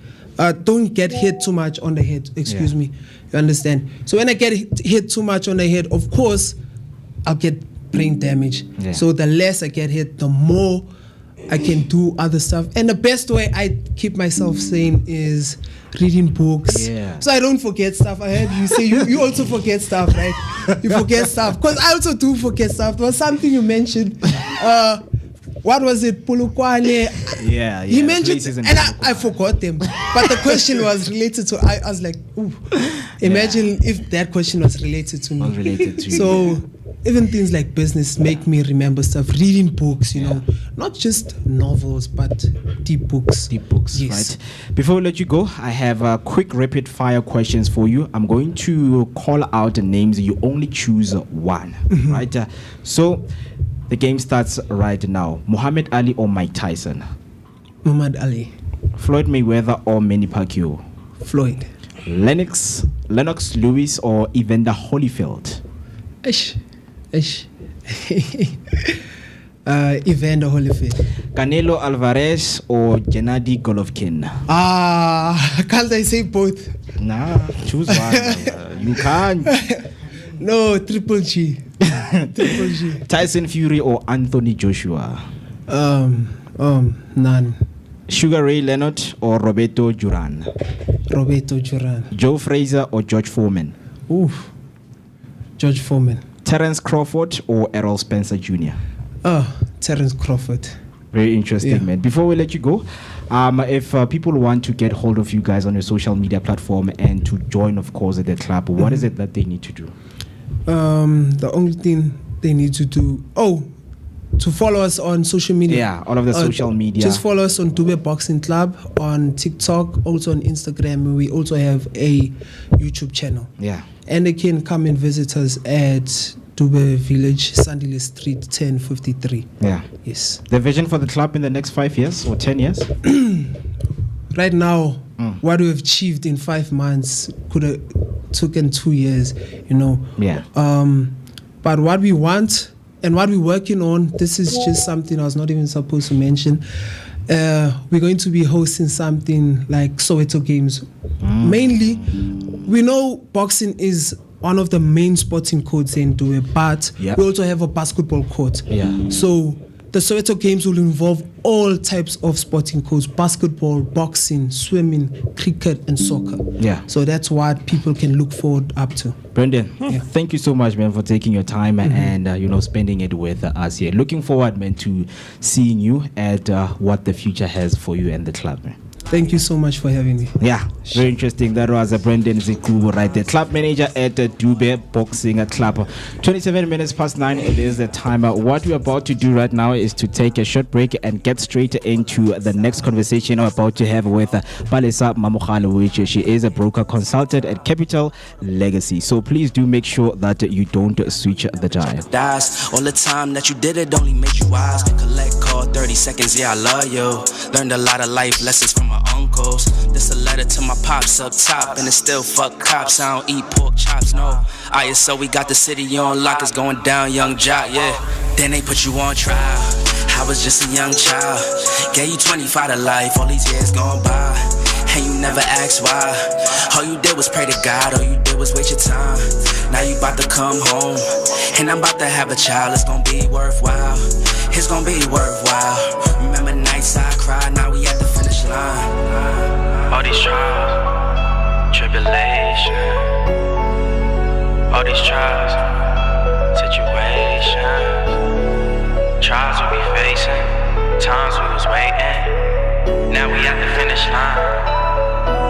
Don't get hit too much on the head. Excuse me. You understand? So when I get hit too much on the head, of course, I'll get brain damage. So the less I get hit, the more I can do other stuff. And the best way I keep myself sane is reading books. So I don't forget stuff. I heard you say you also forget stuff, right? You forget stuff. Because I also do forget stuff. There was something you mentioned. What was it? Polokwane. He mentioned, and I forgot them. But the question was related to, I was like, ooh, imagine if that question was related to me. So even things like business make me remember stuff. Reading books, you know, not just novels, but deep books. Deep books, right? Before we let you go, I have quick rapid fire questions for you. I'm going to call out the names. You only choose one, right? So the game starts right now. Muhammad Ali or Mike Tyson? Muhammad Ali. Floyd Mayweather or Manny Pacquiao? Floyd. Lennox Lewis or Evander Holyfield? Evander Holyfield. Canelo Alvarez or Gennady Golovkin? Can't I say both? Nah, choose one. You can't. No, Triple G. Triple G. Tyson Fury or Anthony Joshua? None. Sugar Ray Leonard or Roberto Duran? Roberto Duran. Joe Frazier or George Foreman? Oof. George Foreman. Terence Crawford or Errol Spencer Jr.? Terence Crawford. Very interesting, man. Before we let you go, if people want to get hold of you guys on your social media platform and to join, of course, at the club, what is it that they need to do? The only thing they need to do, to follow us on social media. Yeah, all of the social media. Just follow us on Dube Boxing Club, on TikTok, also on Instagram. We also have a YouTube channel. Yeah. And they can come and visit us at Dube Village, Sandile Street, 1053. Yeah. Yes. The vision for the club in the next 5 years or 10 years? Right now, what we've achieved in 5 months could have taken 2 years, Yeah. But what we want and what we're working on, this is just something I was not even supposed to mention. We're going to be hosting something like Soweto Games. Mainly, we know boxing is one of the main sporting codes in Dube, but we also have a basketball court. Yeah. So the Soweto Games will involve all types of sporting codes: basketball, boxing, swimming, cricket, and soccer. Yeah. So that's what people can look forward up to. Brendon, thank you so much, man, for taking your time and spending it with us here. Looking forward, man, to seeing you at what the future has for you and the club, man. Thank you so much for having me. Yeah, very interesting. That was Brendon Zikubu right there, club manager at Dube Boxing Club. 27 minutes past 9, it is the time. What we're about to do right now is to take a short break and get straight into the next conversation I'm about to have with Palesa Mamokhala, which she is a broker consultant at Capital Legacy. So please do make sure that you don't switch the dial. All the time that you did it only made you wise. Collect call 30 seconds, yeah, I love you. Learned a lot of life lessons from my uncles. This a letter to my pops up top, and it's still fuck cops. I don't eat pork chops, no. ISO, we got the city on lock, it's going down, young jock, yeah. Then they put you on trial. I was just a young child. Gave you 25 to life, all these years gone by, and you never asked why. All you did was pray to God, all you did was waste your time. Now you about to come home, and I'm about to have a child. It's gonna be worthwhile, it's gonna be worthwhile. Remember nights I cried, now we at the finish line. All these trials, tribulation, all these trials, situations, trials we be facing, times we was waiting. Now we at the finish line.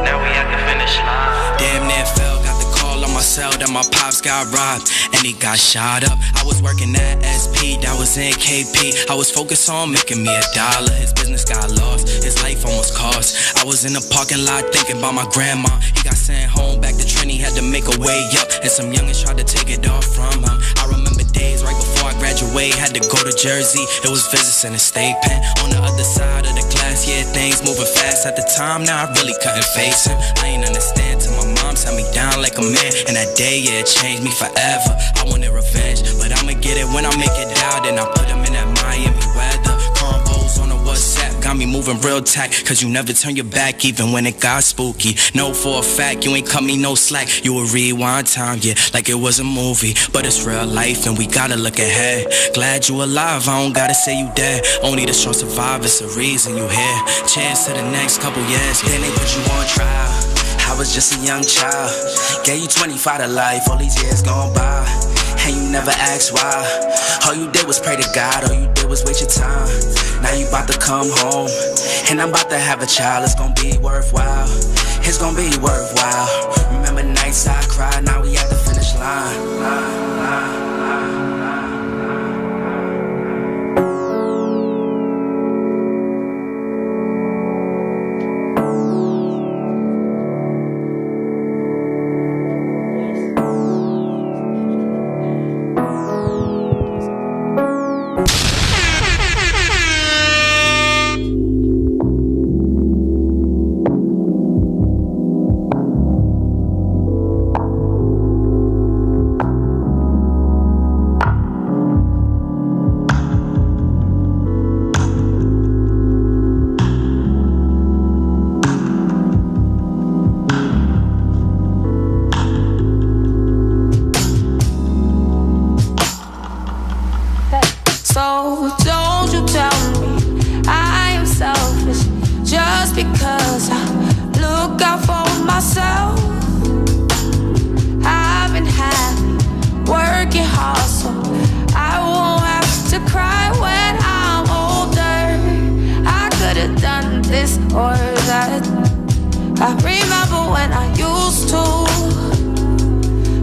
Now we at the finish line. Damn near fell, got the call on my cell that my pops got robbed and he got shot up. I was working at SP, that was in KP. I was focused on making me $1. His business got lost, his life almost cost. I was in the parking lot thinking about my grandma. He got sent home back to Trini, had to make a way up, and some youngins tried to take it off from him. I remember days right before I graduated, had to go to Jersey. It was visits in a state pen on the other side of the glass. Yeah, things moving fast at the time. Now I really couldn't face him. I ain't understand till my mom sat me down like a man, and that day, yeah, it changed me forever. I wanted revenge, but I'ma get it when I make it out. And I put him in that Miami weather. Combos on the WhatsApp got me moving real tight, cause you never turn your back even when it got spooky. Know for a fact you ain't cut me no slack. You will rewind time, yeah, like it was a movie, but it's real life and we gotta look ahead. Glad you alive, I don't gotta say you dead. Only the strong survive, it's the reason you here. Chance to the next couple years, then they put you on trial. I was just a young child. Gave you 25 to life, all these years gone by, and you never asked why. All you did was pray to God, all you did was waste your time. Now you about to come home, and I'm about to have a child. It's gonna be worthwhile, it's gonna be worthwhile. Remember nights I cried, now we at the finish line. or that. I remember when I used to.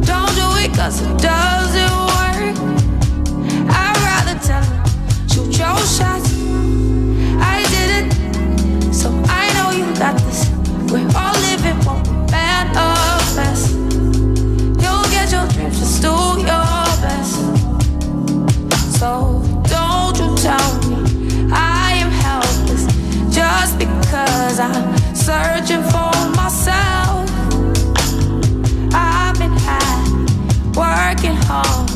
Don't do it 'cause it doesn't work. I'd rather tell him, shoot your shots. I did it, so I know you got this. We're all living one manifest. You'll get your dreams, just do your best. So don't you tell me I am helpless just because I'm searching for myself. I've been working hard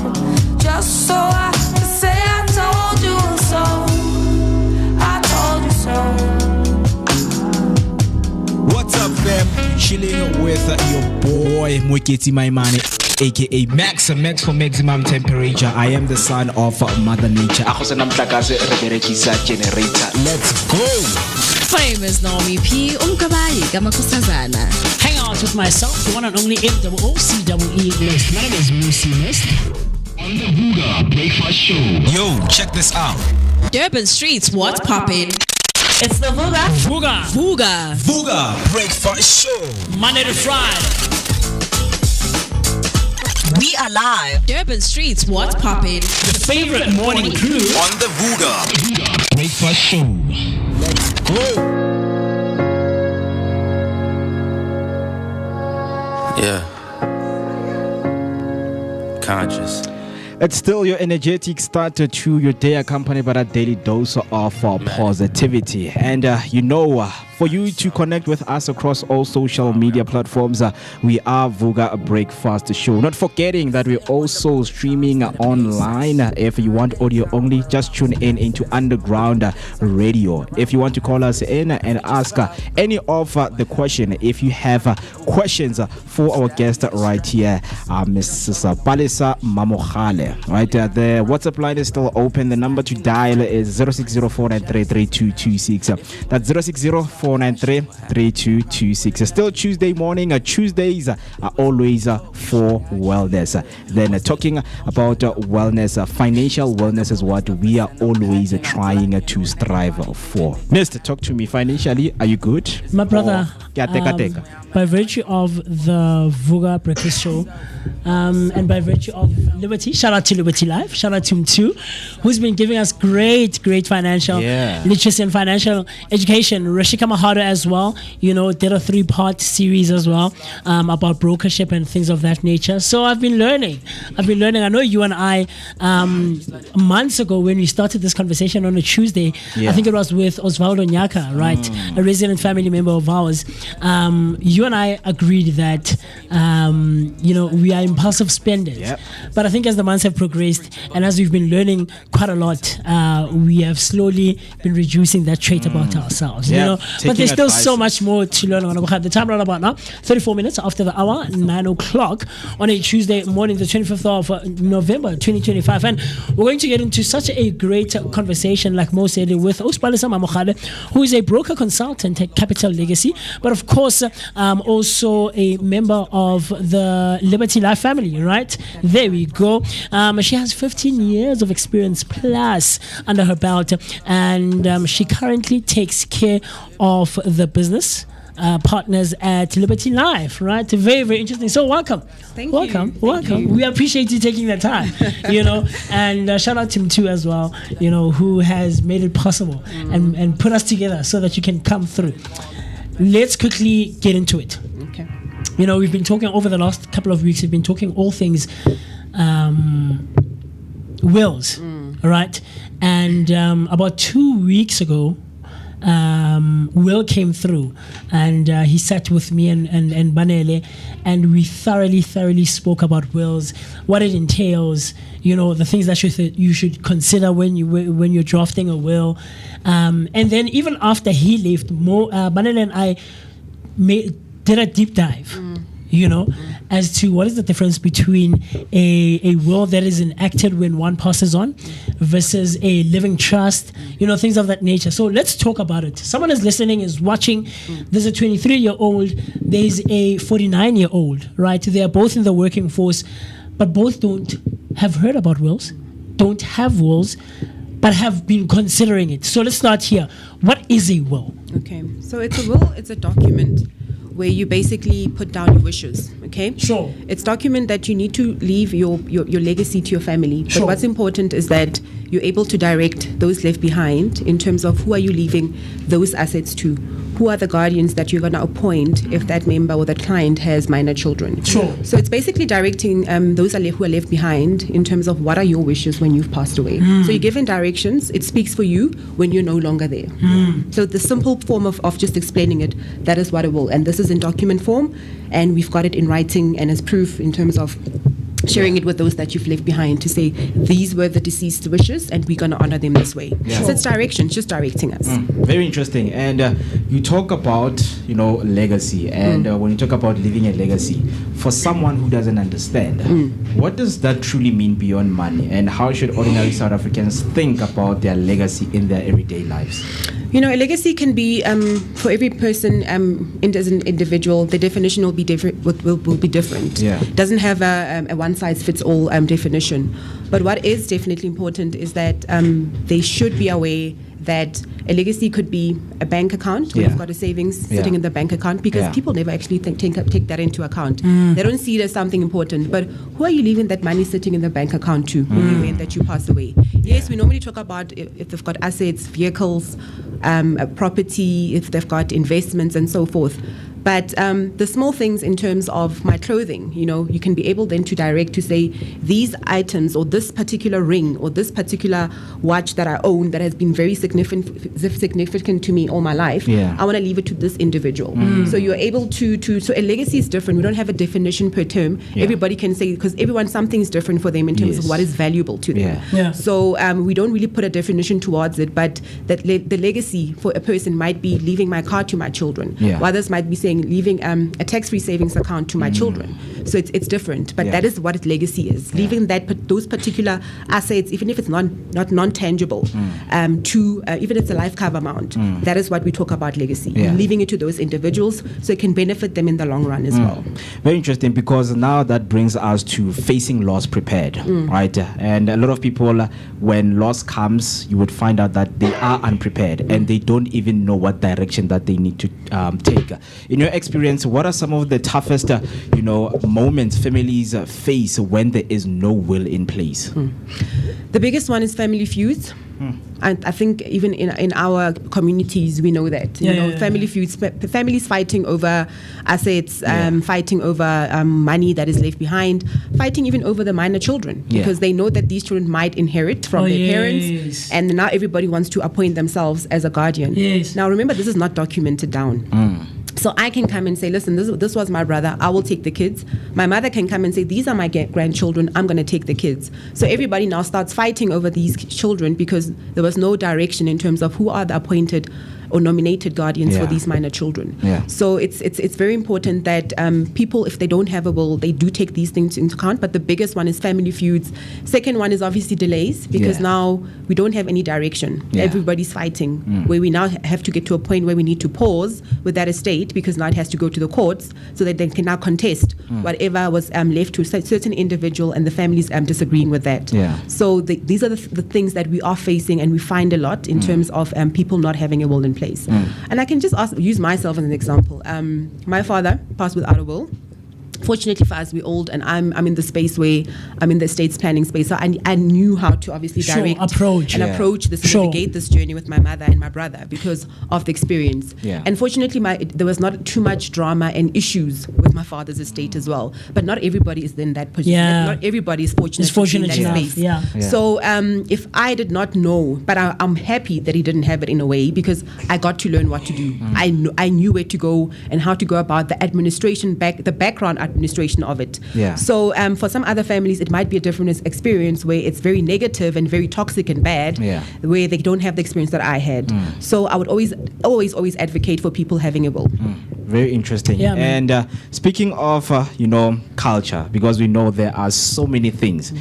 just so I can say I told you so. I told you so. What's up, fam? Chilling with your boy Moeketsi Maimane, aka Max for maximum temperature. I am the son of Mother Nature. Let's go. Famous Naomi P. Umkabayi Gamakustazana. Hang out with myself, the one and only MOOCEE Mist. My name is MooCee Mist on the Vooka Breakfast Show. Yo, check this out. Durban streets, what's poppin'? It's the Vooka. Vooka Breakfast Show. Monday to Friday. We are live. Durban streets, what's poppin'? Your favorite morning crew On the Vooka Breakfast Show. Let's go. Yeah. Conscious. It's still your energetic start to your day, accompanied by a daily dose of positivity. And for you to connect with us across all social media platforms, we are Vooka Breakfast Show. Not forgetting that we're also streaming online. If you want audio only, just tune in into Underground Radio. If you want to call us in and ask any of the question, if you have questions for our guest right here, Mrs. Palisa Mamokhale. Right, the WhatsApp line is still open. The number to dial is 0604933226. That's 0604933226. Still Tuesday morning. Tuesdays are always for wellness. Then talking about wellness, financial wellness is what we are always trying to strive for. Mister, talk to me. Financially, are you good? My brother, by virtue of the Vooka Breakfast Show, and by virtue of Liberty, shout out to Liberty Life, shout out to him too, who's been giving us great financial literacy and financial education. Rashika Mahara as well, did a 3-part series as well about brokership and things of that nature. So I've been learning. I know you and I, months ago when we started this conversation on a Tuesday, I think it was with Osvaldo Nyaka, right? A resident family member of ours. You and I agreed that, we are impulsive spenders. Yep. But I think as the months have progressed and as we've been learning quite a lot, we have slowly been reducing that trait about ourselves. But there's still so much more to learn on. The time right about now, 34 minutes after the hour, 9 o'clock on a Tuesday morning, the 25th of November 2025. And we're going to get into such a great conversation, like Mo said, with Osbalisa Mamokhale, who is a broker consultant at Capital Legacy, but of course also a member of the Liberty Life family, right? There we go. She has 15 years of experience plus under her belt, and she currently takes care of the business partners at Liberty Life, right? Very, very interesting. So welcome. Thank you. Welcome. We appreciate you taking the time, and shout out to him too as well, who has made it possible and put us together so that you can come through. Let's quickly get into it. Okay. We've been talking over the last couple of weeks, we've been talking all things wills, right? And about 2 weeks ago, Will came through and he sat with me and Banele, and we thoroughly spoke about wills, what it entails, the things that you should consider when you're drafting a will, and then even after he left, Banele and I did a deep dive, as to what is the difference between a will that is enacted when one passes on versus a living trust, things of that nature. So let's talk about it. Someone is listening, is watching. There's a 23-year-old, there's a 49-year-old, right? They are both in the working force, but both don't have heard about wills, don't have wills, but have been considering it. So let's start here. What What is a will? Okay, so it's a will. It's a document where you basically put down your wishes. Okay. Sure. It's document that you need to leave your legacy to your family. But Sure. what's important is that you're able to direct those left behind in terms of who are you leaving those assets to. Who are the guardians that you're going to appoint if that member or that client has minor children? Sure. So it's basically directing those who are left behind in terms of what are your wishes when you've passed away. So you're given directions. It speaks for you when you're no longer there. So the simple form of just explaining it, that is what it will. And this is in document form, and we've got it in writing and as proof in terms of sharing it with those that you've left behind to say these were the deceased wishes and we're going to honor them this way. So it's direction, just directing us. Very interesting. And you talk about, legacy. And when you talk about leaving a legacy, for someone who doesn't understand, what does that truly mean beyond money? And how should ordinary South Africans think about their legacy in their everyday lives? A legacy can be for every person as an individual. The definition will be different. Will be different. Yeah. It doesn't have a one size fits all definition. But what is definitely important is that they should be aware that a legacy could be a bank account where you've got a savings sitting in the bank account, because people never actually take that into account. They don't see it as something important. But who are you leaving that money sitting in the bank account to in the event that you pass away? Yes, we normally talk about if they've got assets, vehicles, property, if they've got investments and so forth. But the small things in terms of my clothing, you can be able then to direct to say these items or this particular ring or this particular watch that I own that has been very significant to me all my life, I want to leave it to this individual. So you're able to so a legacy is different. We don't have a definition per term. Everybody can say, because something is different for them in terms of what is valuable to them. So we don't really put a definition towards it, but that the legacy for a person might be leaving my car to my children. Others might be saying leaving a tax-free savings account to my children. So it's different, but that is what legacy is. Leaving those particular assets, even if it's not non-tangible, to even if it's a life cover amount. That is what we talk about legacy. Leaving it to those individuals so it can benefit them in the long run as well. Very interesting, because now that brings us to facing loss prepared, right? And a lot of people, when loss comes, you would find out that they are unprepared and they don't even know what direction that they need to take. In your experience, what are some of the toughest, moments families face when there is no will in place? The biggest one is family feuds. And I think even in our communities, we know that family feuds, families fighting over assets, fighting over money that is left behind, fighting even over the minor children, because they know that these children might inherit from their parents, and now everybody wants to appoint themselves as a guardian. Now remember, this is not documented down. So I can come and say, listen, this was my brother, I will take the kids. My mother can come and say, these are my grandchildren, I'm going to take the kids. So everybody now starts fighting over these children because there was no direction in terms of who are the appointed or nominated guardians for these minor children. So it's very important that people, if they don't have a will, they do take these things into account. But the biggest one is family feuds. Second one is obviously delays, because now we don't have any direction. Everybody's fighting, where we now have to get to a point where we need to pause with that estate, because now it has to go to the courts so that they can now contest whatever was left to a certain individual, and the families disagreeing with that. So these are the things that we are facing, and we find a lot in terms of people not having a will in place. And I can just use myself as an example. My father passed without a will. Fortunately for us, we're old, and I'm in the space where I'm in the estates planning space. So I knew how to obviously direct approach this, navigate this journey with my mother and my brother because of the experience. And fortunately, there was not too much drama and issues with my father's estate as well. But not everybody is in that position. Not everybody is fortunate to be in that space. So if I did not know, but I'm happy that he didn't have it in a way, because I got to learn what to do. I knew where to go and how to go about the administration, the background administration of it. So for some other families, it might be a different experience where it's very negative and very toxic and bad, where they don't have the experience that I had. So I would always advocate for people having a will. Very interesting. And speaking of culture, because we know there are so many things,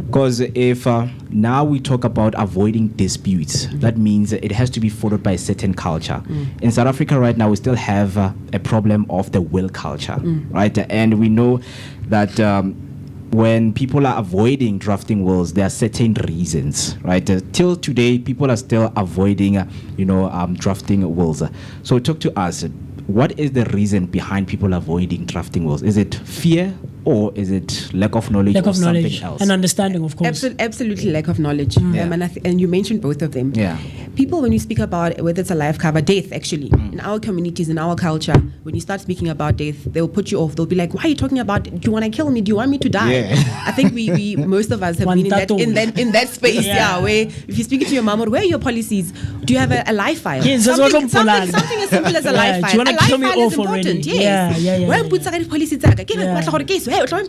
because if now we talk about avoiding disputes, that means it has to be followed by a certain culture. In South Africa right now, we still have a problem of the will culture, right? And we know that when people are avoiding drafting wills, there are certain reasons, right? Till today, people are still avoiding, drafting wills. So talk to us. What is the reason behind people avoiding drafting wills? Is it fear or is it lack of knowledge or something else? And understanding, of course. Absolutely lack of knowledge. And you mentioned both of them. Yeah. People, when you speak about whether it's a life cover, death actually, in our communities, in our culture, when you start speaking about death, they'll put you off. They'll be like, why are you talking about, do you want to kill me? Do you want me to die? Yeah. I think we most of us have been in that space, where if you're speaking to your mom, or where are your policies? Do you have a life file? Something as simple as a life file. Do you want to kill me off important, already? yes. Where put policies? Stop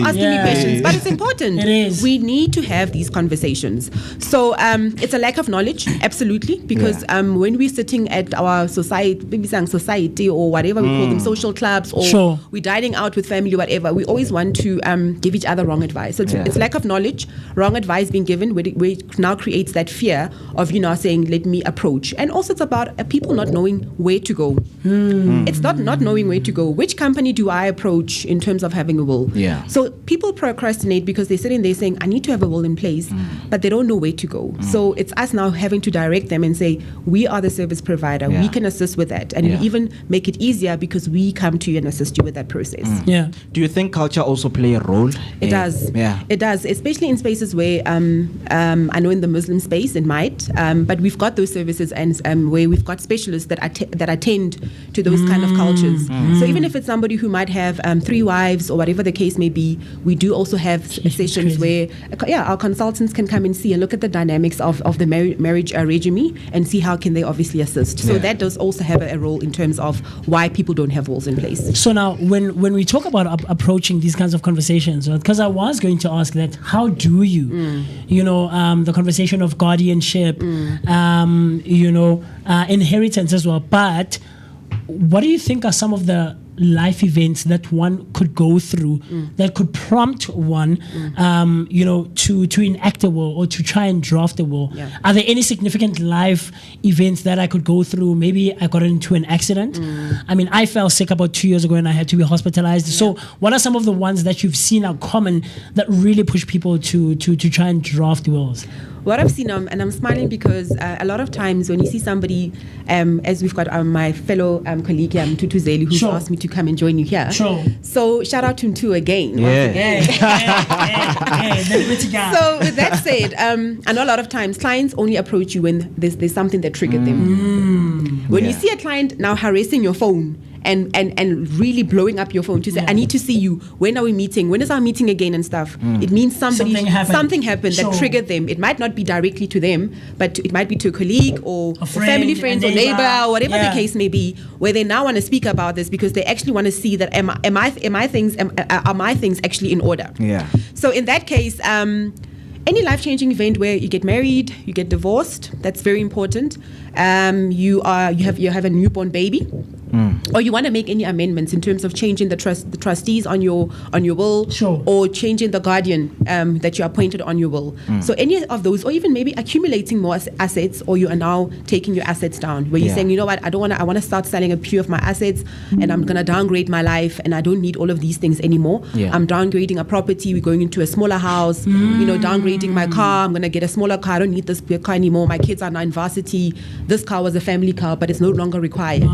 asking me questions, but it's important. It is. We need to have these conversations. So it's a lack of knowledge, absolutely, because when we're sitting at our society or whatever we call them, social clubs, or we're dining out with family, whatever, we always want to give each other wrong advice. So it's lack of knowledge, wrong advice being given, which now creates that fear of saying, let me approach. And also it's about people not knowing where to go. It's not knowing where to go. Which company do I approach in terms of having a will? Yeah. So people procrastinate because they're sitting there saying, I need to have a will in place, but they don't know where to go. So it's us now having to direct them and say, we are the service provider. We can assist with that. And we even make it easier because we come to you and assist you with that process. Yeah. Do you think culture also play a role? It does. Yeah. It does, especially in spaces where I know in the Muslim space it might, but we've got those services and where we've got specialists that attend to those kind of cultures. So even if it's somebody who might have 3 wives or whatever the case may be, we do also have sessions where our consultants can come and see and look at the dynamics of the marriage regime and see how can they obviously assist. So that does also have a role in terms of why people don't have wills in place. So now when we talk about approaching these kinds of conversations, because I was going to ask that, how do you the conversation of guardianship, inheritance as well, but what do you think are some of the life events that one could go through that could prompt one to enact a will or to try and draft a will? Are there any significant life events that I could go through? Maybe I got into an accident. I mean, I fell sick about 2 years ago and I had to be hospitalized. So what are some of the ones that you've seen are common that really push people to try and draft wills? What I've seen, and I'm smiling because a lot of times when you see somebody, as we've got my fellow colleague, Tutu Zeli, who's asked me to come and join you here. So shout out to Ntu again. So with that said, I know a lot of times clients only approach you when there's something that triggered them. When you see a client now harassing your phone, and really blowing up your phone to say, I need to see you. When are we meeting? When is our meeting again and stuff? It means something happened that triggered them. It might not be directly to them, but it might be to a colleague or a family friend or neighbor or whatever the case may be, where they now want to speak about this because they actually want to see that are my things actually in order? So in that case, any life-changing event where you get married, you get divorced, that's very important. You have a newborn baby, or you want to make any amendments in terms of changing the trustees on your will, or changing the guardian that you appointed on your will. So any of those, or even maybe accumulating more assets, or you are now taking your assets down, where you're saying, you know what, I want to start selling a few of my assets, and I'm gonna downgrade my life, and I don't need all of these things anymore. I'm downgrading a property. We're going into a smaller house. Downgrading my car. I'm gonna get a smaller car. I don't need this big car anymore. My kids are now in varsity. This car was a family car, but it's no longer required.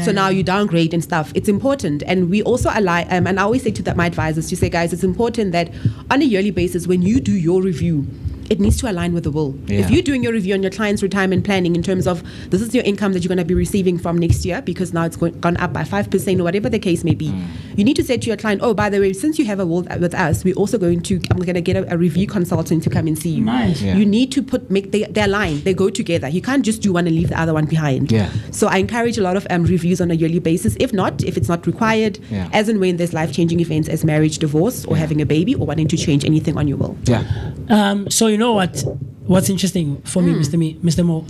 So now you downgrade and stuff. It's important. And we also and I always say to my advisors to say, guys, it's important that on a yearly basis, when you do your review, it needs to align with the will. If you're doing your review on your client's retirement planning in terms of this is your income that you're going to be receiving from next year because now it's gone up by 5% or whatever the case may be, you need to say to your client, oh, by the way, since you have a will with us, we're also I'm going to get a review consultant to come and see you. You need to they align, they go together. You can't just do one and leave the other one behind. So I encourage a lot of reviews on a yearly basis. If it's not required, as and when there's life-changing events as marriage, divorce, or having a baby, or wanting to change anything on your will. So you know what's interesting for me, Mr. Mo?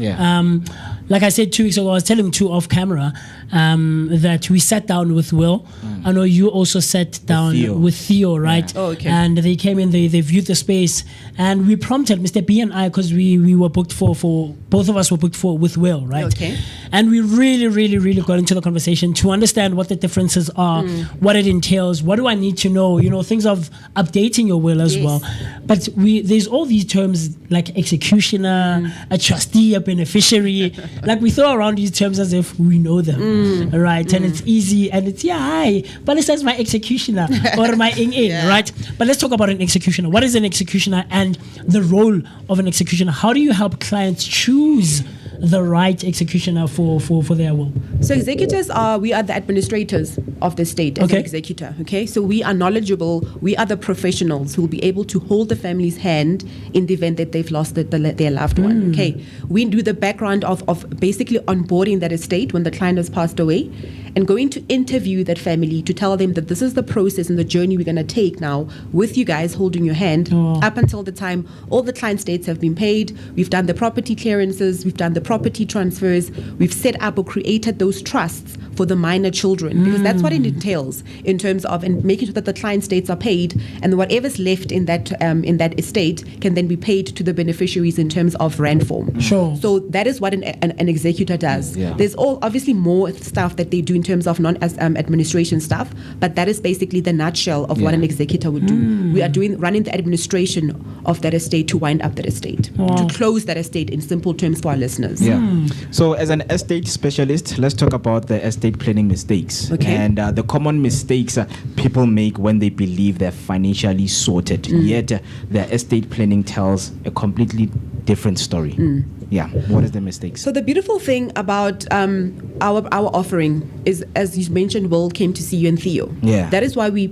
Like I said 2 weeks ago, I was telling Tu off camera that we sat down with Will. I know you also sat down with Theo, right? And they came in, they viewed the space, and we prompted Mr. B and I, because we were booked for both of us were booked for with Will, right? And we really got into the conversation to understand what the differences are, what it entails, what do I need to know, things of updating your will as well. But there's all these terms like executioner, a trustee, a beneficiary. Like we throw around these terms as if we know them, right? And it's easy and it's, hi, but it says my executioner or my right? But let's talk about an executioner. What is an executioner and the role of an executioner? How do you help clients choose the right executioner for their will? So executors we are the administrators of the state as an executor, okay? So we are knowledgeable, we are the professionals who will be able to hold the family's hand in the event that they've lost their loved one, okay? We do the background of basically onboarding that estate when the client has passed away and going to interview that family to tell them that this is the process and the journey we're going to take now with you guys holding your hand up until the time all the client states have been paid. We've done the property clearances, we've done the property transfers, we've set up or created those trusts for the minor children because that's what it entails in terms of and making sure that the client states are paid and whatever's left in that estate can then be paid to the beneficiaries in terms of rand form. Sure. So that is what an executor does. There's obviously more stuff that they do in terms of administration stuff, but that is basically the nutshell of what an executor would do. We are running the administration of that estate to wind up that estate, to close that estate in simple terms for our listeners. So as an estate specialist, let's talk about the estate planning mistakes and the common mistakes people make when they believe they're financially sorted, yet their estate planning tells a completely different story. What is the mistakes? So the beautiful thing about our offering is, as you mentioned, Will came to see you and Theo. That is why we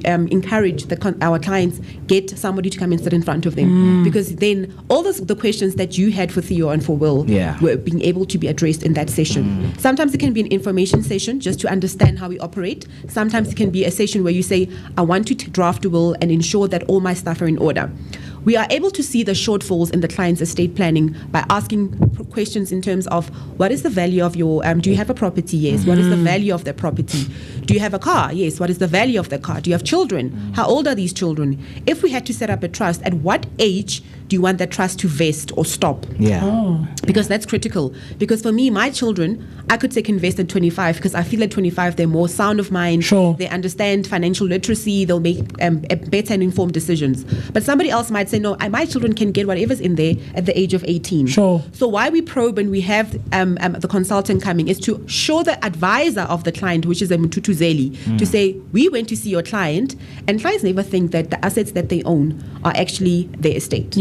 encourage our clients get somebody to come and sit in front of them because then all the questions that you had for Theo and for Will were being able to be addressed in that session. Sometimes it can be an information session just to understand how we operate. Sometimes it can be a session where you say, I want to draft a will and ensure that all my stuff are in order. We are able to see the shortfalls in the client's estate planning by asking questions in terms of what is the value of your, do you have a property? Yes. What is the value of the property? Do you have a car? Yes. What is the value of the car? Do you have children? How old are these children? If we had to set up a trust, at what age do you want that trust to vest or stop? Because that's critical. Because for me, my children, I could say can invest at 25 because I feel at 25 they're more sound of mind. They understand financial literacy. They'll make better and informed decisions. But somebody else might say, no, my children can get whatever's in there at the age of 18. So why we probe and we have the consultant coming is to show the advisor of the client, which is a Mtutu Zeli, to say, we went to see your client, and clients never think that the assets that they own are actually their estate.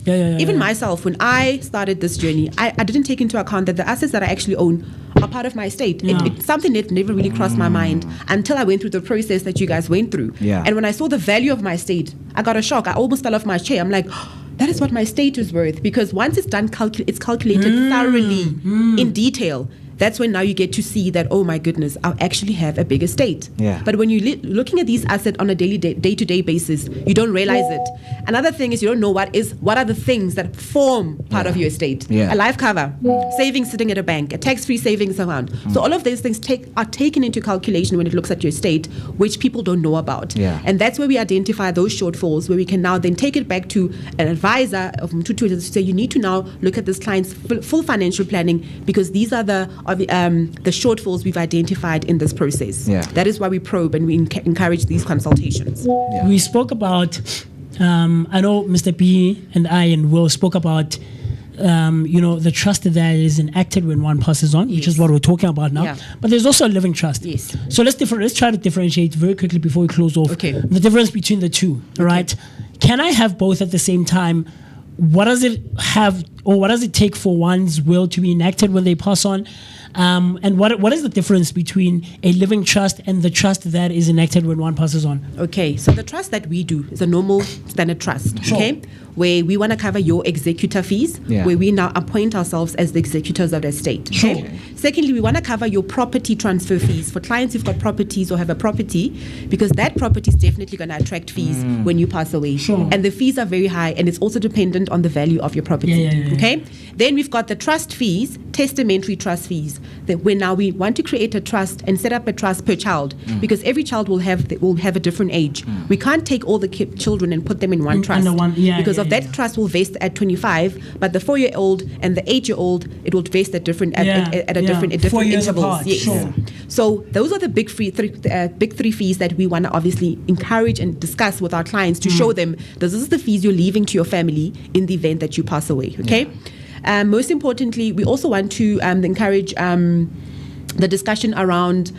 Even myself, when I started this journey, I didn't take into account that the assets that I actually own are part of my estate. It's something that never really crossed my mind until I went through the process that you guys went through. And when I saw the value of my estate, I got a shock. I almost fell off my chair. I'm like, that is what my estate is worth. Because once it's done, it's calculated thoroughly in detail. That's when now you get to see that, oh my goodness, I actually have a big estate. But when you're looking at these assets on a daily, day-to-day basis, you don't realize it. Another thing is you don't know what are the things that form part of your estate. A life cover, savings sitting at a bank, a tax-free savings account. So all of these things are taken into calculation when it looks at your estate, which people don't know about. And that's where we identify those shortfalls, where we can now then take it back to an advisor of Mtutu to say, you need to now look at this client's full financial planning because these are the shortfalls we've identified in this process. That is why we probe and we encourage these consultations. We spoke about, I know Mr. B and I and Will spoke about, the trust that is enacted when one passes on, which is what we're talking about now. But there's also a living trust. So let's try to differentiate very quickly before we close off the difference between the two. Right? Can I have both at the same time? What does it have, or what does it take for one's will to be enacted when they pass on? And what is the difference between a living trust and the trust that is enacted when one passes on? Okay, so the trust that we do is a normal standard trust, okay? Where we want to cover your executor fees, where we now appoint ourselves as the executors of the estate. Okay? Secondly, we want to cover your property transfer fees for clients who've got properties or have a property, because that property is definitely going to attract fees when you pass away. And the fees are very high, and it's also dependent on the value of your property. Okay? Then we've got the trust fees, testamentary trust fees. that when now we want to create a trust and set up a trust per child, because every child will have a different age. We can't take all the children and put them in one trust, because that trust will vest at 25, but the 4-year-old and the 8-year-old, it will vest at different different 4 years intervals. apart, Yes. sure. So those are the big three fees that we want to obviously encourage and discuss with our clients to show them this is the fees you're leaving to your family in the event that you pass away. Okay. Most importantly, we also want to encourage the discussion around.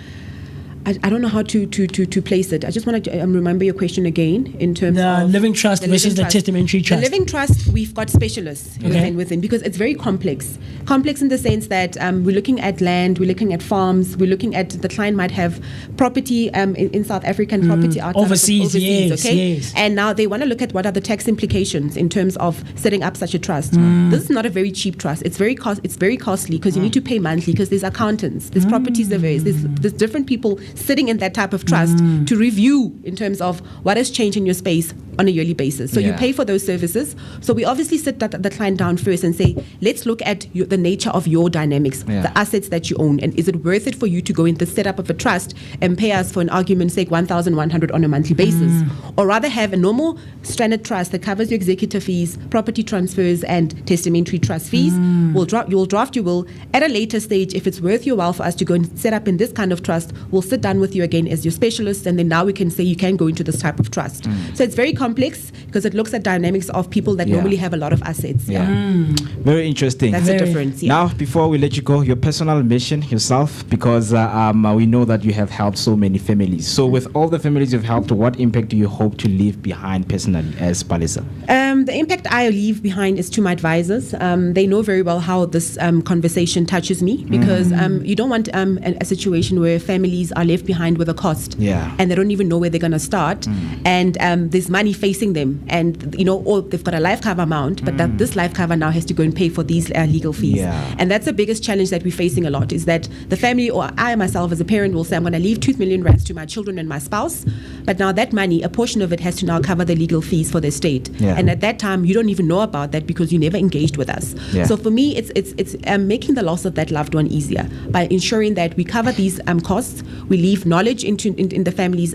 I don't know how to place it. I just want to remember your question again in terms of the living trust versus the testamentary trust. The living trust, we've got specialists within because it's very complex. Complex in the sense that we're looking at land, we're looking at farms, we're looking at the client might have property in South African property outside overseas. Yes. And now they want to look at what are the tax implications in terms of setting up such a trust. This is not a very cheap trust. It's very costly because you need to pay monthly because there's accountants, there's property surveyors, there's different people sitting in that type of trust to review in terms of what has changed in your space on a yearly basis. So you pay for those services. So we obviously sit the client down first and say, let's look at the nature of your dynamics, the assets that you own, and is it worth it for you to go in the setup of a trust and pay us, for an argument's sake, 1,100 on a monthly basis, or rather have a normal stranded trust that covers your executor fees, property transfers, and testamentary trust fees. You'll draft your will at a later stage. If it's worth your while for us to go and set up in this kind of trust, we'll sit down with you again as your specialist, and then now we can say you can go into this type of trust. So it's very complex because it looks at dynamics of people that normally have a lot of assets. Very interesting. That's the difference. Now, before we let you go, your personal mission yourself, because we know that you have helped so many families. So with all the families you've helped, what impact do you hope to leave behind personally as Palisa? The impact I leave behind is to my advisors. They know very well how this conversation touches me, because you don't want a situation where families are left behind with a cost and they don't even know where they're going to start, and there's money facing them, and or they've got a life cover amount, but that this life cover now has to go and pay for these legal fees. And that's the biggest challenge that we're facing a lot, is that the family, or I myself as a parent, will say, I'm going to leave 2 million rands to my children and my spouse, but now that money, a portion of it has to now cover the legal fees for the estate. And at that time, you don't even know about that because you never engaged with us. So for me, it's making the loss of that loved one easier by ensuring that we cover these costs, we leave knowledge in the family's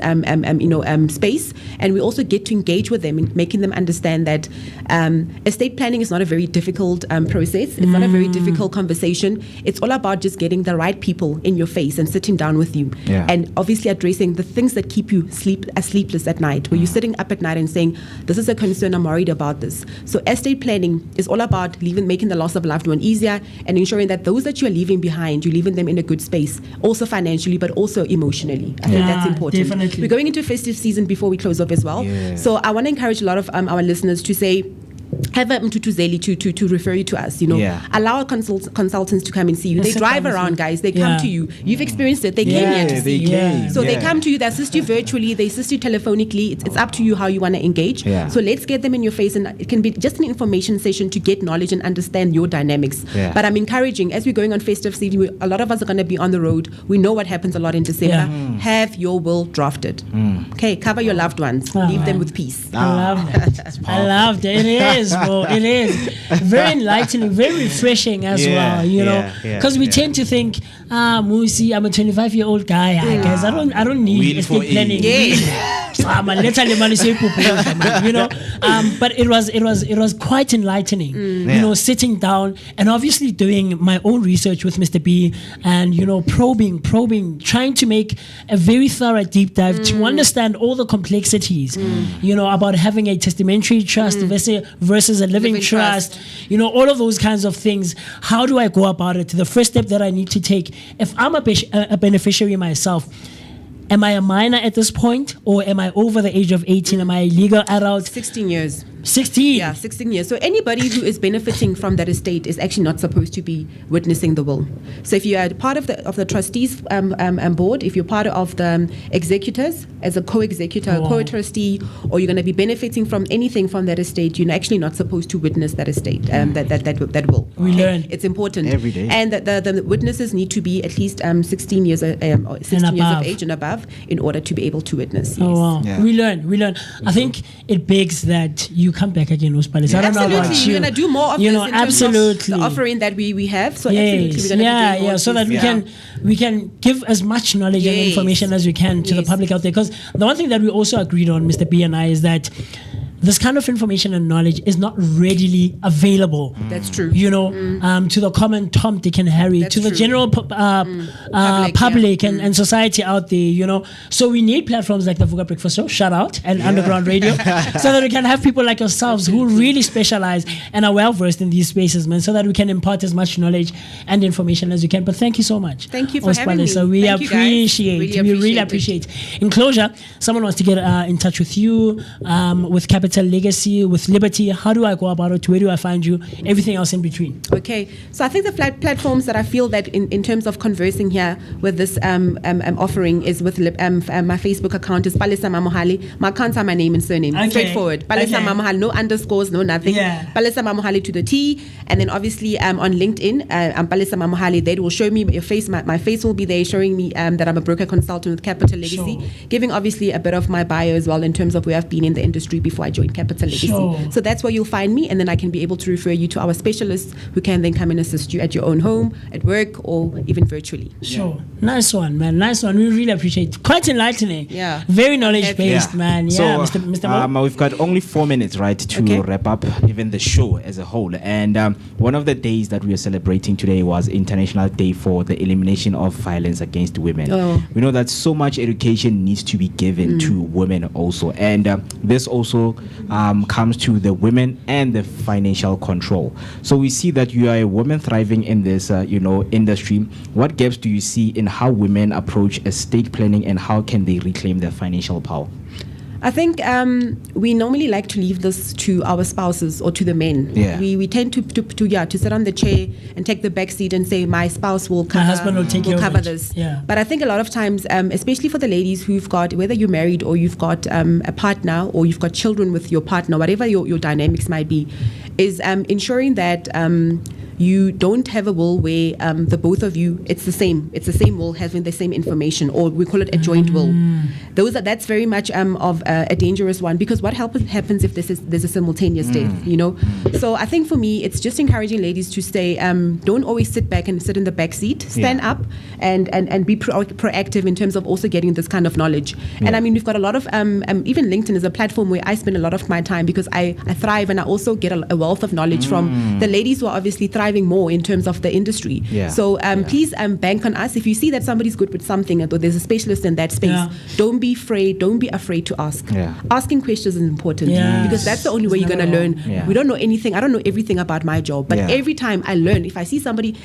space, and we also get to engage with them in making them understand that estate planning is not a very difficult process. It's not a very difficult conversation. It's all about just getting the right people in your face and sitting down with you, and obviously addressing the things that keep you sleepless at night, where you're sitting up at night and saying, this is a concern, I'm worried about this. So estate planning is all about making the loss of a loved one easier and ensuring that those that you're leaving behind, you're leaving them in a good space, also financially, but also emotionally. I think that's important. Definitely. We're going into festive season before we close off as well. So I want to encourage a lot of our listeners to say, have a Mtutuzeli to refer you to us. Allow our consultants to come and see you. They drive around, guys. They come to you. You've experienced it. They came here to see you. So they come to you. They assist you virtually. They assist you telephonically. It's up to you how you want to engage. So let's get them in your face, and it can be just an information session to get knowledge and understand your dynamics. But I'm encouraging, as we're going on festive season, a lot of us are going to be on the road. We know what happens a lot in December. Have your will drafted. Okay, cover your loved ones. Leave them with peace. I love that. I love that. It is, bro. It is very enlightening, very refreshing as well. Because we tend to think, MooCee, I'm a 25-year-old guy. Guys, I don't need estate planning. But it was quite enlightening. Sitting down and obviously doing my own research with Mr. B, and probing, trying to make a very thorough deep dive to understand all the complexities. About having a testamentary trust versus a living trust. All of those kinds of things. How do I go about it? The first step that I need to take, if I'm a beneficiary myself, am I a minor at this point, or am I over the age of 18? Am I a legal adult? 16 years. 16? Yeah, 16 years. So anybody who is benefiting from that estate is actually not supposed to be witnessing the will. So if you are part of the trustees board, if you're part of the executors as a co-executor, co-trustee, or you're going to be benefiting from anything from that estate, you're actually not supposed to witness that estate, that will. We learn. It's important. Every day. And the witnesses need to be at least 16 years years of age and above in order to be able to witness. Oh, wow. We learn. I think it begs that you come back again, Uspalisa. I don't know about Absolutely, you. we're gonna do more of You this know, in terms absolutely. of the offering that we have. So Yes. absolutely, we're gonna be doing more of So that this. we can give as much knowledge and Yes. information as we can to the public out there. Because the one thing that we also agreed on, Mr. B and I, is that this kind of information and knowledge is not readily available. That's true. You know, to the common Tom, Dick, and Harry, That's to the true. general public and society out there, you know. So we need platforms like the Vooka Breakfast Show, shout out, and Underground Radio, so that we can have people like yourselves who really specialize and are well versed in these spaces, man, so that we can impart as much knowledge and information as we can. But thank you so much. Thank you for having me. So we Thank you, guys. we really appreciate. In closure, someone wants to get in touch with you, with Capital Legacy, with Liberty. How do I go about it? Where do I find you? Everything else in between. Okay, so I think the platforms that I feel that in terms of conversing here with this offering is with my Facebook account is Palesa Mamohali. My accounts are my name and surname. Okay. Straightforward. Palesa Okay. Mamohali, no underscores, no nothing. Yeah. Palesa Mamohali to the T. And then obviously on LinkedIn, I'm Palesa Mamohali. They will show me your face. My face will be there showing me that I'm a broker consultant with Capital Legacy. Sure. Giving obviously a bit of my bio as well in terms of where I've been in the industry before I joined Capital Legacy. Sure. So that's where you'll find me, and then I can be able to refer you to our specialists who can then come and assist you at your own home, at work, or even virtually. Sure. Nice one, man. Nice one. We really appreciate it. Quite enlightening. Yeah. Very knowledge based, man. Yeah, So, Mr. Mo? we've got only 4 minutes, right, to wrap up even the show as a whole. And one of the days that we are celebrating today was International Day for the Elimination of Violence Against Women. Oh. We know that so much education needs to be given to women also. And this also comes to the women and the financial control. So we see that you are a woman thriving in this, industry. What gaps do you see in how women approach estate planning, and how can they reclaim their financial power? I think we normally like to leave this to our spouses or to the men. Yeah. We tend to sit on the chair and take the back seat and say my spouse will cover, husband will take care of cover it. this. Yeah. But I think a lot of times, especially for the ladies who've got, whether you're married or you've got a partner or you've got children with your partner, whatever your dynamics might be, is ensuring that you don't have a will where the both of you, it's the same will having the same information, or we call it a joint will. That's very much of a dangerous one, because what happens if there's a simultaneous death, you know? So I think for me, it's just encouraging ladies to stay, don't always sit back and sit in the back seat, stand up and be proactive in terms of also getting this kind of knowledge. And I mean, we've got a lot of, even LinkedIn is a platform where I spend a lot of my time, because I thrive and I also get a wealth of knowledge from the ladies who are obviously thriving more in terms of the industry. So please bank on us. If you see that somebody's good with something or there's a specialist in that space, don't be afraid to ask. Asking questions is important, because that's the only way you're going to learn. We don't know anything. I don't know everything about my job, but every time I learn. If I see somebody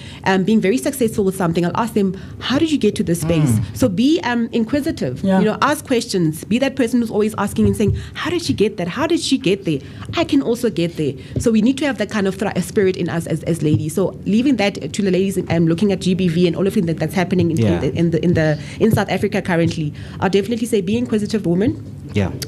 being very successful with something, I'll ask them, how did you get to this space? So be inquisitive, ask questions. Be that person who's always asking and saying, how did she get that? How did she get there? I can also get there. So we need to have that kind of spirit in us as ladies. So leaving that to the ladies and looking at GBV and all of it that's happening in South Africa currently, I'll definitely say be inquisitive woman.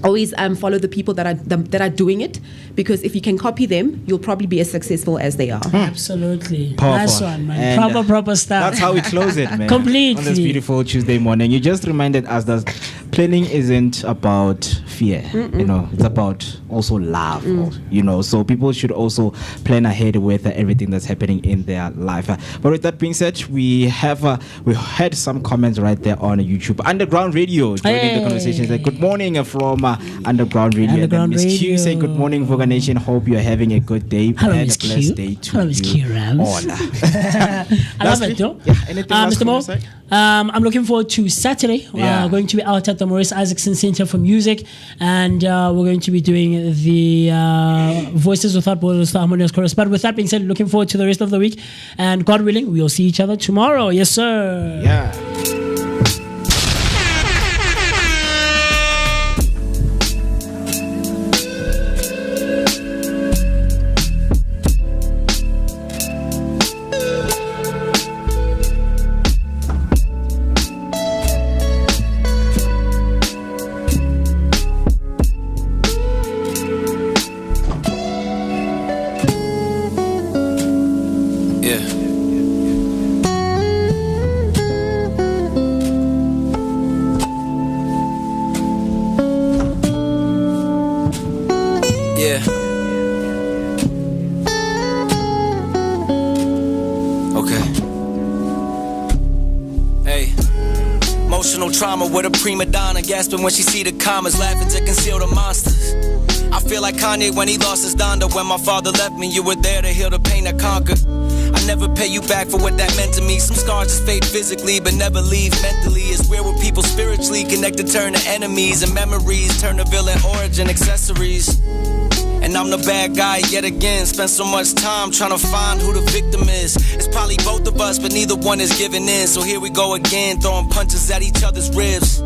Always follow the people that are doing it, because if you can copy them, you'll probably be as successful as they are. Absolutely. Powerful. Nice one, man. And, proper stuff. That's how we close it, man. Completely. On this beautiful Tuesday morning. You just reminded us that planning isn't about fear. It's about also love. So people should also plan ahead with everything that's happening in their life. But with that being said, we had some comments right there on YouTube. Underground Radio joining the conversation. Like, good morning from Underground Radio. Underground and then Miss Q Radio. saying, good morning, Vooka Nation. Hope you're having a good day. Hello, and Miss a blessed Q. day to Hello, Miss you Q Rams. all. I love it, though. Anything else Mr. from Mo, your side? I'm looking forward to Saturday. Going to be out at the Maurice Isaacson Center for Music, and we're going to be doing the Voices Without Borders, the Harmonious Chorus. But with that being said, looking forward to the rest of the week, and God willing, we'll see each other tomorrow. Yes, sir. Yeah. Emotional trauma with a prima donna, gasping when she see the commas, laughing to conceal the monsters. I feel like Kanye when he lost his Donda. When my father left me, you were there to heal the pain I conquered. I never pay you back for what that meant to me. Some scars just fade physically, but never leave mentally. It's where we're people spiritually connected, turn to enemies, and memories turn to villain origin accessories. And I'm the bad guy yet again. Spent so much time trying to find who the victim is. It's probably both of us, but neither one is giving in. So here we go again, throwing punches at each other's ribs.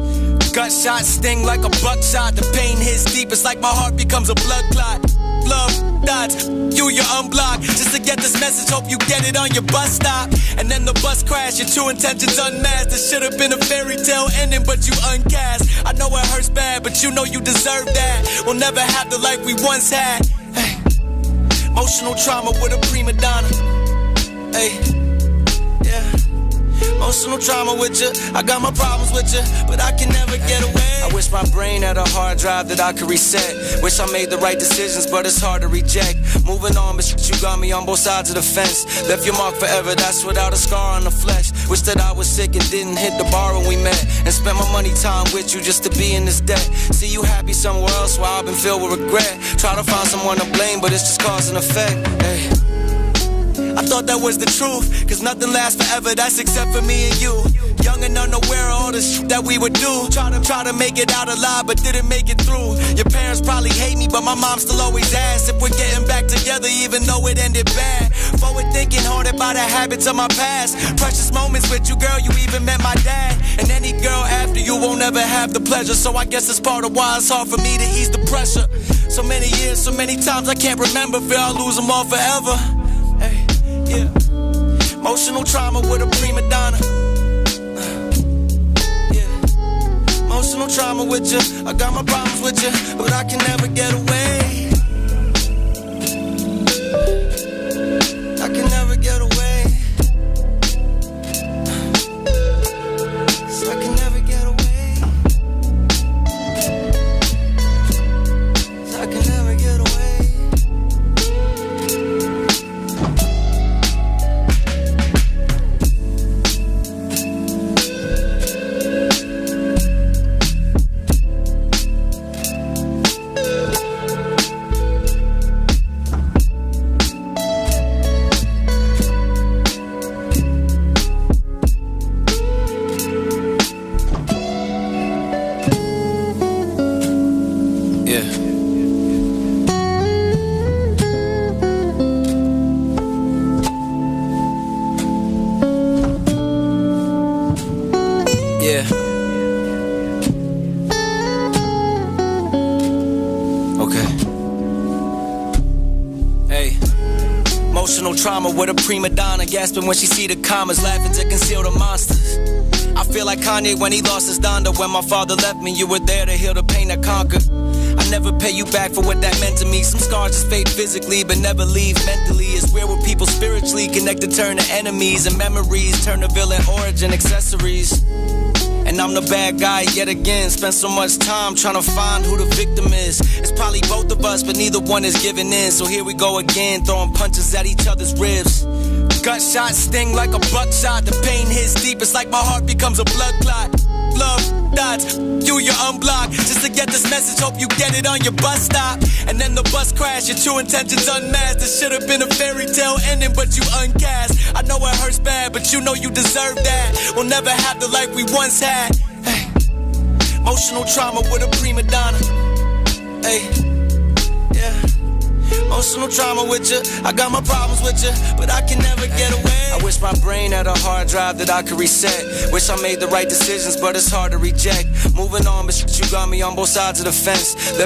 Gunshots sting like a buckshot. The pain hits deep, it's like my heart becomes a blood clot. Love dots, you're unblocked. Just to get this message, hope you get it on your bus stop. And then the bus crash, your true intentions unmasked. This should have been a fairy tale ending, but you uncast. I know it hurts bad, but you know you deserve that. We'll never have the life we once had. Hey. Emotional trauma with a prima donna. Hey. Yeah. Emotional trauma with you. I got my problems with you, but I can never get away. I wish my brain had a hard drive that I could reset. Wish I made the right decisions, but it's hard to reject. Moving on, but you got me on both sides of the fence. Left your mark forever, that's without a scar on the flesh. Wish that I was sick and didn't hit the bar when we met. And spent my money time with you just to be in this debt. See you happy somewhere else while I've been filled with regret. Try to find someone to blame, but it's just cause and effect. Hey. I thought that was the truth, cause nothing lasts forever, that's except for me and you. Young and unaware of all the shit that we would do. Try to make it out alive, but didn't make it through. Your parents probably hate me, but my mom still always asks if we're getting back together, even though it ended bad. Forward thinking, haunted by the habits of my past. Precious moments with you, girl, you even met my dad. And any girl after you won't ever have the pleasure. So I guess it's part of why it's hard for me to ease the pressure. So many years, so many times I can't remember. Fear I'll lose them all forever. Hey. Yeah. Emotional trauma with a prima donna. Yeah. Emotional trauma with you. I got my problems with you, but I can never get away. I can never get away. So I can never get away. So I can never get away. Trauma with a prima donna, gasping when she see the commas, laughing to conceal the monsters. I feel like Kanye when he lost his Donda. When my father left me, you were there to heal the pain I conquered. I never pay you back for what that meant to me. Some scars just fade physically, but never leave mentally. It's where we're people spiritually connected, turn to enemies, and memories turn to villain origin accessories. And I'm the bad guy yet again. Spent so much time trying to find who the victim is. It's probably both of us, but neither one is giving in. So here we go again, throwing punches at each other's ribs. Gunshots sting like a buckshot. The pain hits deep, it's like my heart becomes a blood clot. Love dots, you're unblocked. Just to get this message, hope you get it on your bus stop. And then the bus crash, your true intentions unmasked. This should have been a fairy tale ending, but you uncast. I know it hurts bad, but you know you deserve that. We'll never have the life we once had. Hey. Emotional trauma with a prima donna. Hey. Yeah. Emotional trauma with you. I got my problems with you, but I can never get away. I wish my brain had a hard drive that I could reset. Wish I made the right decisions, but it's hard to reject. Moving on, but you got me on both sides of the fence.